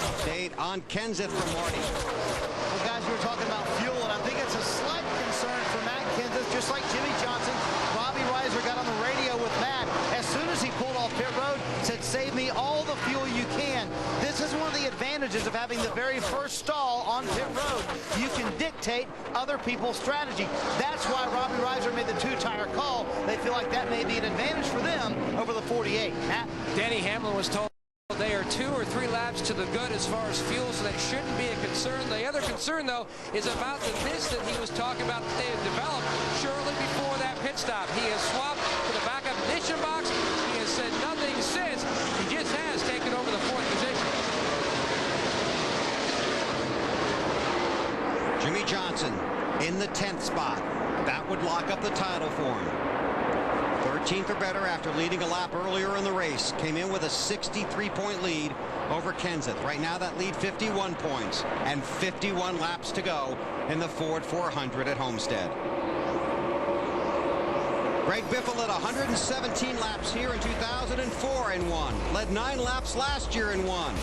Update on Kenseth from Marty. Well, guys, we were talking about fuel, and I think it's a slight concern for Matt Kenseth, just like Jimmy Johnson. Robbie Reiser got on the radio with Matt as soon as he pulled off pit road, said, save me all the fuel you can. This is one of the advantages of having the very first stall on pit road. You can dictate other people's strategy. That's why Robbie Reiser made the 2-tire call. They feel like that may be an advantage for them over the 48. Matt? Danny Hamlin was told they are 2 or 3 laps to the good as far as fuel, so that shouldn't be a concern. The other concern, though, is about the mist that he was talking about that they had developed shortly before that pit stop. He has swapped to the backup ignition box. He has said nothing since. He just has taken over the 4th position. Jimmy Johnson in the 10th spot. That would lock up the title for him. 13th or better after leading a lap earlier in the race. Came in with a 63-point lead over Kenseth. Right now that lead 51 points and 51 laps to go in the Ford 400 at Homestead. Greg Biffle led 117 laps here in 2004 and won. Led 9 laps last year and won.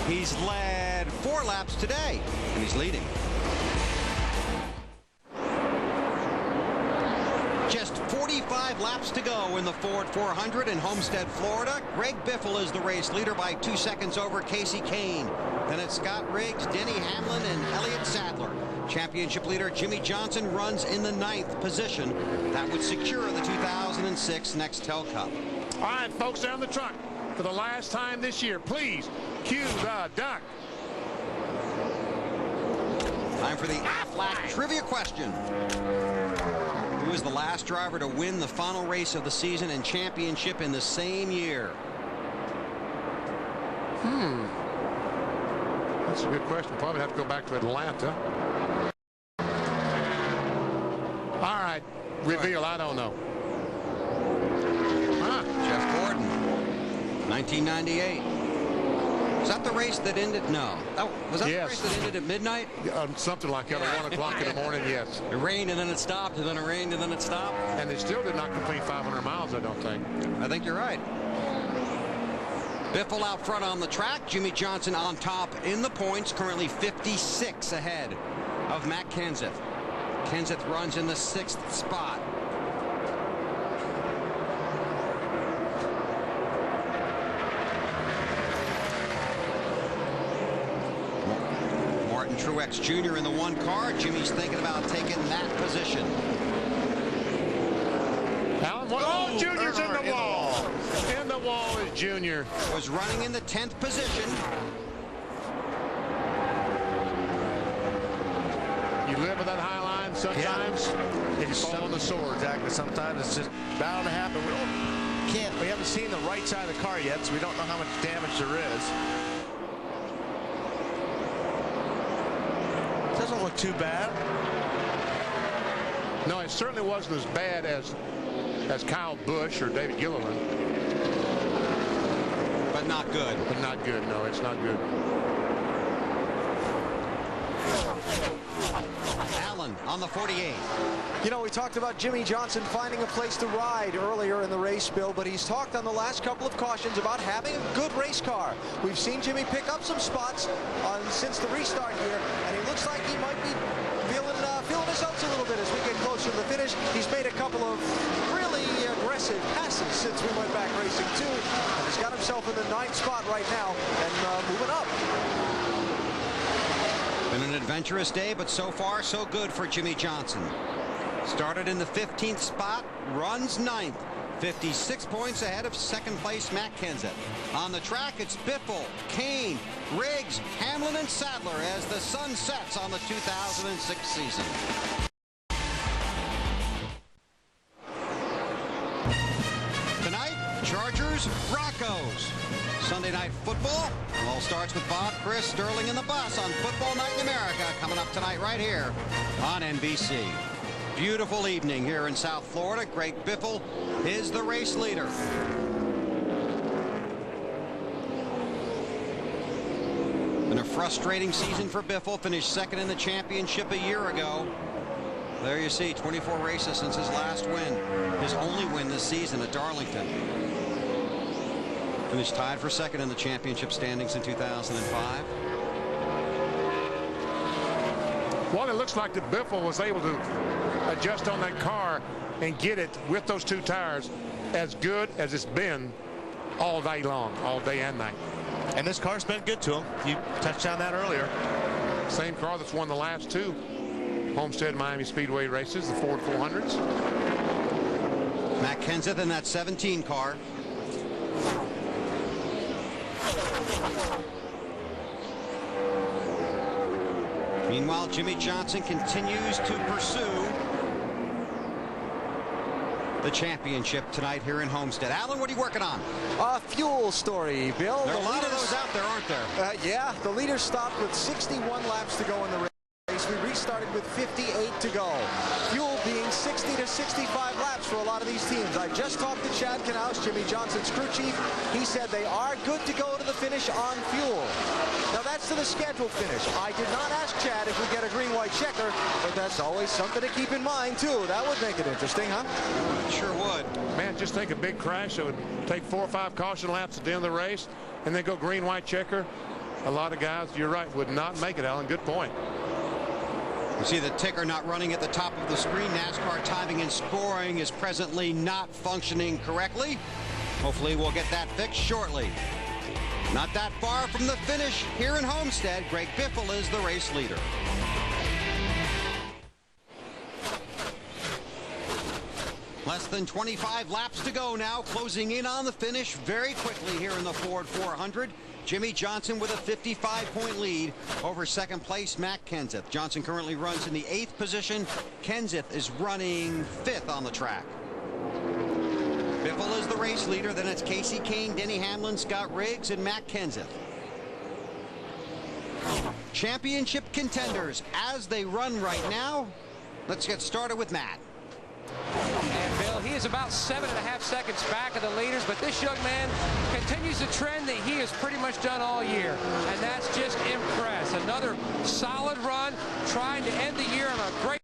He's led 4 laps today and he's leading. Just 45 laps to go in the Ford 400 in Homestead, Florida. Greg Biffle is the race leader by 2 seconds over Casey Kane. Then it's Scott Riggs, Denny Hamlin, and Elliott Sadler. Championship leader Jimmy Johnson runs in the 9th position. That would secure the 2006 NEXTEL Cup. All right, folks down the truck, for the last time this year, please cue the duck. Time for the Aflac trivia question. Who is the last driver to win the final race of the season and championship in the same year? That's a good question. Probably have to go back to Atlanta. All right, reveal. I don't know. Jeff Gordon, 1998. Was that the race that ended? No. Was that the race that ended at midnight? Something like that, at 1 o'clock in the morning, yes. It rained and then it stopped, and then it rained and then it stopped. And they still did not complete 500 miles, I don't think. I think you're right. Biffle out front on the track. Jimmy Johnson on top in the points, currently 56 ahead of Matt Kenseth. Kenseth runs in the 6th spot. Martin Truex Jr. in the 1 car. Jimmy's thinking about taking that position. Alan, oh, Junior's in the wall. In the wall is Junior. Was running in the 10th position. You live with that high line sometimes. You fall on the sword. Exactly. Sometimes it's just bound to happen. We haven't seen the right side of the car yet, so we don't know how much damage there is. Doesn't look too bad. No, it certainly wasn't as bad as Kyle Busch or David Gilliland. But not good. But not good. No, it's not good. Allen on the 48. You know, we talked about Jimmy Johnson finding a place to ride earlier in the race, Bill, but he's talked on the last couple of cautions about having a good race car. We've seen Jimmy pick up some spots since the restart here, and he looks like he might be feeling his oats a little bit as we get closer to the finish. He's made a couple of really aggressive passes since we went back racing too, and he's got himself in the 9th spot right now and moving up. Been an adventurous day, but so far so good for Jimmy Johnson. Started in the 15th spot, runs 9th. 56 points ahead of 2nd place Matt Kenseth. On the track, it's Biffle, Kane, Riggs, Hamlin, and Sadler as the sun sets on the 2006 season. Tonight, Chargers, Broncos. Sunday Night Football all starts with Bob, Chris, Sterling, and the Bus on Football Night in America, coming up tonight right here on NBC. Beautiful evening here in South Florida. Greg Biffle is the race leader. Been a frustrating season for Biffle. Finished 2nd in the championship a year ago. There you see, 24 races since his last win. His only win this season at Darlington. Finished tied for 2nd in the championship standings in 2005. Well, it looks like that Biffle was able to adjust on that car and get it with those 2 tires as good as it's been all day long, all day and night. And this car's been good to him. You touched on that earlier. Same car that's won the last 2 Homestead Miami Speedway races, the Ford 400s. Matt Kenseth in that 17 car. Meanwhile, Jimmy Johnson continues to pursue the championship tonight here in Homestead. Alan, what are you working on? A fuel story, Bill. There are a lot of those out there, aren't there? Yeah, the leader stopped with 61 laps to go in the race. We restarted with 58 to go. Fuel being 60 to 65 laps for a lot of these teams. I just talked to Chad Knaus, Jimmy Johnson's crew chief. He said they are good to go to the finish on fuel. Now that's to the scheduled finish. I did not ask Chad if we get a green-white checker, but that's always something to keep in mind too. That would make it interesting, huh? It sure would. Man, just think a big crash. It would take 4 or 5 caution laps at the end of the race and then go green-white checker. A lot of guys, you're right, would not make it, Alan. Good point. You see the ticker not running at the top of the screen. NASCAR timing and scoring is presently not functioning correctly. Hopefully we'll get that fixed shortly. Not that far from the finish here in Homestead. Greg Biffle is the race leader. Less than 25 laps to go now, closing in on the finish very quickly here in the Ford 400. Jimmy Johnson with a 55-point lead over 2nd place Matt Kenseth. Johnson currently runs in the 8th position. Kenseth is running 5th on the track. Biffle is the race leader. Then it's Casey Kane, Denny Hamlin, Scott Riggs, and Matt Kenseth. championship contenders as they run right now. Let's get started with Matt. And Bill, he is about 7.5 seconds back of the leaders, but this young man continues the trend that he has pretty much done all year, and that's just impress. Another solid run, trying to end the year on a great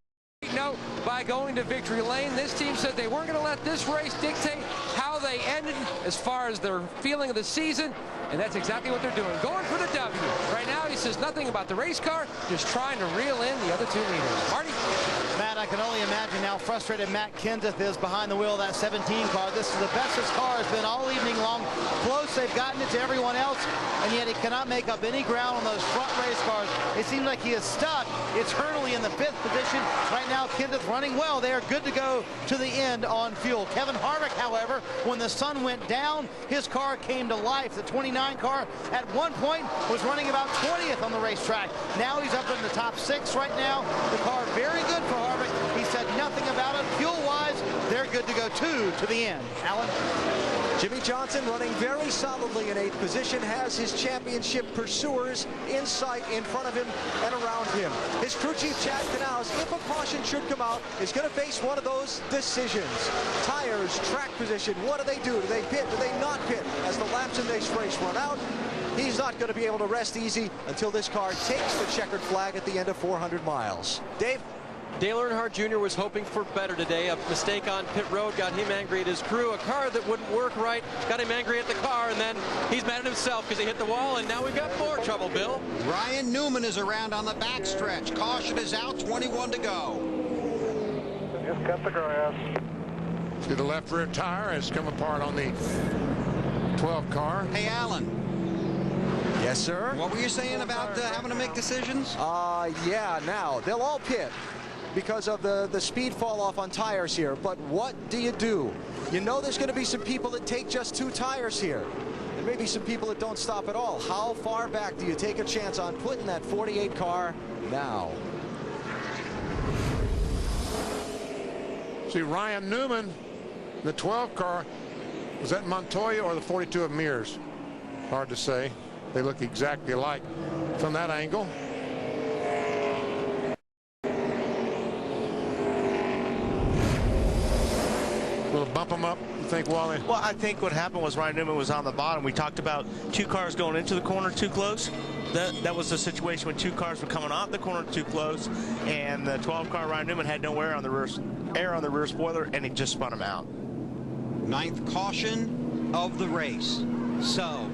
note by going to victory lane. This team said they weren't going to let this race dictate how they ended as far as their feeling of the season, and that's exactly what they're doing, going for the W. Right now he says nothing about the race car, just trying to reel in the other 2 leaders. Marty? Matt, I can only imagine how frustrated Matt Kenseth is behind the wheel of that 17 car. This is the best his car has been all evening long. Close, they've gotten it to everyone else, and yet he cannot make up any ground on those front race cars. It seems like he is stuck. It's Hurley in the 5th position. Right now, Kenseth running well. They are good to go to the end on fuel. Kevin Harvick, however, when the sun went down, his car came to life. The 29 car at one point was running about 20th on the racetrack. Now he's up in the top 6 right now. The car very good for Harvick. He said nothing about it. Fuel-wise, they're good to go to the end. Alan? Jimmy Johnson running very solidly in 8th position, has his championship pursuers in sight in front of him and around him. His crew chief, Chad Canals, if a caution should come out, is going to face one of those decisions. Tires, track position, what do they do? Do they pit? Do they not pit? As the laps in this race run out, he's not going to be able to rest easy until this car takes the checkered flag at the end of 400 miles. Dave? Dale Earnhardt Jr. was hoping for better today. A mistake on pit road got him angry at his crew. A car that wouldn't work right got him angry at the car, and then he's mad at himself because he hit the wall, and now we've got more trouble, Bill. Ryan Newman is around on the backstretch. Caution is out, 21 to go. Just cut the grass. See, the left rear tire has come apart on the 12 car. Hey, Alan. Yes, sir? What were you saying about having to make decisions? Yeah, now, they'll all pit because of the speed fall off on tires here. But what do? You know there's going to be some people that take just 2 tires here. And maybe some people that don't stop at all. How far back do you take a chance on putting that 48 car now? See, Ryan Newman, the 12 car, was that Montoya or the 42 of Mears? Hard to say. They look exactly alike from that angle. Will it bump them up, you think, Wally? Well, I think what happened was Ryan Newman was on the bottom. We talked about 2 cars going into the corner too close. That was the situation when 2 cars were coming off the corner too close, and the 12 car Ryan Newman had no air on the rear spoiler, and it just spun him out. 9th caution of the race. So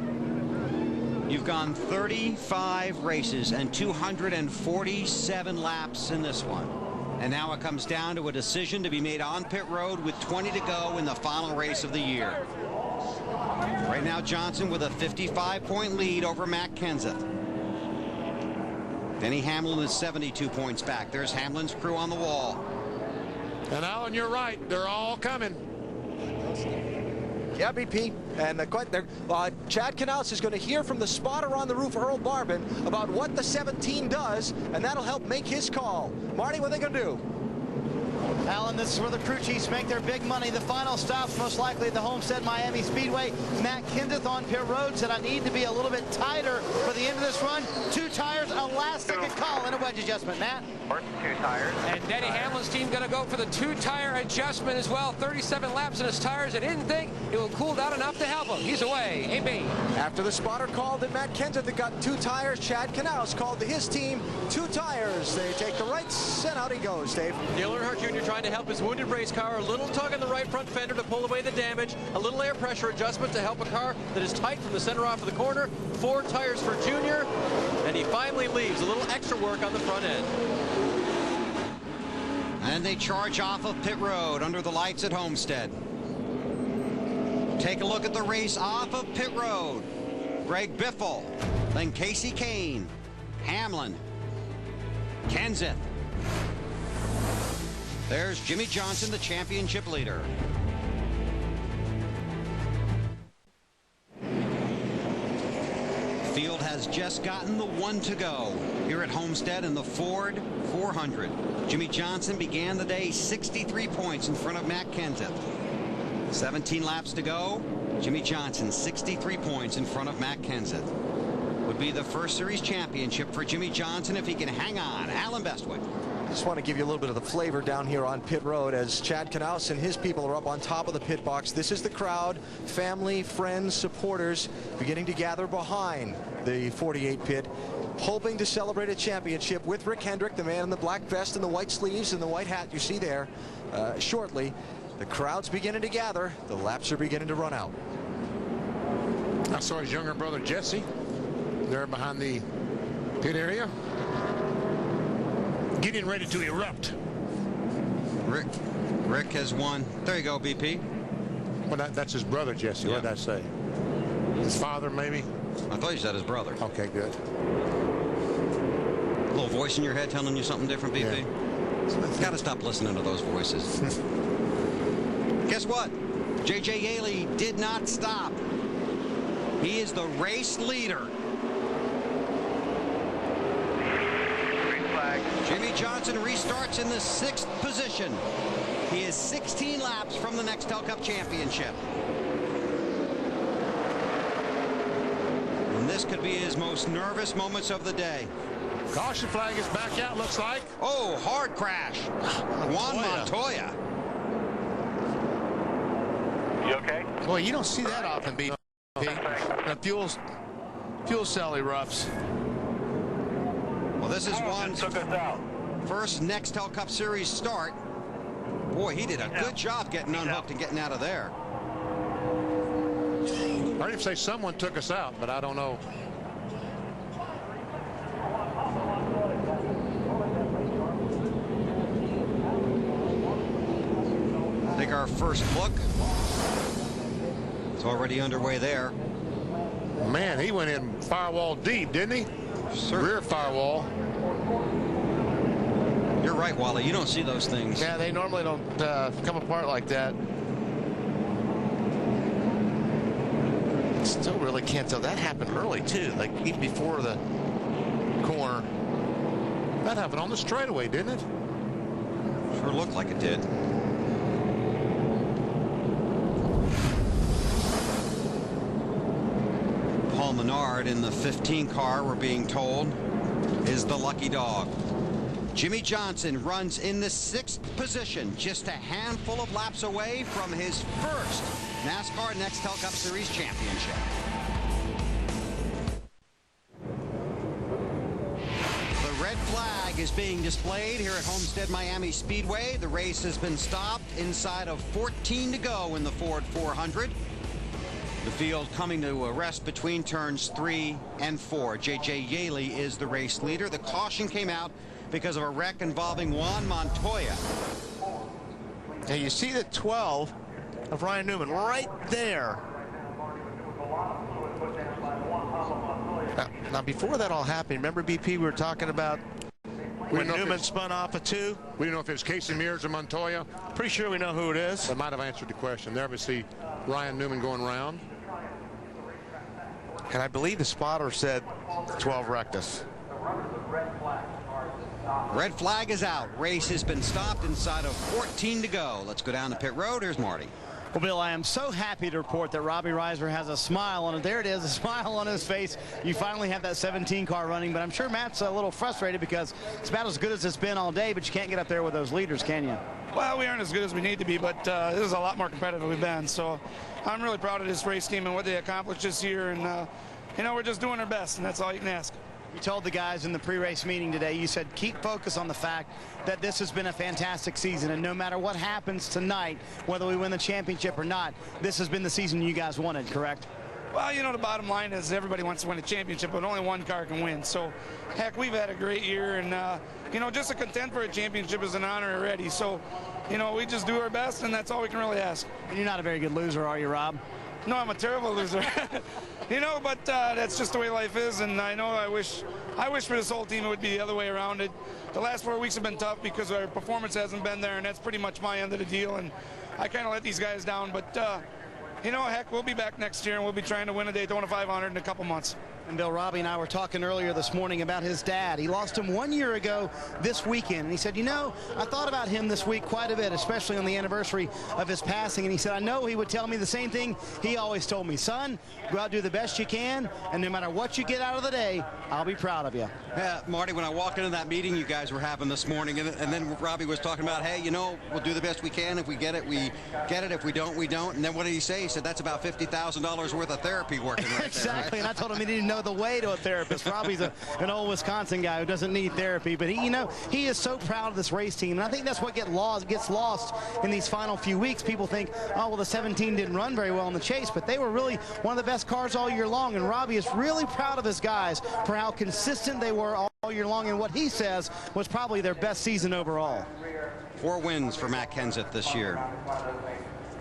you've gone 35 races and 247 laps in this one. And now it comes down to a decision to be made on pit road with 20 to go in the final race of the year. Right now, Johnson with a 55-point lead over Matt Kenseth. Denny Hamlin is 72 points back. There's Hamlin's crew on the wall. And Alan, you're right. They're all coming. Yeah, BP. And Chad Canals is going to hear from the spotter on the roof, Earl Barbin, about what the 17 does, and that'll help make his call. Marty, what are they going to do? Alan, this is where the crew chiefs make their big money. The final stop's most likely at the Homestead Miami Speedway. Matt Kenseth on pit road said, I need to be a little bit tighter for the end of this run. 2 tires, a last-second call, and a wedge adjustment. Matt? 2 tires. And Denny Hamlin's team going to go for the 2-tire adjustment as well. 37 laps in his tires. I didn't think it will cool down enough to help him. He's away. AB. After the spotter called that Matt Kenseth had got 2 tires, Chad Canals called to his team 2 tires. They take the rights, and out he goes, Dave. Dale Earnhardt Jr. trying to help his wounded race car. A little tug on the right front fender to pull away the damage. A little air pressure adjustment to help a car that is tight from the center off of the corner. 4 tires for Junior. And he finally leaves. A little extra work on the front end. And they charge off of pit road under the lights at Homestead. Take a look at the race off of pit road. Greg Biffle, then Casey Kane, Hamlin, Kenseth. There's Jimmy Johnson, the championship leader. Field has just gotten the 1 to go here at Homestead in the Ford 400. Jimmy Johnson began the day 63 points in front of Matt Kenseth. 17 laps to go. Jimmy Johnson 63 points in front of Matt Kenseth. Would be the first series championship for Jimmy Johnson if he can hang on. Alan Bestwick. Just want to give you a little bit of the flavor down here on pit road as Chad Knaus and his people are up on top of the pit box. This is the crowd, family, friends, supporters beginning to gather behind the 48 pit, hoping to celebrate a championship with Rick Hendrick, the man in the black vest and the white sleeves and the white hat you see there. Shortly, the crowd's beginning to gather. The laps are beginning to run out. I saw his younger brother Jesse there behind the pit area, getting ready to erupt. Rick has won. There you go, BP. Well, that's his brother Jesse. Yeah. What did I say? His father, maybe? I thought you said his brother. Okay, good. A little voice in your head telling you something different, BP? Yeah. Got to stop listening to those voices. Guess what? J.J. Yaley did not stop. He is the race leader. Green flag. Jimmy Johnson restarts in the 6th position. He is 16 laps from the NEXTEL Cup Championship. And this could be his most nervous moments of the day. Caution flag is back out, looks like. Oh, hard crash. Juan Montoya. You okay? Boy, you don't see that often, BP. The fuel cell erupts. Well, this is Juan's first NEXTEL Cup Series start. Boy, he did a good job getting unhooked and getting out of there. I heard him say someone took us out, but I don't know. Take our first look. It's already underway there. Man, he went in firewall deep, didn't he? Rear firewall. You're right, Wally. You don't see those things. Yeah, they normally don't come apart like that. Still really can't tell. That happened early, too, like even before the corner. That happened on the straightaway, didn't it? Sure looked like it did. Paul Menard in the 15 car, we're being told, is the lucky dog. Jimmy Johnson runs in the 6th position, just a handful of laps away from his first NASCAR NEXTEL Cup Series championship. The red flag is being displayed here at Homestead Miami Speedway. The race has been stopped inside of 14 to go in the Ford 400. The field coming to a rest between turns 3 and 4. J.J. Yaley is the race leader. The caution came out because of a wreck involving Juan Montoya. Now you see the 12 of Ryan Newman right there. Now before that all happened, remember BP, we were talking about when Newman spun off a 2? We don't know if it's Casey Mears or Montoya. Pretty sure we know who it is. That might have answered the question. There we see Ryan Newman going round. And I believe the spotter said 12 wrecked us. Red flag is out. Race has been stopped inside of 14 to go. Let's go down to pit road. Here's Marty. Well, Bill, I am so happy to report that Robbie Reiser has a smile on it. There it is, a smile on his face. You finally have that 17 car running, but I'm sure Matt's a little frustrated because it's about as good as it's been all day, but you can't get up there with those leaders, can you? Well, we aren't as good as we need to be, but this is a lot more competitive we've been. So I'm really proud of this race team and what they accomplished this year. And, you know, we're just doing our best, and that's all you can ask. You told the guys in the pre-race meeting today, you said keep focus on the fact that this has been a fantastic season, and no matter what happens tonight, whether we win the championship or not, this has been the season you guys wanted, correct? Well, you know, the bottom line is everybody wants to win a championship, but only one car can win. So, heck, we've had a great year, and, you know, just to contend for a championship is an honor already. So, you know, we just do our best, and that's all we can really ask. And you're not a very good loser, are you, Rob? No, I'm a terrible loser. You know, but that's just the way life is, and I know I wish for this whole team it would be the other way around. The last 4 weeks have been tough because our performance hasn't been there, and that's pretty much my end of the deal, and I kind of let these guys down. But, you know, heck, we'll be back next year, and we'll be trying to win a Daytona 500 in a couple months. And Bill, Robbie and I were talking earlier this morning about his dad. He lost him 1 year ago this weekend. And he said, you know, I thought about him this week quite a bit, especially on the anniversary of his passing. And he said, I know he would tell me the same thing he always told me. Son, go out, do the best you can, and no matter what you get out of the day, I'll be proud of you. Yeah, Marty, when I walked into that meeting you guys were having this morning, and then Robbie was talking about, hey, you know, we'll do the best we can. If we get it, we get it. If we don't, we don't. And then what did he say? He said, that's about $50,000 worth of therapy working right Exactly, there, right? And I told him he didn't know the way to a therapist. Robbie's an old Wisconsin guy who doesn't need therapy, but he, you know, he is so proud of this race team, and I think that's what gets lost in these final few weeks. People think, oh, well, the 17 didn't run very well in the chase, but they were really one of the best cars all year long, and Robbie is really proud of his guys for how consistent they were all year long, and what he says was probably their best season overall. 4 wins for Matt Kenseth this year.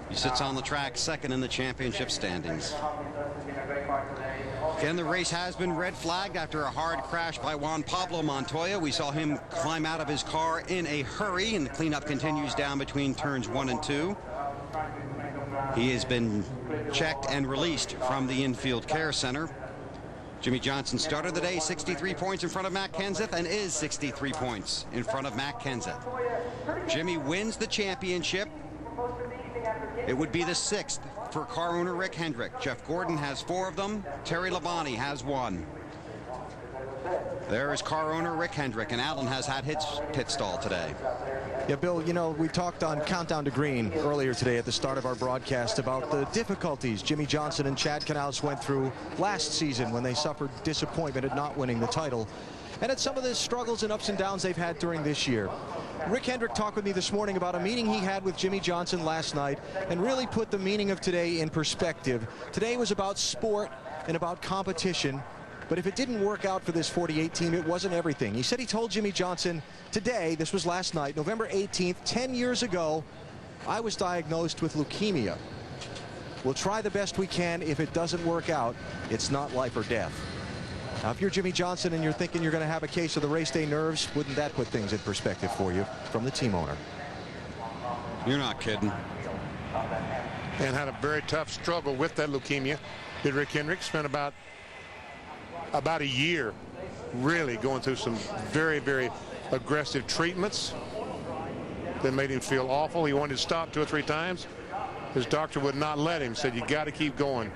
He sits on the track second in the championship standings. Again, the race has been red flagged after a hard crash by Juan Pablo Montoya. We saw him climb out of his car in a hurry, and the cleanup continues down between turns 1 and 2. He has been checked and released from the infield care center. Jimmie Johnson started the day 63 points in front of Matt Kenseth and is 63 points in front of Matt Kenseth. Jimmy wins the championship. It would be the 6th for car owner Rick Hendrick. Jeff Gordon has 4 of them. Terry Labonte has 1. There is car owner Rick Hendrick, and Allen has had his pit stall today. Yeah, Bill, you know, we talked on Countdown to Green earlier today at the start of our broadcast about the difficulties Jimmie Johnson and Chad Knaus went through last season when they suffered disappointment at not winning the title, and at some of the struggles and ups and downs they've had during this year. Rick Hendrick talked with me this morning about a meeting he had with Jimmie Johnson last night and really put the meaning of today in perspective. Today was about sport and about competition, but if it didn't work out for this 48 team, it wasn't everything. He said he told Jimmie Johnson today, this was last night, November 18th, 10 years ago, I was diagnosed with leukemia. We'll try the best we can. If it doesn't work out, it's not life or death. Now, if you're Jimmie Johnson and you're thinking you're going to have a case of the race day nerves, wouldn't that put things in perspective for you from the team owner? You're not kidding. And had a very tough struggle with that leukemia. Did Rick Hendrick spent about a year really going through some very, very aggressive treatments that made him feel awful. He wanted to stop 2 or 3 times. His doctor would not let him, said, you got to keep going.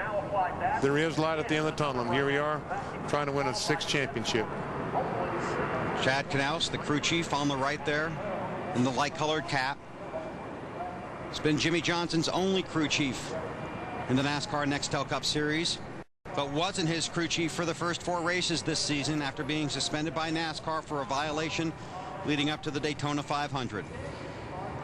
There is light at the end of the tunnel, and here we are trying to win a 6th championship. Chad Knaus, the crew chief on the right there in the light-colored cap. It's been Jimmie Johnson's only crew chief in the NASCAR NEXTEL Cup Series, but wasn't his crew chief for the first 4 races this season after being suspended by NASCAR for a violation leading up to the Daytona 500.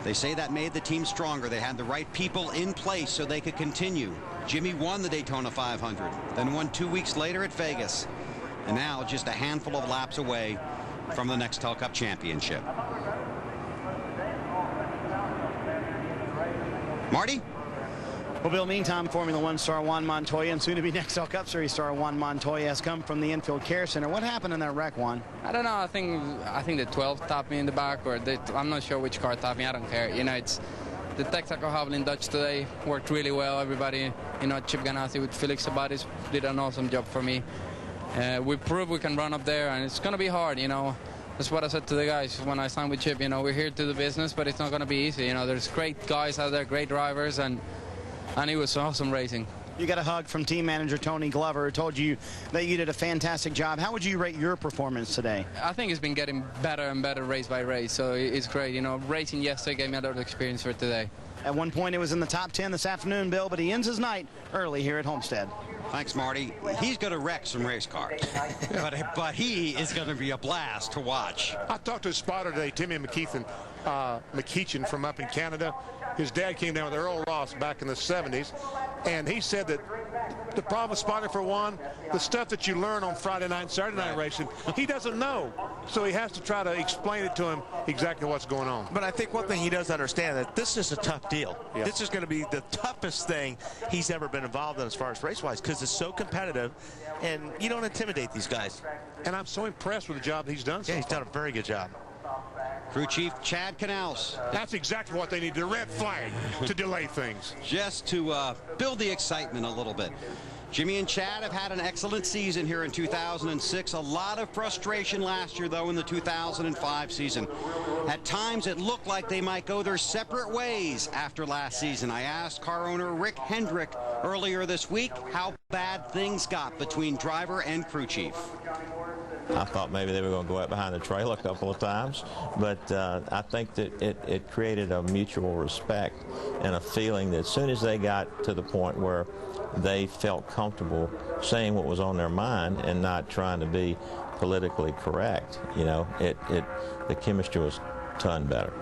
They say that made the team stronger. They had the right people in place so they could continue. Jimmy won the Daytona 500, then won 2 weeks later at Vegas, and now just a handful of laps away from the NEXTEL Cup Championship. Marty? Well, Bill, meantime, Formula One star Juan Montoya and soon-to-be NEXTEL Cup Series star Juan Montoya has come from the infield care center. What happened in that wreck, Juan? I don't know. I think the 12 tapped me in the back, or I'm not sure which car tapped me. I don't care. You know, it's the tactical Havel in Dutch today worked really well. Everybody, you know, Chip Ganassi with Felix Sabatis did an awesome job for me. We proved we can run up there, and it's going to be hard, you know. That's what I said to the guys when I signed with Chip. You know, we're here to do business, but it's not going to be easy. You know, there's great guys out there, great drivers, and it was awesome racing. You got a hug from team manager Tony Glover, who told you that you did a fantastic job. How would you rate your performance today? I think it's been getting better and better race by race, so it's great. You know, racing yesterday gave me a lot of experience for today. At one point, it was in the top 10 this afternoon, Bill, but he ends his night early here at Homestead. Thanks, Marty. He's going to wreck some race cars, but he is going to be a blast to watch. I talked to a spotter today, Timmy McKeechan from up in Canada. His dad came down with Earl Ross back in the 70s, and he said that the problem with spotting for Juan, the stuff that you learn on Friday night and Saturday night racing, he doesn't know. So he has to try to explain it to him exactly what's going on. But I think one thing he does understand, that this is a tough deal. Yeah. This is going to be the toughest thing he's ever been involved in as far as race-wise, because it's so competitive, and you don't intimidate these guys. And I'm so impressed with the job he's done. Yeah, he's done a very good job. Crew Chief Chad Knaus. That's exactly what they need, the red flag to delay things. Just to build the excitement a little bit. Jimmy and Chad have had an excellent season here in 2006. A lot of frustration last year, though, in the 2005 season. At times, it looked like they might go their separate ways after last season. I asked car owner Rick Hendrick earlier this week how bad things got between driver and crew chief. I thought maybe they were going to go out behind the trailer a couple of times, but I think that it created a mutual respect and a feeling that as soon as they got to the point where they felt comfortable saying what was on their mind and not trying to be politically correct, you know, the chemistry was a ton better.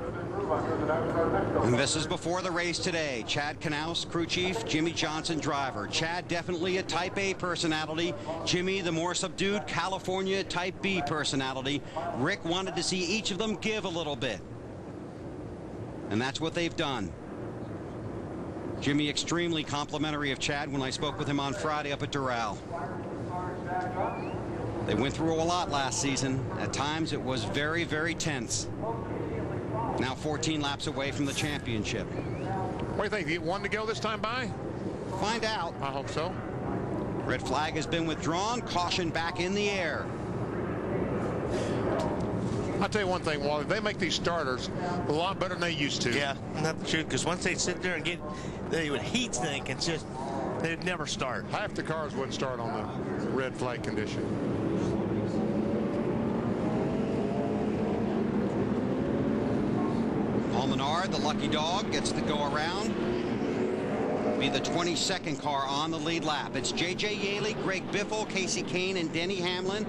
And this is before the race today. Chad Knaus, crew chief, Jimmy Johnson, driver. Chad definitely a Type A personality. Jimmy, the more subdued California Type B personality. Rick wanted to see each of them give a little bit. And that's what they've done. Jimmy extremely complimentary of Chad when I spoke with him on Friday up at Doral. They went through a lot last season. At times it was very, very tense. Now 14 laps away from the championship. What do you think? You get one to go this time by? Find out. I hope so. Red flag has been withdrawn. Caution back in the air. I'll tell you one thing, Wally. They make these starters a lot better than they used to. Yeah, that's true. Because once they sit there and get, they would heat think. It's just they'd never start. Half the cars wouldn't start on the red flag condition. Menard, the lucky dog, gets to go around. Be the 22nd car on the lead lap. It's J.J. Yaley, Greg Biffle, Casey Kane, and Denny Hamlin.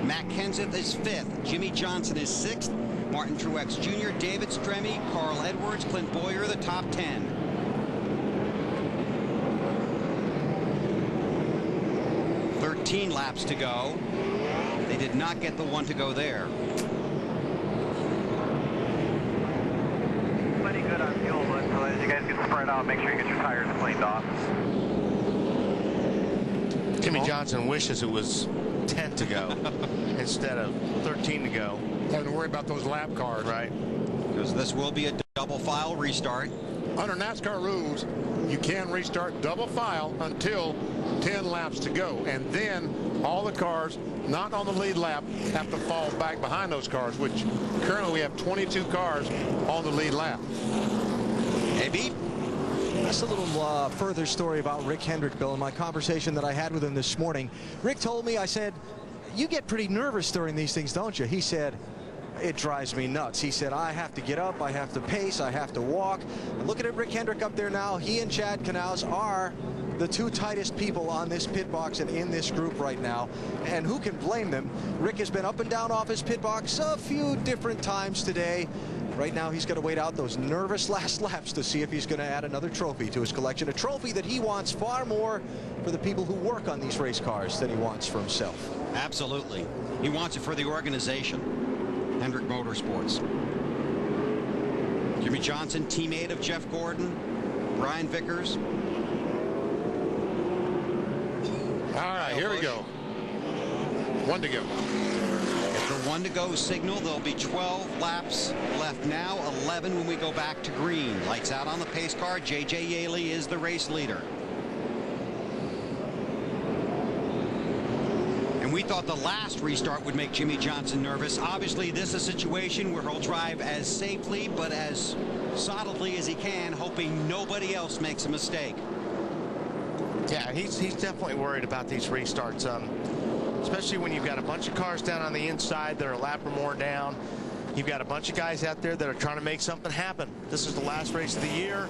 Matt Kenseth is 5th. Jimmy Johnson is 6th. Martin Truex Jr., David Stremme, Carl Edwards, Clint Boyer, the top 10. "13 laps to go. They did not get the one to go there. Good on fuel, but as you guys get spread out, make sure you get your tires cleaned off. Jimmy Johnson wishes it was 10 to go instead of 13 to go. Having to worry about those lap cars. Right. Because this will be a double file restart. Under NASCAR rules, you can restart double file until 10 laps to go. And then all the cars not on the lead lap have to fall back behind those cars, which currently we have 22 cars on the lead lap. Maybe. That's a little further story about Rick Hendrick, Bill. In my conversation that I had with him this morning, Rick told me, I said, you get pretty nervous during these things, don't you? He said, it drives me nuts. He said, I have to get up, I have to pace, I have to walk. And looking at Rick Hendrick up there now, he and Chad Knaus are the two tightest people on this pit box and in this group right now. And who can blame them? Rick has been up and down off his pit box a few different times today. Right now, he's going to wait out those nervous last laps to see if he's going to add another trophy to his collection. A trophy that he wants far more for the people who work on these race cars than he wants for himself. Absolutely. He wants it for the organization. Hendrick Motorsports. Jimmy Johnson, teammate of Jeff Gordon, Brian Vickers. All right, here we go. One to go. At the one to go signal, there'll be 12 laps left now, 11 when we go back to green. Lights out on the pace car. J.J. Yaley is the race leader. And we thought the last restart would make Jimmy Johnson nervous. Obviously, this is a situation where he'll drive as safely but as solidly as he can, hoping nobody else makes a mistake. Yeah, he's definitely worried about these restarts, especially when you've got a bunch of cars down on the inside that are a lap or more down. You've got a bunch of guys out there that are trying to make something happen. This is the last race of the year.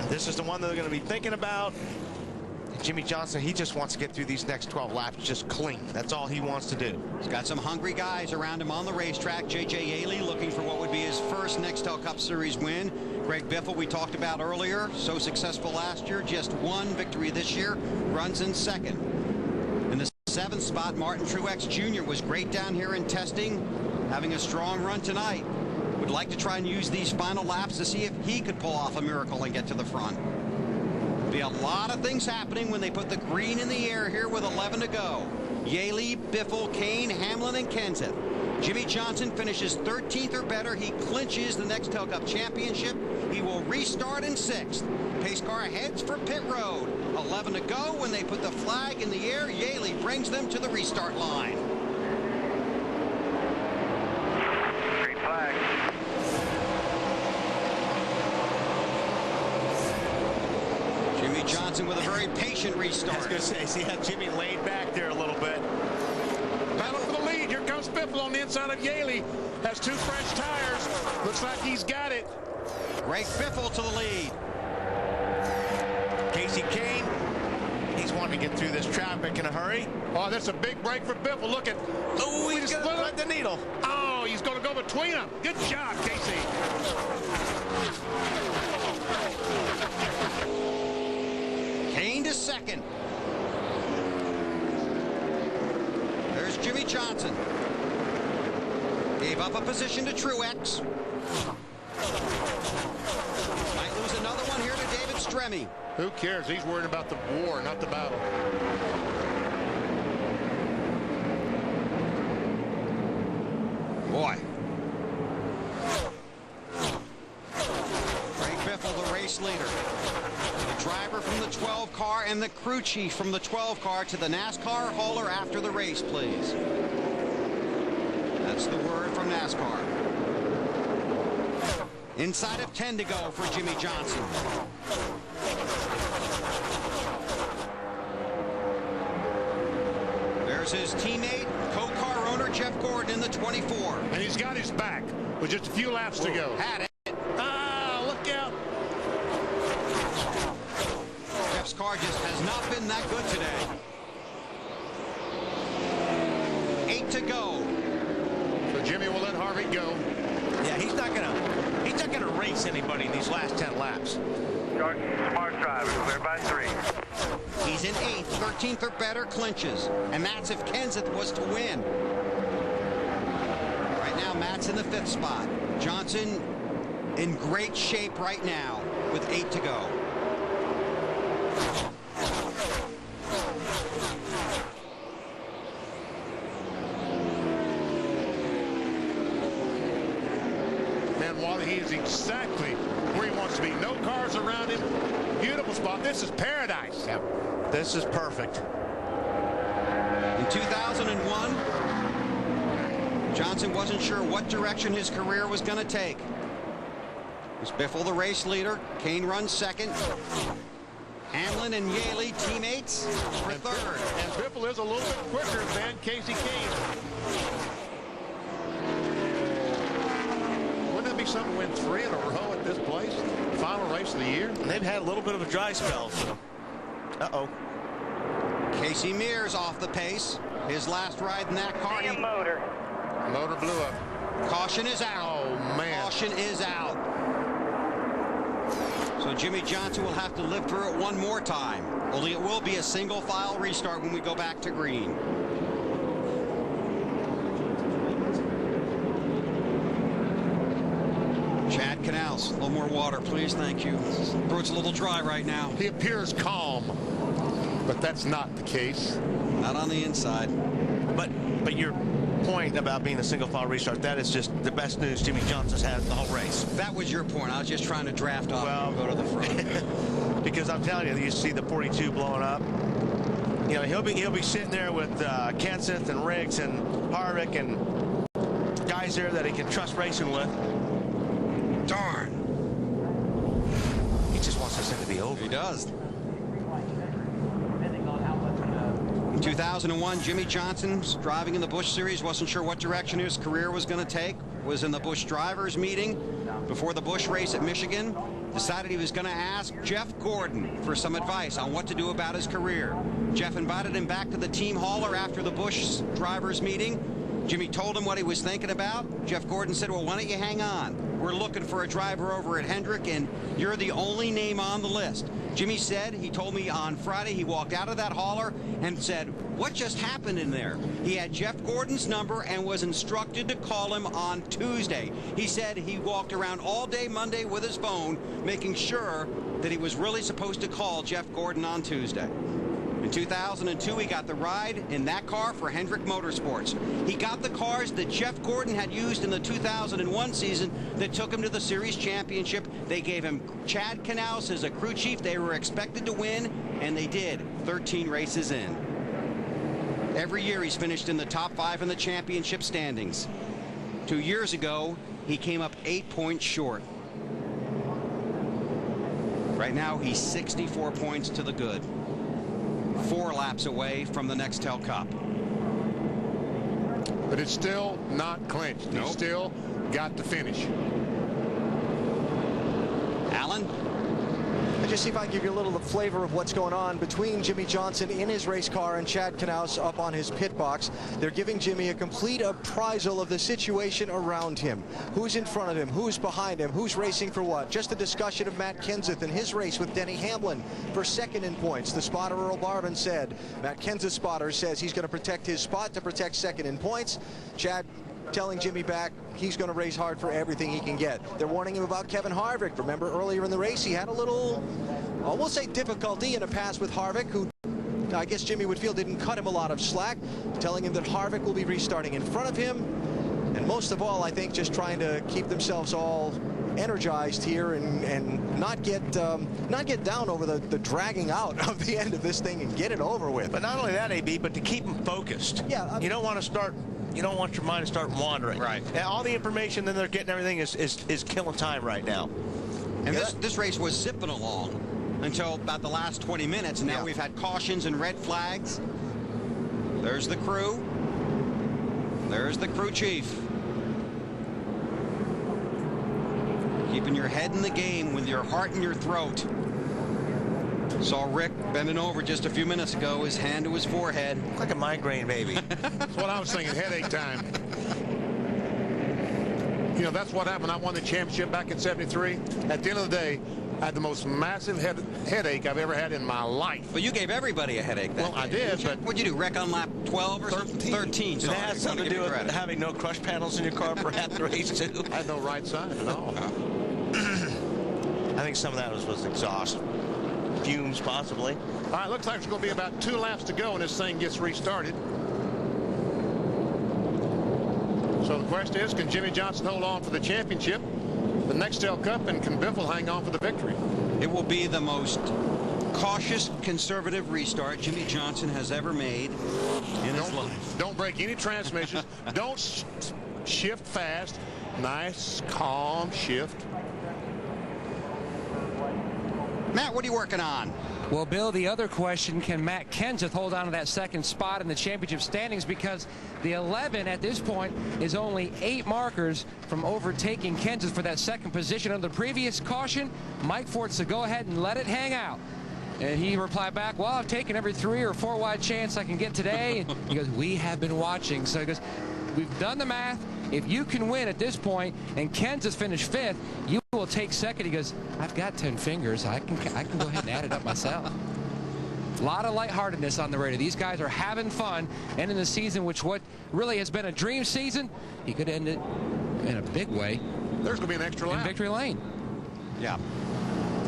This is the one that they're going to be thinking about. Jimmy Johnson, he just wants to get through these next 12 laps just clean. That's all he wants to do. He's got some hungry guys around him on the racetrack. J.J. Yaley looking for what would be his first NEXTEL Cup Series win. Greg Biffle, we talked about earlier, so successful last year, just one victory this year, runs in second. In the 7th spot, Martin Truex Jr. was great down here in testing, having a strong run tonight. Would like to try and use these final laps to see if he could pull off a miracle and get to the front. Be a lot of things happening when they put the green in the air here with 11 to go. Yaley, Biffle, Kane, Hamlin, and Kenseth. Jimmy Johnson finishes 13th or better. He clinches the NEXTEL Cup championship. He will restart in 6th. Pace car heads for pit road. 11 to go when they put the flag in the air. Yaley brings them to the restart line. Green flag. Jimmy Johnson with a very patient restart. I was going to say, see how Jimmy laid back there a little bit. Battle for the lead. Here comes Biffle on the inside of Yaley. Has 2 fresh tires. Looks like he's got it. Greg Biffle to the lead. Casey Kane, he's wanting to get through this traffic in a hurry. Oh, that's a big break for Biffle. Look at. Oh, he's going to thread the needle. Oh, he's going to go between them. Good job, Casey. Kane to 2nd. There's Jimmy Johnson. Gave up a position to Truex. Might lose another one here to David Stremme. Who cares? He's worried about the war, not the battle. Boy. Greg Biffle, the race leader. The driver from the 12 car and the crew chief from the 12 car to the NASCAR hauler after the race, please. That's the word from NASCAR. Inside of 10 to go for Jimmy Johnson. There's his teammate, co-car owner Jeff Gordon in the 24. And he's got his back with just a few laps to go. Had it. Ah, look out. Jeff's car just has not been that good today. 8 to go. So Jimmy will let Harvey go. Yeah, he's not gonna race anybody in these last 10 laps. Smart driver, clear by 3. He's in 8th, 13th or better clinches. And that's if Kenseth was to win. Right now, Matt's in the 5th spot. Johnson in great shape right now with 8 to go. Wally, he is exactly where he wants to be. No cars around him. Beautiful spot. This is paradise. Yep. This is perfect. In 2001, Johnson wasn't sure what direction his career was going to take. It was Biffle the race leader. Kane runs 2nd. Hamlin and Yaley teammates for 3rd. And Biffle is a little bit quicker than Casey Kane. Be something to win 3 in a row at this place. Final race of the year. And they've had a little bit of a dry spell. So. Uh-oh. Casey Mears off the pace. His last ride in that car. Motor blew up. Caution is out. Oh, man. Caution is out. So Jimmy Johnson will have to live through it one more time. Only it will be a single file restart when we go back to green. Chad Canals, a little more water, please. Thank you. Throat's a little dry right now. He appears calm, but that's not the case. Not on the inside. But your point about being a single file restart, that is just the best news Jimmy Johnson's had the whole race. That was your point. I was just trying to draft off and go to the front. Because I'm telling you, you see the 42 blowing up. You know, he'll be sitting there with Kenseth and Riggs and Harvick and guys there that he can trust racing with. Darn. He just wants this thing to be over. He does. In 2001, Jimmy Johnson, driving in the Busch Series, wasn't sure what direction his career was going to take. Was in the Busch drivers meeting before the Busch race at Michigan. Decided he was going to ask Jeff Gordon for some advice on what to do about his career. Jeff invited him back to the team hauler after the Busch drivers meeting. Jimmy told him what he was thinking about. Jeff Gordon said, well, why don't you hang on? We're looking for a driver over at Hendrick, and you're the only name on the list. Jimmy said, he told me on Friday, he walked out of that hauler and said, what just happened in there? He had Jeff Gordon's number and was instructed to call him on Tuesday. He said he walked around all day Monday with his phone, making sure that he was really supposed to call Jeff Gordon on Tuesday. In 2002, he got the ride in that car for Hendrick Motorsports. He got the cars that Jeff Gordon had used in the 2001 season that took him to the Series Championship. They gave him Chad Knaus as a crew chief. They were expected to win, and they did, 13 races in. Every year he's finished in the top 5 in the championship standings. 2 years ago, he came up 8 points short. Right now, he's 64 points to the good. 4 laps away from the NEXTEL Cup. But it's still not clinched. He's still got to finish. Alan? Just see if I can give you a little flavor of what's going on between Jimmie Johnson in his race car and Chad Knaus up on his pit box. They're giving Jimmy a complete appraisal of the situation around him. Who's in front of him? Who's behind him? Who's racing for what? Just a discussion of Matt Kenseth and his race with Denny Hamlin for second in points. The spotter Earl Barvin said, Matt Kenseth's spotter says he's going to protect his spot to protect second in points. Chad telling Jimmy back he's going to race hard for everything he can get. They're warning him about Kevin Harvick. Remember earlier in the race he had a little, we'll say, difficulty in a pass with Harvick, who I guess Jimmy would feel didn't cut him a lot of slack, telling him that Harvick will be restarting in front of him. And most of all, I think just trying to keep themselves all energized here and not get down over the dragging out of the end of this thing and get it over with. But not only that, AB, but to keep them focused. Yeah, you don't want to start. You don't want your mind to start wandering. Right. And all the information that they're getting, everything is killing time right now. And this race was zipping along until about the last 20 minutes. And now we've had cautions and red flags. There's the crew. There's the crew chief. Keeping your head in the game with your heart in your throat. Saw Rick bending over just a few minutes ago, his hand to his forehead. Like a migraine, baby. That's what I was thinking, headache time. You know, that's what happened. I won the championship back in '73. At the end of the day, I had the most massive headache I've ever had in my life. Well, you gave everybody a headache that I day, did, but... What'd you do, wreck on lap 12 or 13? Did that have something to do with having no crush panels in your car for half the race, too? I had no right side at all. I think some of that was exhaust. Fumes, possibly. All right, looks like there's going to be about 2 laps to go and this thing gets restarted. So the question is, can Jimmie Johnson hold on for the championship, the NEXTEL Cup, and can Biffle hang on for the victory? It will be the most cautious, conservative restart Jimmie Johnson has ever made in his life. Don't break any transmissions. Don't shift fast. Nice, calm shift. Matt, what are you working on? Well, Bill, the other question, can Matt Kenseth hold on to that second spot in the championship standings, because the 11 at this point is only 8 markers from overtaking Kenseth for that second position. Under the previous caution, Mike Ford said go ahead and let it hang out. And he replied back, well, I've taken every 3 or 4 wide chance I can get today. And he goes, we have been watching. So he goes, we've done the math. If you can win at this point and Kenseth finished 5th, you will take second. He goes, I've got 10 fingers. I can go ahead and add it up myself. A lot of lightheartedness on the radio. These guys are having fun, ending the season, which what really has been a dream season. He could end it in a big way. There's going to be an extra lap. In victory lane. Yeah.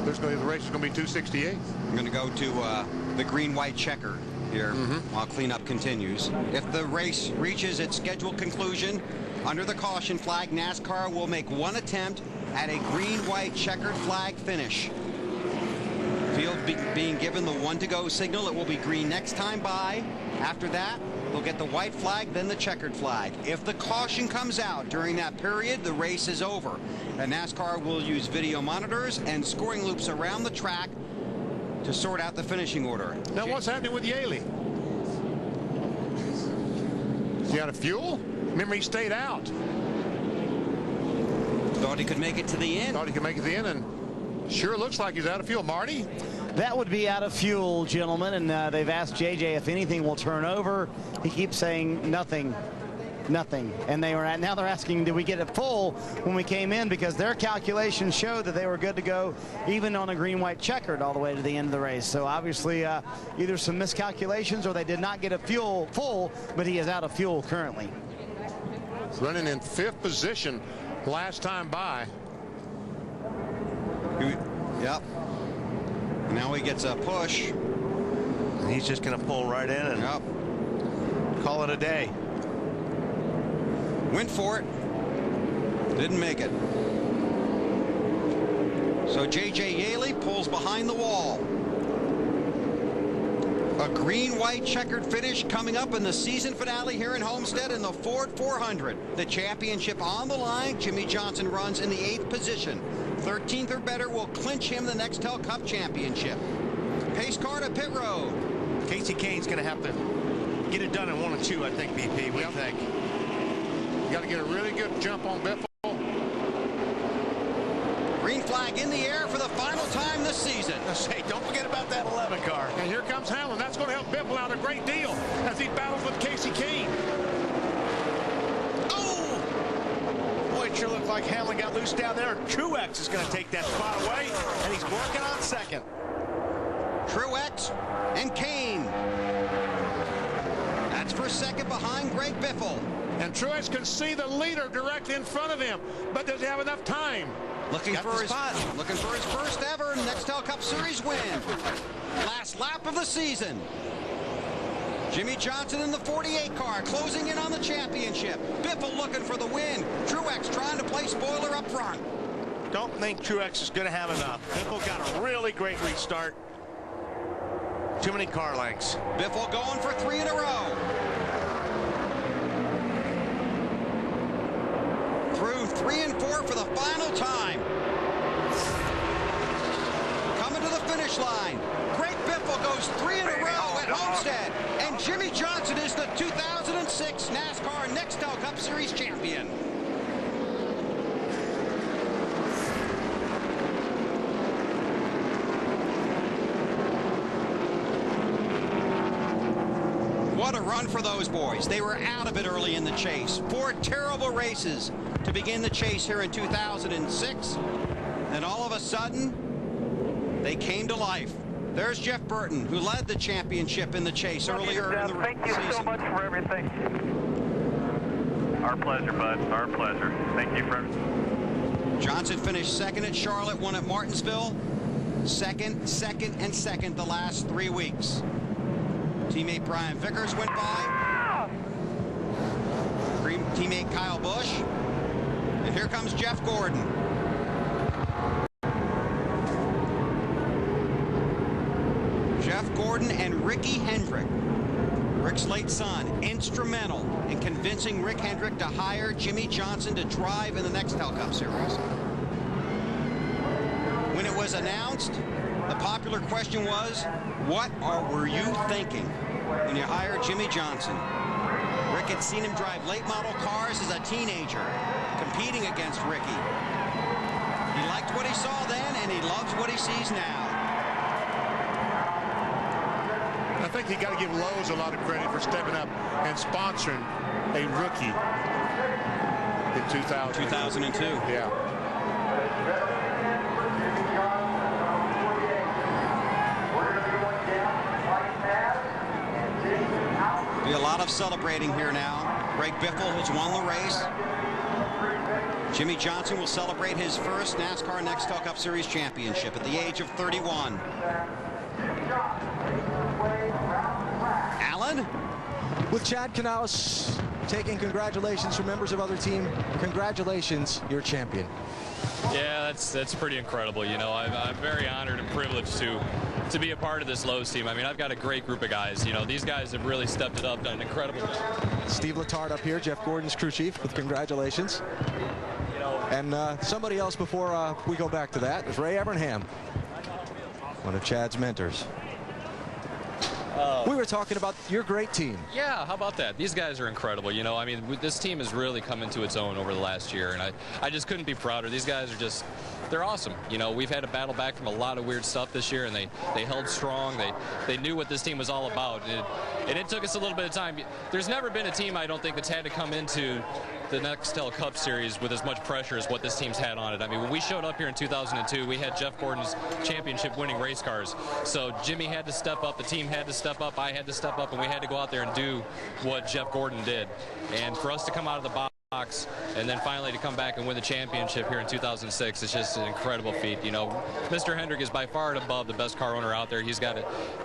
The race is going to be 268. I'm going to go to the green-white checker here while cleanup continues. If the race reaches its scheduled conclusion, under the caution flag, NASCAR will make one attempt at a green-white checkered flag finish. Field being given the 1 to go signal. It will be green next time by. After that, they'll get the white flag, then the checkered flag. If the caution comes out during that period, the race is over. And NASCAR will use video monitors and scoring loops around the track to sort out the finishing order. Now, what's happening with Yaley? Is he out of fuel? Remember, he stayed out. Thought he could make it to the end. Thought he could make it to the end, and sure looks like he's out of fuel. Marty? That would be out of fuel, gentlemen, and they've asked JJ if anything will turn over. He keeps saying nothing. Nothing. And now they're asking, did we get it full when we came in? Because their calculations showed that they were good to go even on a green-white checkered all the way to the end of the race. So obviously either some miscalculations or they did not get a fuel full, but he is out of fuel currently. Running in 5th position last time by. Yep. Now he gets a push. And he's just going to pull right in and call it a day. Went for it. Didn't make it. So J.J. Yaley pulls behind the wall. A green-white checkered finish coming up in the season finale here in Homestead in the Ford 400. The championship on the line. Jimmy Johnson runs in the 8th position. 13th or better will clinch him the NEXTEL Cup championship. Pace car to pit road. Casey Kane's going to have to get it done in 1 or 2, I think, BP. What do you think? You got to get a really good jump on Biffle. Green flag in the air for the final time this season. Hey, don't forget about that 11 car. And here comes Hamlin. That's going to help Biffle out a great deal as he battles with Casey Kane. Oh! Boy, it sure looked like Hamlin got loose down there. Truex is going to take that spot away, and he's working on second. Truex and Kane. That's for second behind Greg Biffle. And Truex can see the leader directly in front of him, but does he have enough time? Looking for his first ever NEXTEL Cup Series win. Last lap of the season. Jimmy Johnson in the 48 car, closing in on the championship. Biffle looking for the win. Truex trying to play spoiler up front. Don't think Truex is going to have enough. Biffle got a really great restart. Too many car lengths. Biffle going for 3 in a row. Through 3 and 4 for the final time. Coming to the finish line. Greg Biffle goes 3 in a row at Homestead. And Jimmy Johnson is the 2006 NASCAR NEXTEL Cup Series champion. What a run for those boys. They were out of it early in the chase. 4 terrible races to begin the chase here in 2006. Then all of a sudden, they came to life. There's Jeff Burton, who led the championship in the chase earlier in the season. Thank you so much for everything. Our pleasure, bud. Our pleasure. Thank you for Johnson finished second at Charlotte, won at Martinsville. Second, and second the last 3 weeks. Teammate Brian Vickers went by. Teammate Kyle Busch. And here comes Jeff Gordon. Jeff Gordon and Ricky Hendrick, Rick's late son, instrumental in convincing Rick Hendrick to hire Jimmy Johnson to drive in the NEXTEL Cup Series. When it was announced, the popular question was, what were you thinking when you hired Jimmy Johnson? Rick had seen him drive late model cars as a teenager, competing against Ricky. He liked what he saw then, and he loves what he sees now. I think you got to give Lowe's a lot of credit for stepping up and sponsoring a rookie in 2002. Yeah. Be a lot of celebrating here now. Greg Biffle has won the race. Jimmy Johnson will celebrate his first NASCAR NEXTEL Cup Series championship at the age of 31. Alan? With Chad Canales taking congratulations from members of other team. Congratulations, you're champion. Yeah, that's pretty incredible. You know, I'm very honored and privileged to be a part of this Lowe's team. I mean, I've got a great group of guys. You know, these guys have really stepped it up, done an incredible job. Steve Letard up here, Jeff Gordon's crew chief, with congratulations. And somebody else before we go back to that is Ray Evernham, one of Chad's mentors. We were talking about your great team. Yeah, how about that? These guys are incredible. You know, I mean, this team has really come into its own over the last year, and I just couldn't be prouder. These guys are just, they're awesome. You know, we've had to battle back from a lot of weird stuff this year, and they held strong. They knew what this team was all about, and it took us a little bit of time. There's never been a team, I don't think, that's had to come into the NEXTEL Cup Series with as much pressure as what this team's had on it. I mean, when we showed up here in 2002, we had Jeff Gordon's championship-winning race cars. So Jimmy had to step up, the team had to step up, I had to step up, and we had to go out there and do what Jeff Gordon did. And for us to come out of the bottom box, and then finally to come back and win the championship here in 2006, it's just an incredible feat. You know, Mr. Hendrick is by far and above the best car owner out there. He's got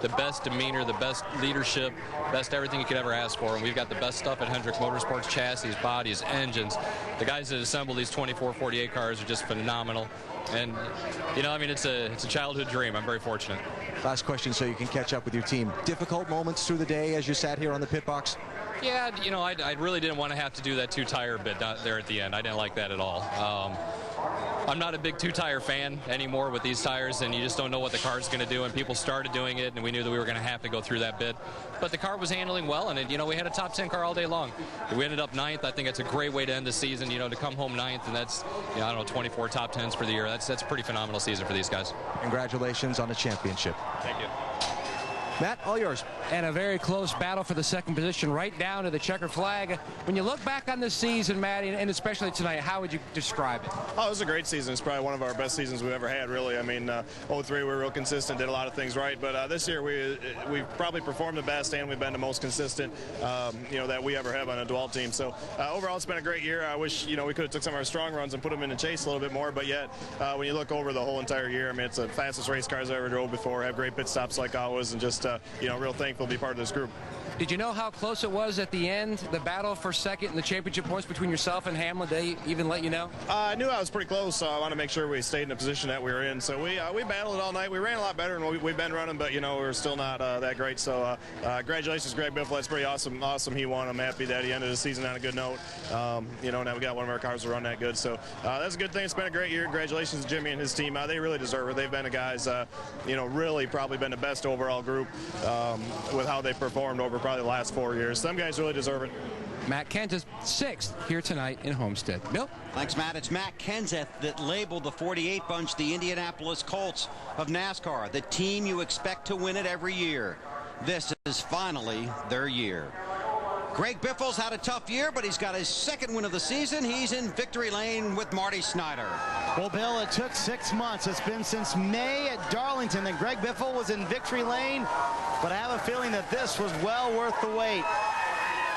the best demeanor, the best leadership, best everything you could ever ask for, and we've got the best stuff at Hendrick Motorsports: chassis, bodies, engines. The guys that assemble these 24-48 cars are just phenomenal. And, you know, I mean, it's a childhood dream. I'm very fortunate. Last question so you can catch up with your team. Difficult moments through the day as you sat here on the pit box? Yeah, you know, I really didn't want to have to do that two-tire bit there at the end. I didn't like that at all. I'm not a big two-tire fan anymore with these tires, and you just don't know what the car's going to do, and people started doing it, and we knew that we were going to have to go through that bit. But the car was handling well, and, you know, we had a top 10 car all day long. We ended up 9th. I think it's a great way to end the season, you know, to come home 9th, and that's, you know, I don't know, 24 top 10s for the year. That's a pretty phenomenal season for these guys. Congratulations on the championship. Thank you. Matt, all yours. And a very close battle for the second position, right down to the checkered flag. When you look back on this season, Matt, and especially tonight, how would you describe it? Oh, it was a great season. It's probably one of our best seasons we've ever had, really. I mean, 03 we were real consistent, did a lot of things right, but this year we've probably performed the best, and we've been the most consistent, you know, that we ever have on a dual team. So overall, it's been a great year. I wish, you know, we could have took some of our strong runs and put them in the chase a little bit more, but yet when you look over the whole entire year, I mean, it's the fastest race cars I ever drove before. Have great pit stops like always, and just you know, real thankful to be part of this group. Did you know how close it was at the end, the battle for second and the championship points between yourself and Hamlin? Did they even let you know? I knew I was pretty close, so I want to make sure we stayed in the position that we were in. So we battled it all night. We ran a lot better than we've been running, but, you know, we're still not that great. So congratulations, Greg Biffle. That's pretty awesome. He won. I'm happy that he ended the season on a good note. You know, now we got one of our cars to run that good. So that's a good thing. It's been a great year. Congratulations to Jimmy and his team. They really deserve it. They've been the guys, you know, really probably been the best overall group with how they performed over probably the last 4 years. Some guys really deserve it. Matt Kenseth, 6th here tonight in Homestead. Bill? Thanks, Matt. It's Matt Kenseth that labeled the 48 bunch the Indianapolis Colts of NASCAR, the team you expect to win it every year. This is finally their year. Greg Biffle's had a tough year, but he's got his second win of the season. He's in victory lane with Marty Snyder. Well, Bill, it took 6 months. It's been since May at Darlington that Greg Biffle was in victory lane, but I have a feeling that this was well worth the wait.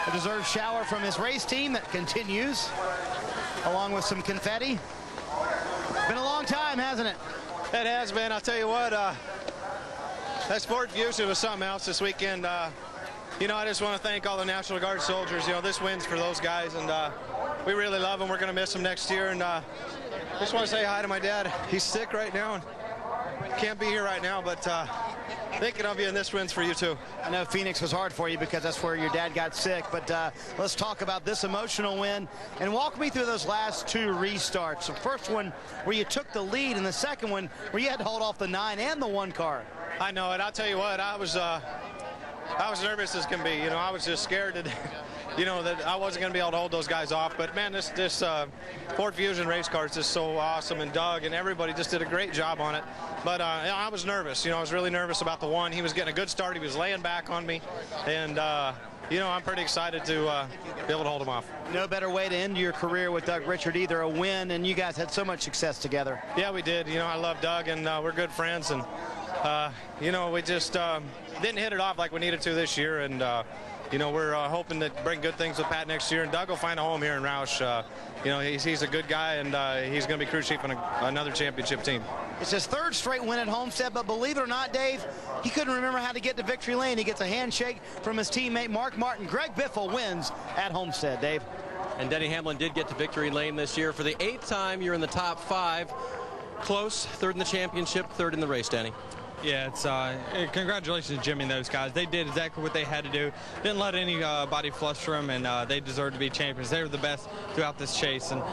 A deserved shower from his race team that continues, along with some confetti. Been a long time, hasn't it? It has been. I'll tell you what, that Sport Fusion was something else this weekend. You know, I just want to thank all the National Guard soldiers. You know, this win's for those guys, and we really love them. We're going to miss them next year, and just want to say hi to my dad. He's sick right now and can't be here right now, but thinking of you, and this win's for you too. I know Phoenix was hard for you because that's where your dad got sick, but let's talk about this emotional win and walk me through those last 2 restarts. The first one where you took the lead, and the second one where you had to hold off the 9 and the 1 car. I know it. I'll tell you what, I was nervous as can be. You know, I was just scared that, you know, that I wasn't going to be able to hold those guys off. But, man, this Ford Fusion race car is just so awesome, and Doug and everybody just did a great job on it. But I was nervous. You know, I was really nervous about the 1. He was getting a good start. He was laying back on me. And, you know, I'm pretty excited to be able to hold him off. No better way to end your career with Doug Richard either, a win, and you guys had so much success together. Yeah, we did. You know, I love Doug, and we're good friends. And, you know, we just didn't hit it off like we needed to this year. And, you know, we're hoping to bring good things with Pat next year. And Doug will find a home here in Roush. You know, he's a good guy, and he's going to be crew chief on another championship team. It's his 3rd straight win at Homestead, but believe it or not, Dave, he couldn't remember how to get to victory lane. He gets a handshake from his teammate Mark Martin. Greg Biffle wins at Homestead, Dave. And Denny Hamlin did get to victory lane this year. For the 8th time, you're in the top 5. Close, 3rd in the championship, 3rd in the race, Denny. Yeah, it's congratulations to Jimmy and those guys. They did exactly what they had to do. Didn't let anybody fluster them, and they deserve to be champions. They were the best throughout this chase. And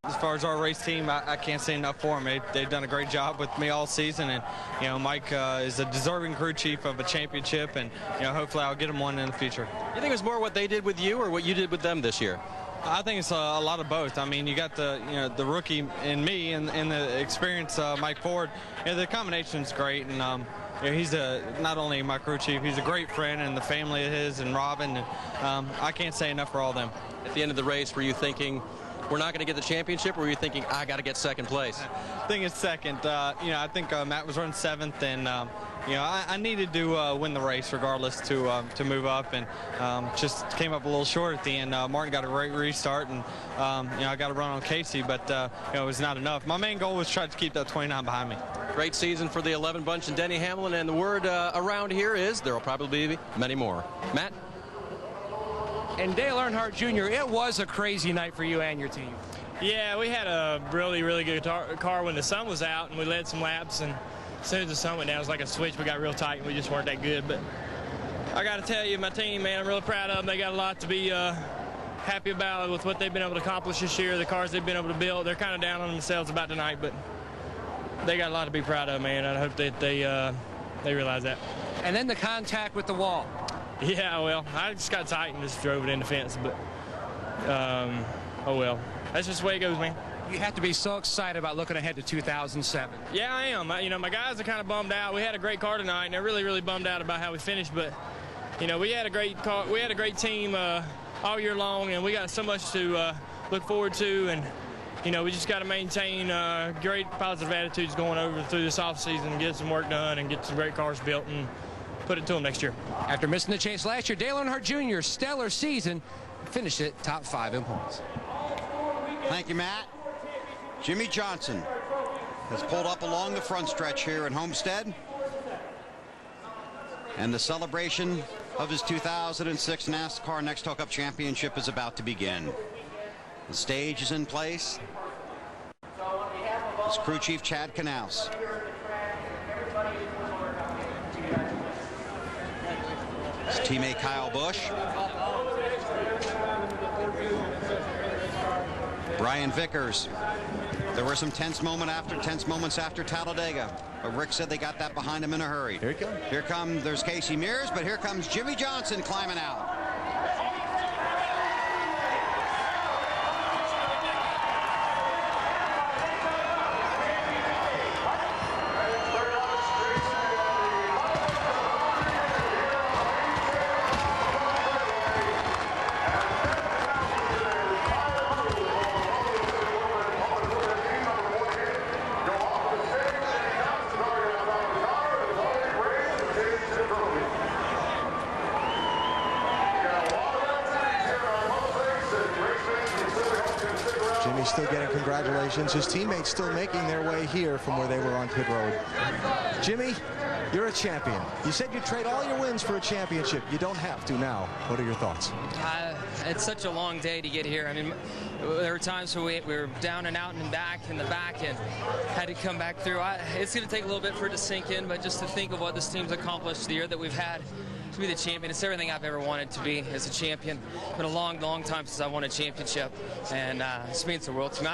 as far as our race team, I can't say enough for them. They've done a great job with me all season, and you know, Mike is a deserving crew chief of a championship, and you know, hopefully I'll get him one in the future. You think it was more what they did with you or what you did with them this year? I think it's a lot of both. I mean, you got the rookie in me and the experienced Mike Ford. You know, the combination's great, and you know, he's not only my crew chief, he's a great friend, and the family of his and Robin. And, I can't say enough for all of them. At the end of the race, were you thinking, we're not going to get the championship, or were you thinking, I got to get 2nd place? I think it's 2nd. You know, I think Matt was running 7th, and You know, I needed to win the race regardless to move up, and just came up a little short at the end. Martin got a great restart, and you know, I got a run on Casey, but you know, it was not enough. My main goal was try to keep that 29 behind me. Great season for the 11 bunch and Denny Hamlin, and the word around here is there will probably be many more. Matt? And Dale Earnhardt Jr., it was a crazy night for you and your team. Yeah, we had a really, really good car when the sun was out, and we led some laps, and as soon as the sun went down, it was like a switch. We got real tight, and we just weren't that good. But I got to tell you, my team, man, I'm really proud of them. They got a lot to be happy about with what they've been able to accomplish this year, the cars they've been able to build. They're kind of down on themselves about tonight, but they got a lot to be proud of, man. I hope that they realize that. And then the contact with the wall. Yeah, well, I just got tight and just drove it in the fence, but oh well. That's just the way it goes, man. You have to be so excited about looking ahead to 2007. Yeah, I am. You know, my guys are kind of bummed out. We had a great car tonight, and they're really, really bummed out about how we finished. But you know, we had a great car. We had a great team all year long, and we got so much to look forward to. And you know, we just got to maintain great positive attitudes going over through this offseason, get some work done, and get some great cars built, and put it to them next year. After missing the chase last year, Dale Earnhardt Jr. stellar season, finished it top 5 in points. Thank you, Matt. Jimmy Johnson has pulled up along the front stretch here in Homestead. And the celebration of his 2006 NASCAR NEXTEL Cup Championship is about to begin. The stage is in place. It's crew chief Chad Knaus. His teammate Kyle Busch. Brian Vickers. There were some tense moments after Talladega, but Rick said they got that behind him in a hurry. Here comes. There's Casey Mears, but here comes Jimmy Johnson climbing out. Still getting congratulations. His teammates still making their way here from where they were on pit road. Jimmy, you're a champion. You said you'd trade all your wins for a championship. You don't have to now. What are your thoughts? It's such a long day to get here. I mean, there were times where we were down and out and back in the back and had to come back through. It's going to take a little bit for it to sink in, but just to think of what this team's accomplished the year that we've had, to be the champion, it's everything I've ever wanted to be as a champion. It's been a long, long time since I won a championship, and this means the world to me.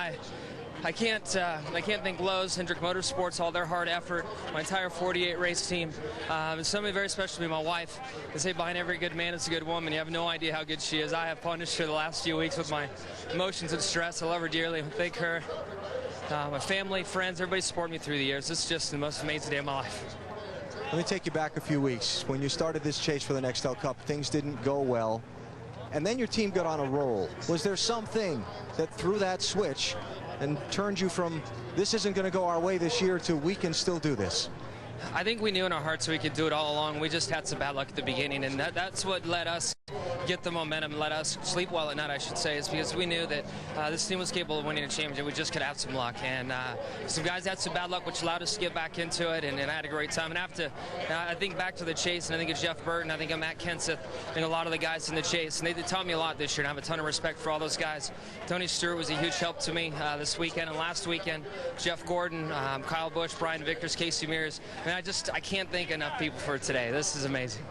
I can't thank Lowe's, Hendrick Motorsports, all their hard effort, my entire 48 race team. It's somebody very special to me, my wife. They say behind every good man is a good woman. You have no idea how good she is. I have punished her the last few weeks with my emotions and stress. I love her dearly. Thank her. My family, friends, everybody supported me through the years. This is just the most amazing day of my life. Let me take you back a few weeks. When you started this chase for the NEXTEL Cup, things didn't go well, and then your team got on a roll. Was there something that threw that switch and turned you from this isn't going to go our way this year to we can still do this? I think we knew in our hearts we could do it all along. We just had some bad luck at the beginning, and that's what let us get the momentum, let us sleep well at night, I should say, is because we knew that this team was capable of winning a championship. We just could have some luck, and some guys had some bad luck, which allowed us to get back into it, and I had a great time. And I think back to the chase, and I think of Jeff Burton, I think of Matt Kenseth, I think a lot of the guys in the chase, and they taught me a lot this year, and I have a ton of respect for all those guys. Tony Stewart was a huge help to me this weekend and last weekend. Jeff Gordon, Kyle Busch, Brian Vickers, Casey Mears. I can't thank enough people for today. This is amazing.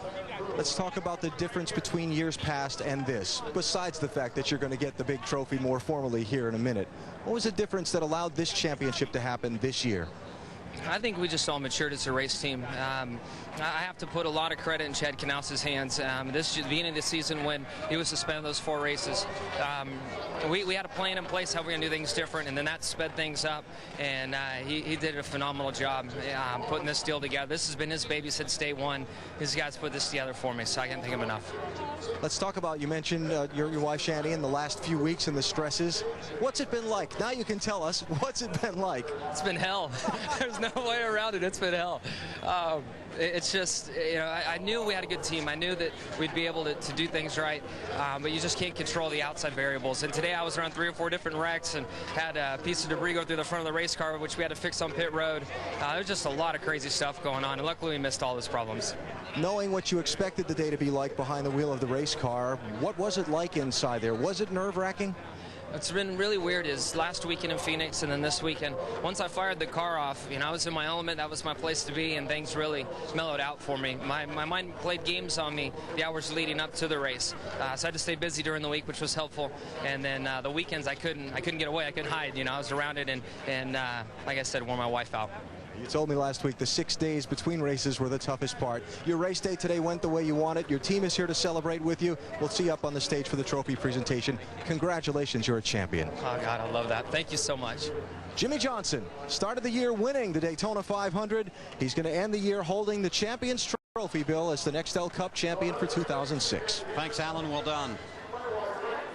Let's talk about the difference between years past and this, besides the fact that you're going to get the big trophy more formally here in a minute. What was the difference that allowed this championship to happen this year? I think we just all matured as a race team. I have to put a lot of credit in Chad Knaus's hands. This beginning of the season when he was suspended those 4 races, we had a plan in place how we're going to do things different, and then that sped things up, and he did a phenomenal job putting this deal together. This has been his baby since day one. His guys put this together for me, so I can't thank him enough. Let's talk about, you mentioned your wife Shanny in the last few weeks and the stresses. What's it been like? Now you can tell us, what's it been like? It's been hell. There's way around it. It's been hell. It's just, I knew we had a good team. I knew that we'd be able to do things right, but you just can't control the outside variables. And today I was around 3 or 4 different wrecks and had a piece of debris go through the front of the race car, which we had to fix on pit road. There was just a lot of crazy stuff going on, and luckily we missed all those problems. Knowing what you expected the day to be like behind the wheel of the race car, what was it like inside there? Was it nerve-wracking? It's been really weird is last weekend in Phoenix and then this weekend, once I fired the car off, I was in my element, that was my place to be, and things really mellowed out for me. My mind played games on me the hours leading up to the race. So I had to stay busy during the week, which was helpful. And then the weekends I couldn't get away, I couldn't hide. I was around it and like I said, wore my wife out. You told me last week the 6 days between races were the toughest part. Your race day today went the way you wanted. Your team is here to celebrate with you. We'll see you up on the stage for the trophy presentation. Congratulations, you're a champion. Oh, God, I love that. Thank you so much. Jimmie Johnson started the year winning the Daytona 500. He's going to end the year holding the Champions Trophy, Bill, as the Nextel Cup champion for 2006. Thanks, Alan. Well done.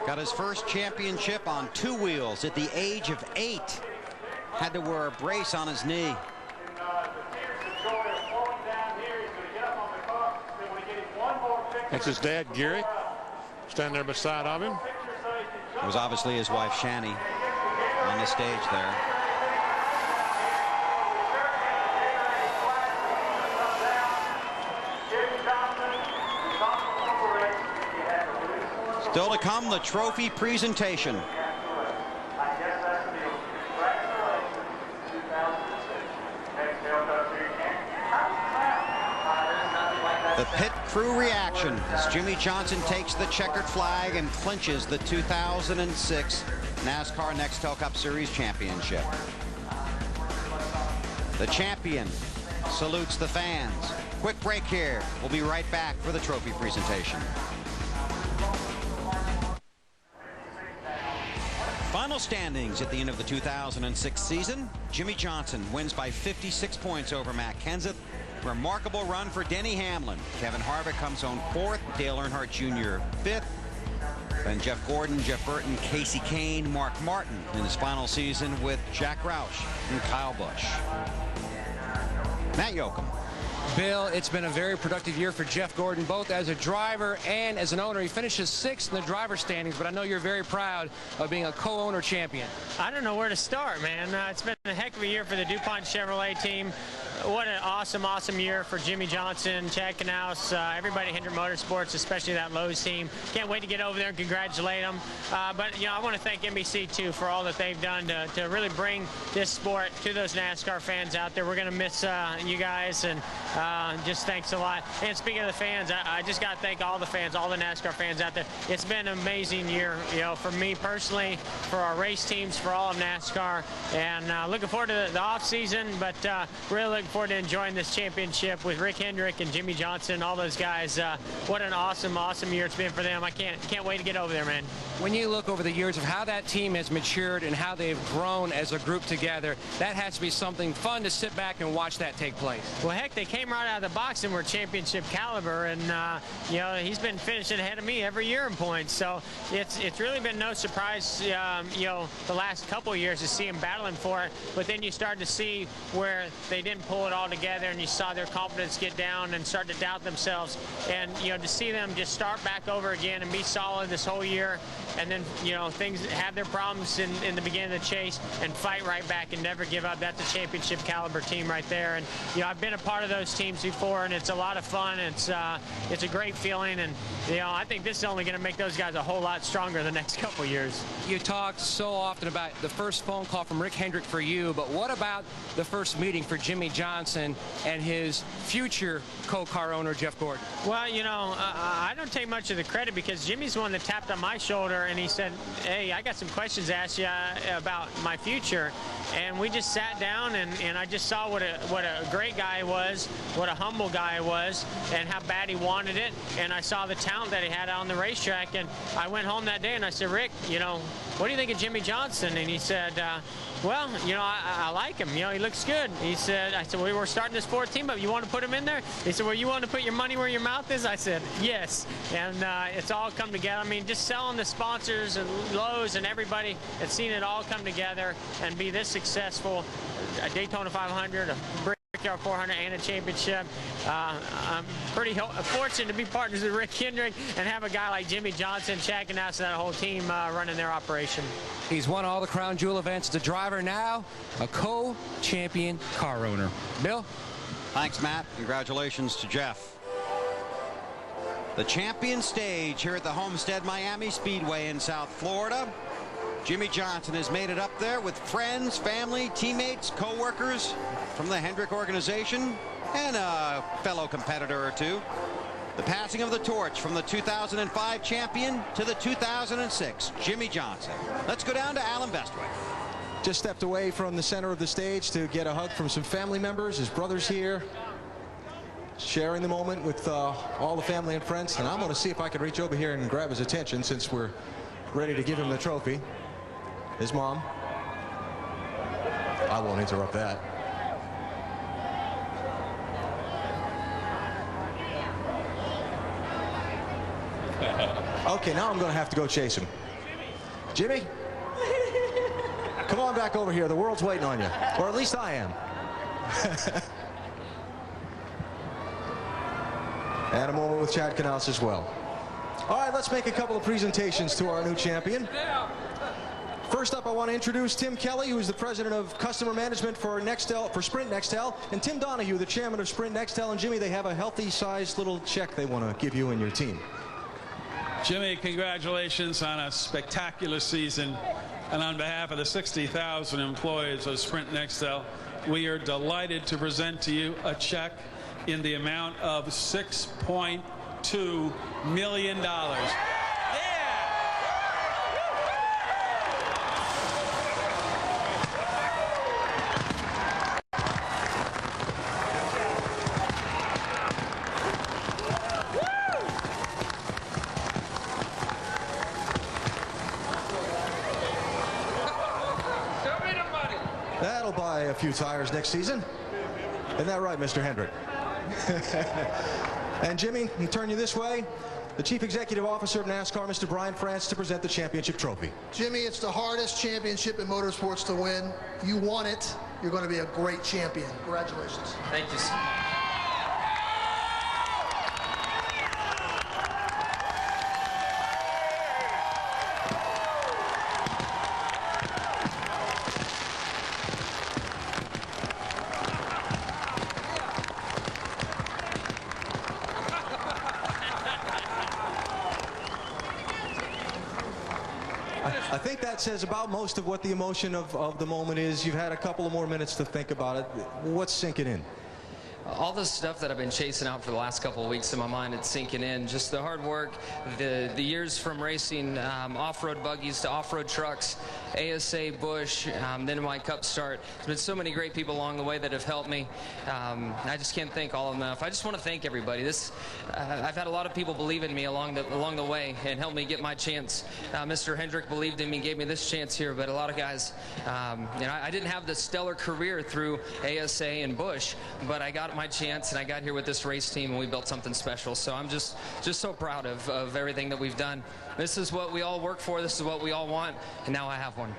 Got his first championship on 2 wheels at the age of 8. Had to wear a brace on his knee. That's his dad, Gary, standing there beside of him. It was obviously his wife, Shani, on the stage there. Still to come, the trophy presentation. The pit crew reaction as Jimmie Johnson takes the checkered flag and clinches the 2006 NASCAR Nextel Cup Series championship. The champion salutes the fans. Quick break here. We'll be right back for the trophy presentation. Final standings at the end of the 2006 season. Jimmie Johnson wins by 56 points over Matt Kenseth. Remarkable run for Denny Hamlin. Kevin Harvick comes home 4th. Dale Earnhardt Jr. 5th. Then Jeff Gordon, Jeff Burton, Casey Kane, Mark Martin in his final season with Jack Roush and Kyle Busch. Matt Yoakum. Bill, it's been a very productive year for Jeff Gordon, both as a driver and as an owner. He finishes 6th in the driver standings, but I know you're very proud of being a co-owner champion. I don't know where to start, man. It's been a heck of a year for the DuPont Chevrolet team. What an awesome year for Jimmie Johnson, Chad Knaus, everybody at Hendrick Motorsports, especially that Lowe's team. Can't wait to get over there and congratulate them. But I want to thank NBC, too, for all that they've done to really bring this sport to those NASCAR fans out there. We're going to miss you guys, and just thanks a lot. And speaking of the fans, I just got to thank all the fans, all the NASCAR fans out there. It's been an amazing year, for me personally, for our race teams, for all of NASCAR, and looking forward to the off season, but really looking forward to enjoying this championship with Rick Hendrick and Jimmie Johnson, all those guys. What an awesome year it's been for them. I can't wait to get over there, man. When you look over the years of how that team has matured and how they've grown as a group together, that has to be something fun to sit back and watch that take place. Well, heck, they came right out of the box and were championship caliber, and he's been finishing ahead of me every year in points. So it's really been no surprise, the last couple of years to see him battling for it. But then you start to see where they didn't pull it all together, and you saw their confidence get down and start to doubt themselves. And to see them just start back over again and be solid this whole year, and then things have their problems in the beginning of the chase and fight right back and never give up. That's a championship caliber team right there. And I've been a part of those teams before, and it's a lot of fun. It's a great feeling, and I think this is only going to make those guys a whole lot stronger the next couple years. You talked so often about the first phone call from Rick Hendrick for you, but what about the first meeting for Jimmie Johnson and his future co-car owner, Jeff Gordon? Well, I don't take much of the credit because Jimmy's the one that tapped on my shoulder and he said, hey, I got some questions to ask you about my future. And we just sat down and I just saw what a great guy he was, what a humble guy he was, and how bad he wanted it. And I saw the talent that he had on the racetrack. And I went home that day and I said, Rick, what do you think of Jimmy Johnson? And he said, well, you know, I like him. You know, he looks good. He said, I said, well, we're starting this fourth team, but you want to put him in there? He said, well, you want to put your money where your mouth is? I said, yes. And it's all come together. I mean, just selling the sponsors and Lowe's and everybody, it's seen it all come together and be this successful. A Daytona 500, a Brickyard 400, and a championship. I'm pretty fortunate to be partners with Rick Hendrick and have a guy like Jimmy Johnson, Chad Knaus, and that whole team running their operation. He's won all the Crown Jewel events. The driver now, a co-champion car owner. Bill? Thanks, Matt. Congratulations to Jeff. The champion stage here at the Homestead Miami Speedway in South Florida. Jimmy Johnson has made it up there with friends, family, teammates, co-workers from the Hendrick organization and a fellow competitor or two. The passing of the torch from the 2005 champion to the 2006 Jimmy Johnson. Let's go down to Alan Bestwick. Just stepped away from the center of the stage to get a hug from some family members. His brother's here, sharing the moment with all the family and friends. And I'm going to see if I can reach over here and grab his attention since we're ready to give him the trophy. His mom. I won't interrupt that. Okay, now I'm going to have to go chase him. Jimmy, come on back over here. The world's waiting on you, or at least I am. And a moment with Chad Knaus as well. All right, let's make a couple of presentations to our new champion. First up, I want to introduce Tim Kelly, who is the president of customer management for NEXTEL, for Sprint NEXTEL, and Tim Donahue, the chairman of Sprint NEXTEL. And Jimmy, they have a healthy-sized little check they want to give you and your team. Jimmy, congratulations on a spectacular season. And on behalf of the 60,000 employees of Sprint NEXTEL, we are delighted to present to you a check in the amount of $6.2 million. That'll buy a few tires next season. Isn't that right, Mr. Hendrick? And Jimmy, we turn you this way. The Chief Executive Officer of NASCAR, Mr. Brian France, to present the championship trophy. Jimmy, it's the hardest championship in motorsports to win. You won it. You're going to be a great champion. Congratulations. Thank you, sir. I think that says about most of what the emotion of the moment is. You've had a couple of more minutes to think about it. What's sinking in? All the stuff that I've been chasing out for the last couple of weeks in my mind, it's sinking in. Just the hard work, the years from racing off-road buggies to off-road trucks, ASA, Busch, then my Cup start. There's been so many great people along the way that have helped me. I just can't thank all of them enough. I just want to thank everybody. I've had a lot of people believe in me along the way and help me get my chance. Mr. Hendrick believed in me, gave me this chance here, but a lot of guys, you know, I didn't have the stellar career through ASA and Busch, but I got my chance and I got here with this race team and we built something special. So I'm just so proud of everything that we've done. This is what we all work for. This is what we all want, and now I have one.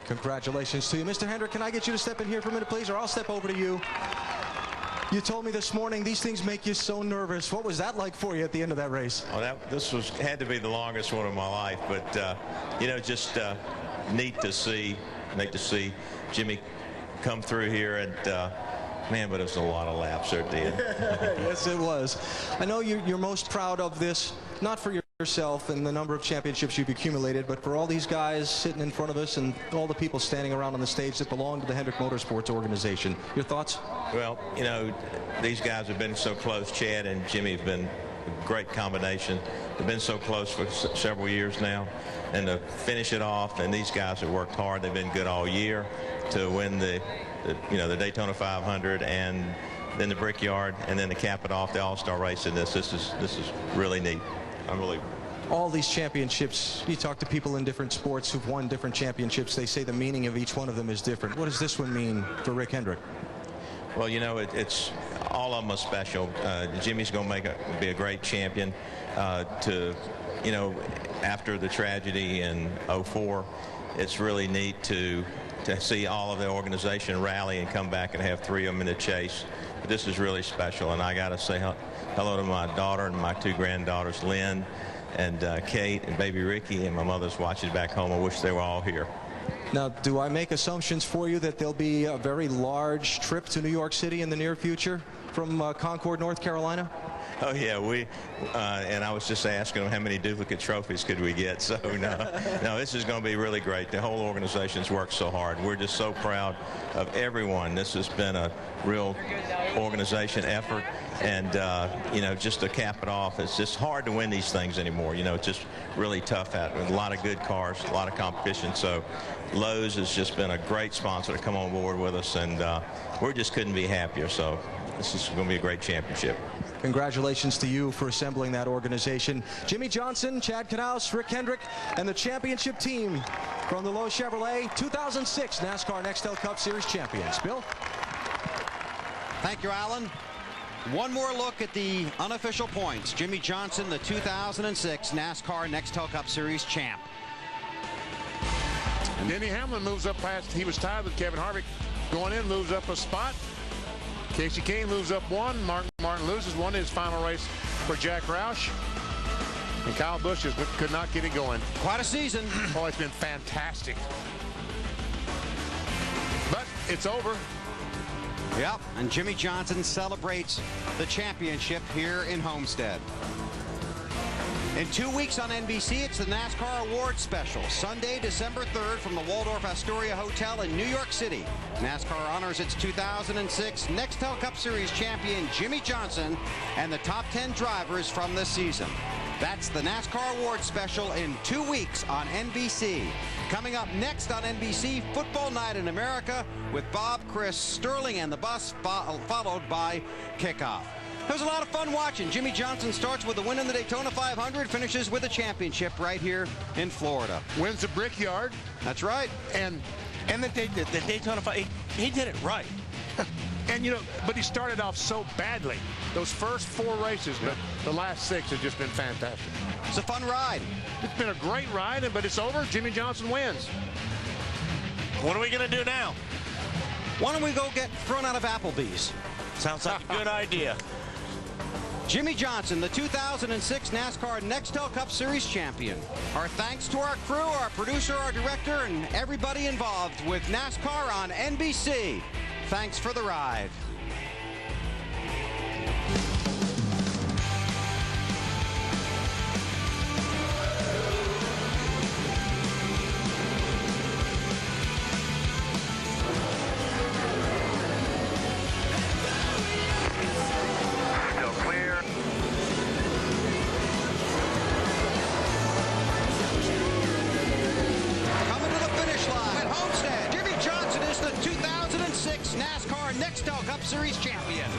Congratulations to you. Mr. Hendrick, can I get you to step in here for a minute, please, or I'll step over to you. You told me this morning these things make you so nervous. What was that like for you at the end of that race? Oh, this had to be the longest one of my life, but you know, just neat to see Jimmy come through here, and man, but it was a lot of laps there at the end. Yes, it was. I know you're most proud of this, not for yourself and the number of championships you've accumulated, but for all these guys sitting in front of us and all the people standing around on the stage that belong to the Hendrick Motorsports organization. Your thoughts? Well, you know, these guys have been so close. Chad and Jimmy have been a great combination. They've been so close for several years now, and to finish it off, and these guys have worked hard. They've been good all year to win the Daytona 500 and then the Brickyard, and then to cap it off, the All-Star race in this. This is really neat. Unbelievable. all these championships, you talk to people in different sports who've won different championships, they say the meaning of each one of them is different. What does this one mean for Rick Hendrick? Well, you know, it's all of them are special. Jimmy's going to be a great champion. You know, after the tragedy in '04, it's really neat to see all of the organization rally and come back and have 3 of them in the chase. But this is really special, and I got to say hello to my daughter and my 2 granddaughters, Lynn and Kate and baby Ricky, and my mother's watching back home. I wish they were all here. Now, do I make assumptions for you that there'll be a very large trip to New York City in the near future from Concord, North Carolina? Oh, yeah, and I was just asking them how many duplicate trophies could we get, so no, this is going to be really great. The whole organization's worked so hard. We're just so proud of everyone. This has been a real organization effort, and, you know, just to cap it off, it's just hard to win these things anymore. You know, it's just really tough out there. A lot of good cars, a lot of competition, so Lowe's has just been a great sponsor to come on board with us, and we just couldn't be happier, so this is going to be a great championship. Congratulations to you for assembling that organization. Jimmy Johnson, Chad Knaus, Rick Hendrick, and the championship team from the Lowe's Chevrolet 2006 NASCAR NEXTEL Cup Series champions. Bill? Thank you, Alan. One more look at the unofficial points. Jimmy Johnson, the 2006 NASCAR NEXTEL Cup Series champ. And Denny Hamlin moves up past, he was tied with Kevin Harvick. Going in, moves up a spot. Casey Kane moves up 1. Martin loses 1 in his final race for Jack Roush. And Kyle Busch could not get it going. Quite a season. Oh, it's been fantastic. But it's over. Yep, and Jimmy Johnson celebrates the championship here in Homestead. In 2 weeks on NBC, it's the NASCAR Awards Special. Sunday, December 3rd from the Waldorf Astoria Hotel in New York City. NASCAR honors its 2006 NEXTEL Cup Series champion Jimmy Johnson and the top 10 drivers from this season. That's the NASCAR Awards Special in 2 weeks on NBC. Coming up next on NBC, Football Night in America with Bob, Chris, Sterling, and the Bus, followed by Kickoff. It was a lot of fun watching. Jimmy Johnson starts with a win in the Daytona 500, finishes with a championship right here in Florida. Wins the Brickyard. That's right. And the Daytona 500, he did it right. And, you know, but he started off so badly. Those first 4 races, but the last 6 have just been fantastic. It's a fun ride. It's been a great ride, but it's over. Jimmy Johnson wins. What are we going to do now? Why don't we go get thrown out of Applebee's? Sounds like a good idea. Jimmy Johnson, the 2006 NASCAR NEXTEL Cup Series champion. Our thanks to our crew, our producer, our director, and everybody involved with NASCAR on NBC. Thanks for the ride. NASCAR NEXTEL Cup Series champion.